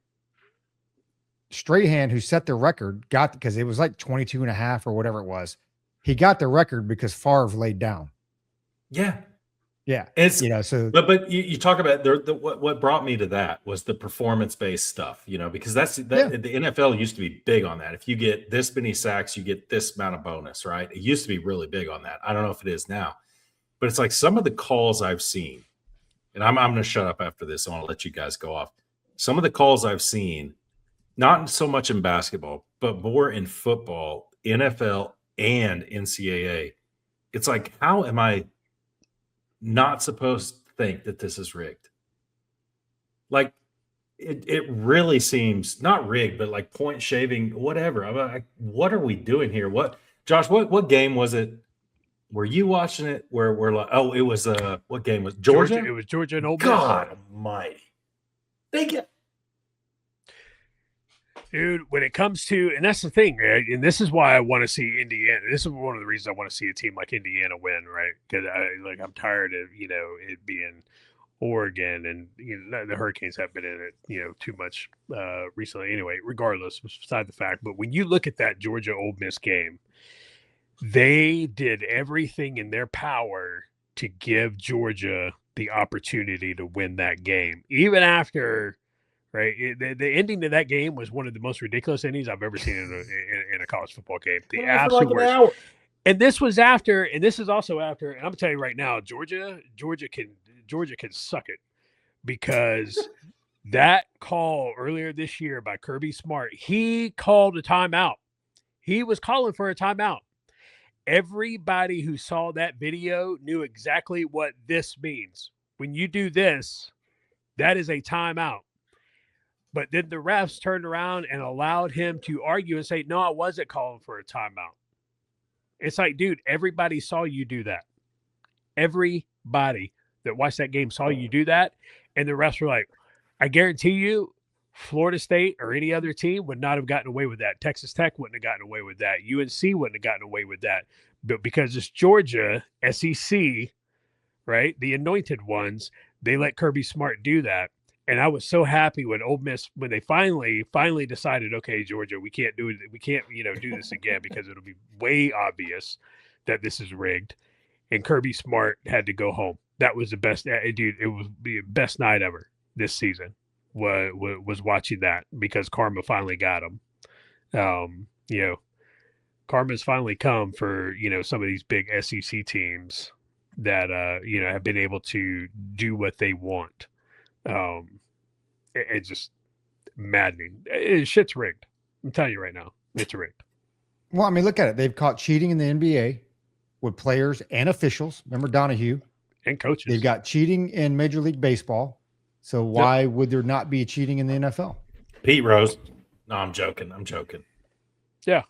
Strahan, who set the record, because it was like 22 and a half or whatever it was. He got the record because Favre laid down.
Yeah.
Yeah.
It's, but you talk about what brought me to that was the performance-based stuff, because the NFL used to be big on that. If you get this many sacks, you get this amount of bonus, right? It used to be really big on that. I don't know if it is now, but it's like some of the calls I've seen, and I'm going to shut up after this. I want to let you guys go off. Some of the calls I've seen, not so much in basketball, but more in football, NFL, and NCAA. It's like, how am I not supposed to think that this is rigged? Like, it really seems not rigged, but like point shaving, whatever. I'm like, what are we doing here? Josh, what game was it? Were you watching it? Where we're like, oh, it was what game was Georgia?
It was Georgia and Ole Miss.
God Almighty!
Dude, when it comes to, and that's the thing, right? And this is why I want to see Indiana. This is one of the reasons I want to see a team like Indiana win, right? Because I'm tired of it being Oregon, and the Hurricanes have been in it too much recently. Anyway, regardless, beside the fact, but when you look at that Georgia Ole Miss game, they did everything in their power to give Georgia the opportunity to win that game, even after. Right, the ending to that game was one of the most ridiculous endings I've ever seen in a college football game. The absolute worst. Hour. And this was after, and this is also after. And I'm telling you right now, Georgia can suck it, because that call earlier this year by Kirby Smart, he called a timeout. He was calling for a timeout. Everybody who saw that video knew exactly what this means. When you do this, that is a timeout. But then the refs turned around and allowed him to argue and say, no, I wasn't calling for a timeout. It's like, dude, everybody saw you do that. Everybody that watched that game saw you do that. And the refs were like, I guarantee you, Florida State or any other team would not have gotten away with that. Texas Tech wouldn't have gotten away with that. UNC wouldn't have gotten away with that. But because it's Georgia, SEC, right, the anointed ones, they let Kirby Smart do that. And I was so happy when Ole Miss, when they finally decided, okay, Georgia, we can't do it. We can't, do this again, because it'll be way obvious that this is rigged. And Kirby Smart had to go home. That was the best, dude. It was the best night ever this season. Was watching that, because karma finally got him. Karma's finally come for some of these big SEC teams that have been able to do what they want. It's just maddening. Shit's rigged. I'm telling you right now, it's rigged.
Well, I mean, look at it. They've caught cheating in the NBA with players and officials. Remember Donahue?
And coaches.
They've got cheating in Major League Baseball. So why would there not be cheating in the NFL?
Pete Rose. No, I'm joking.
Yeah.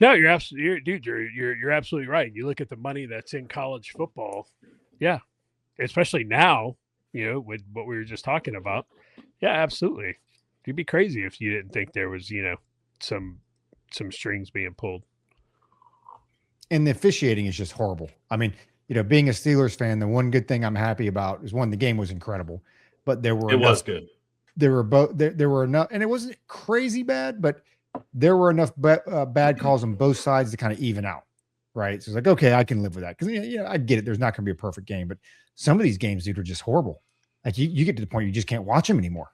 No, you're absolutely, you're absolutely right. You look at the money that's in college football. Yeah. Especially now, with what we were just talking about. Yeah, absolutely. You'd be crazy if you didn't think there was, some strings being pulled.
And the officiating is just horrible. I mean, being a Steelers fan, the one good thing I'm happy about is, one, the game was incredible, but it
was good.
There were enough, and it wasn't crazy bad, but there were enough bad calls on both sides to kind of even out. Right. So it's like, okay, I can live with that. Cause I get it. There's not going to be a perfect game, but some of these games, dude, are just horrible. Like you get to the point you just can't watch them anymore.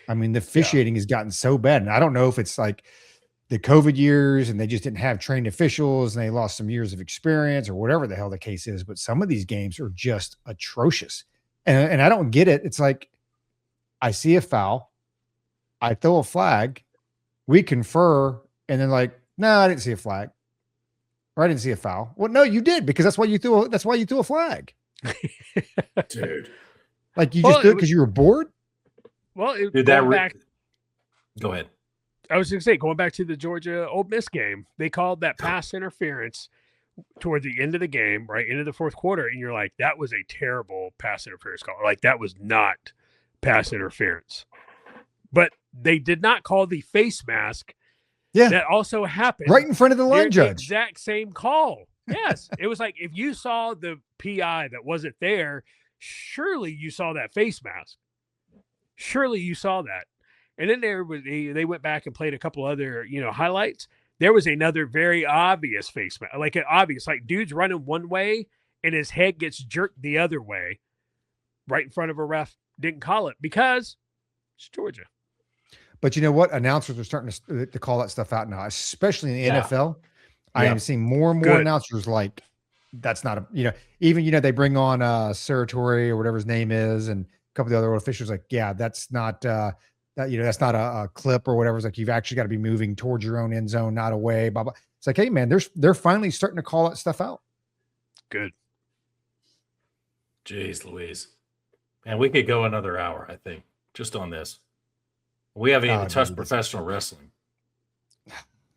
I mean, the officiating has gotten so bad. And I don't know if it's like the COVID years and they just didn't have trained officials and they lost some years of experience or whatever the hell the case is. But some of these games are just atrocious. And I don't get it. It's like, I see a foul, I throw a flag, we confer, and then like, no, I didn't see a flag. Or I didn't see a foul. Well, no, you did, because that's why you threw a flag.
Dude.
Like you just did it because you were bored?
Well,
back. Go ahead.
I was going to say, going back to the Georgia Ole Miss game, they called that pass interference toward the end of the game, right into the fourth quarter, and you're like, that was a terrible pass interference call. Like, that was not pass interference. But they did not call the face mask. Yeah, that also happened
right in front of the line judge.
The exact same call. Yes, it was like, if you saw the PI that wasn't there, surely you saw that face mask. Surely you saw that. And then they went back and played a couple other highlights. There was another very obvious face mask, like an obvious, like dude's running one way and his head gets jerked the other way, right in front of a ref. Didn't call it because it's Georgia.
But you know what? Announcers are starting to call that stuff out now, especially in the NFL. I am seeing more and more announcers like, that's not even, they bring on Saratori or whatever his name is, and a couple of the other officials like, yeah, that's not that's not a clip or whatever. It's like, you've actually got to be moving towards your own end zone, not away, blah, blah. It's like, hey man, they're finally starting to call that stuff out.
Good.
Jeez Louise. Man, we could go another hour, I think, just on this. We haven't even touched professional wrestling.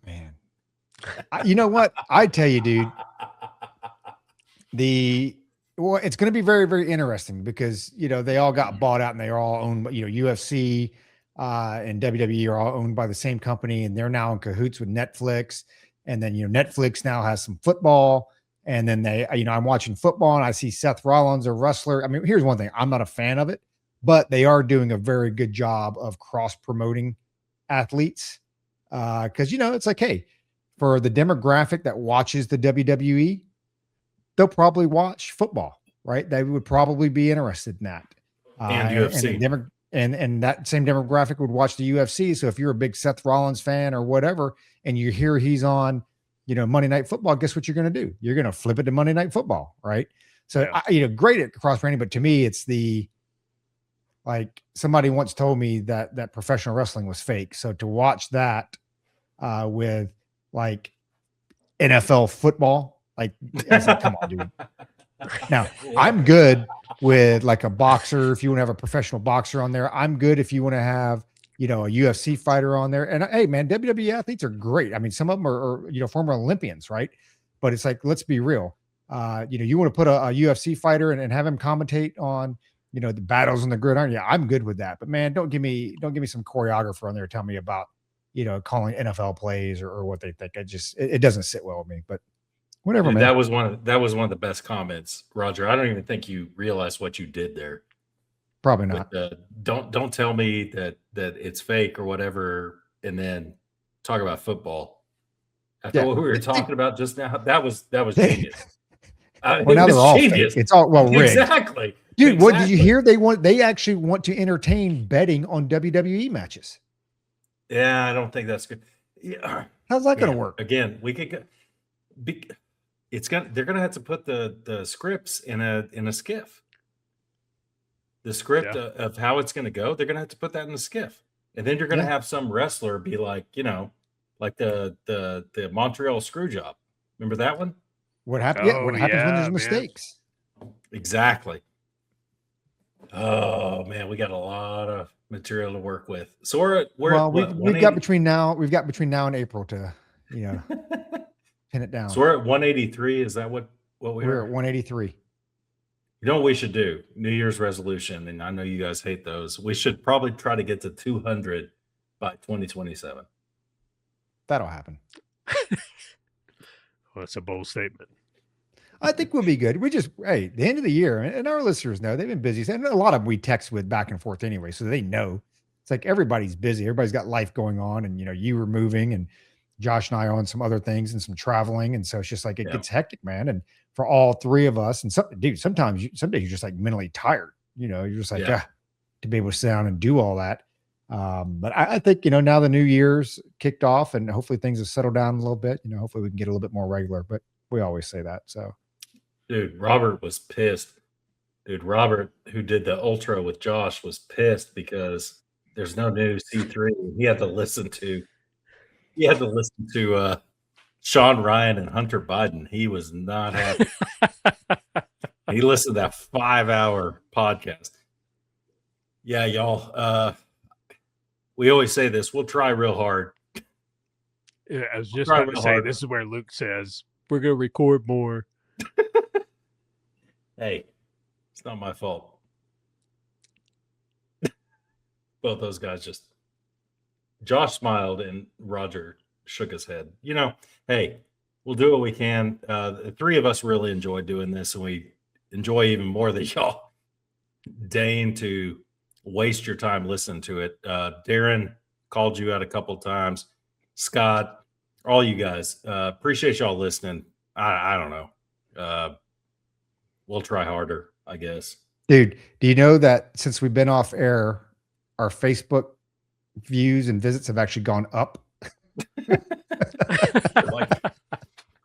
Man. You know what? I tell you, dude, it's going to be very, very interesting because, they all got bought out and they are all owned, UFC and WWE are all owned by the same company, and they're now in cahoots with Netflix. And then, Netflix now has some football, and then I'm watching football and I see Seth Rollins, a wrestler. I mean, here's one thing. I'm not a fan of it, but they are doing a very good job of cross promoting athletes. Cause it's like, hey, for the demographic that watches the WWE, they'll probably watch football. right? They would probably be interested in that.
And UFC.
And that same demographic would watch the UFC. So if you're a big Seth Rollins fan or whatever, and you hear he's on, Monday Night Football, guess what you're going to do? You're going to flip it to Monday Night Football, right? So, great at cross-branding, but to me, it's like somebody once told me that professional wrestling was fake. So to watch that with like NFL football, like, I was like, come on, dude. Now, I'm good with like a boxer. If you want to have a professional boxer on there, I'm good if you want to have, a UFC fighter on there. And hey, man, WWE athletes are great. I mean, some of them are former Olympians, right? But it's like, let's be real. You want to put a UFC fighter and have him commentate on, the battles on the gridiron. Yeah, I'm good with that. But man, don't give me some choreographer on there telling me about, calling NFL plays or what they think. It doesn't sit well with me. But whatever,
dude,
man.
That was one of the best comments, Roger. I don't even think you realize what you did there.
Probably not.
But, don't tell me that it's fake or whatever, and then talk about football. After what we were talking about just now, that was genius.
Well, now they're all fake. It's all rigged.
Exactly.
Dude, exactly. What did you hear? They actually want to entertain betting on WWE matches.
Yeah, I don't think that's good. Yeah.
How's that going to work?
Again, we could they're going to have to put the scripts in a skiff. The script of how it's going to go, they're going to have to put that in the skiff. And then you're going to have some wrestler be like, like the Montreal screw job. Remember that one?
What happened? What happens when there's mistakes?
Exactly. Oh man, we got a lot of material to work with. So
we've got between now and April to pin it down.
So we're at 183. Is that what
we're at 183?
You know what we should do? New Year's resolution, and I know you guys hate those. We should probably try to get to 200 by 2027.
That'll happen.
Well, that's a bold statement.
I think we'll be good. The end of the year, and our listeners know they've been busy. And a lot of them we text with back and forth anyway, so they know. It's like everybody's busy. Everybody's got life going on, and you were moving, and Josh and I on some other things and some traveling, and so it's just like it gets hectic, man. And for all three of us, and some days you're just like mentally tired. You're just like to be able to sit down and do all that. But I think now the New Year's kicked off, and hopefully things have settled down a little bit. Hopefully we can get a little bit more regular. But we always say that. So,
dude, Robert was pissed. Dude, Robert, who did the ultra with Josh, was pissed because there's no new C3. He had to listen to Sean Ryan and Hunter Biden. He was not happy. He listened to that 5-hour podcast. Yeah, y'all. We always say this. We'll try real hard.
Yeah, I was just going to say, this is where Luke says, we're going to record more.
Hey, it's not my fault. Both those guys Josh smiled and Roger shook his head. Hey, we'll do what we can. The three of us really enjoy doing this, and we enjoy even more that y'all deign to waste your time listening to it. Darren called you out a couple of times. Scott, all you guys, appreciate y'all listening. I don't know. We'll try harder, I guess.
Dude, do you know that since we've been off air, our Facebook views and visits have actually gone up?
Like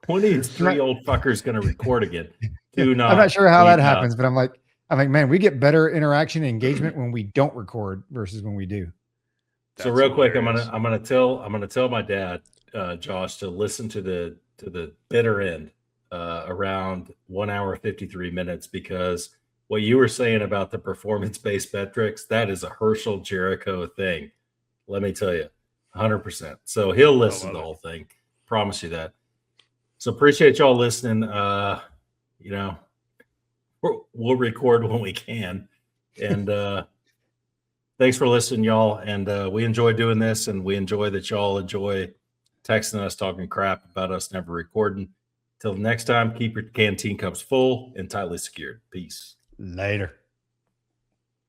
23-old fucker's going to record again. I'm
not sure how that happens, but I'm like, man, we get better interaction and engagement when we don't record versus when we do.
So real quick, I'm gonna tell my dad, Josh, to listen to the bitter end around 1 hour 53 minutes, because what you were saying about the performance-based metrics, that is a Herschel Jericho thing. Let me tell you, 100%. So he'll listen to the whole thing. Promise you that. So appreciate y'all listening. We'll record when we can. And thanks for listening, y'all. And we enjoy doing this, and we enjoy that y'all enjoy texting us, talking crap about us never recording. Till next time, keep your canteen cups full and tightly secured. Peace.
Later.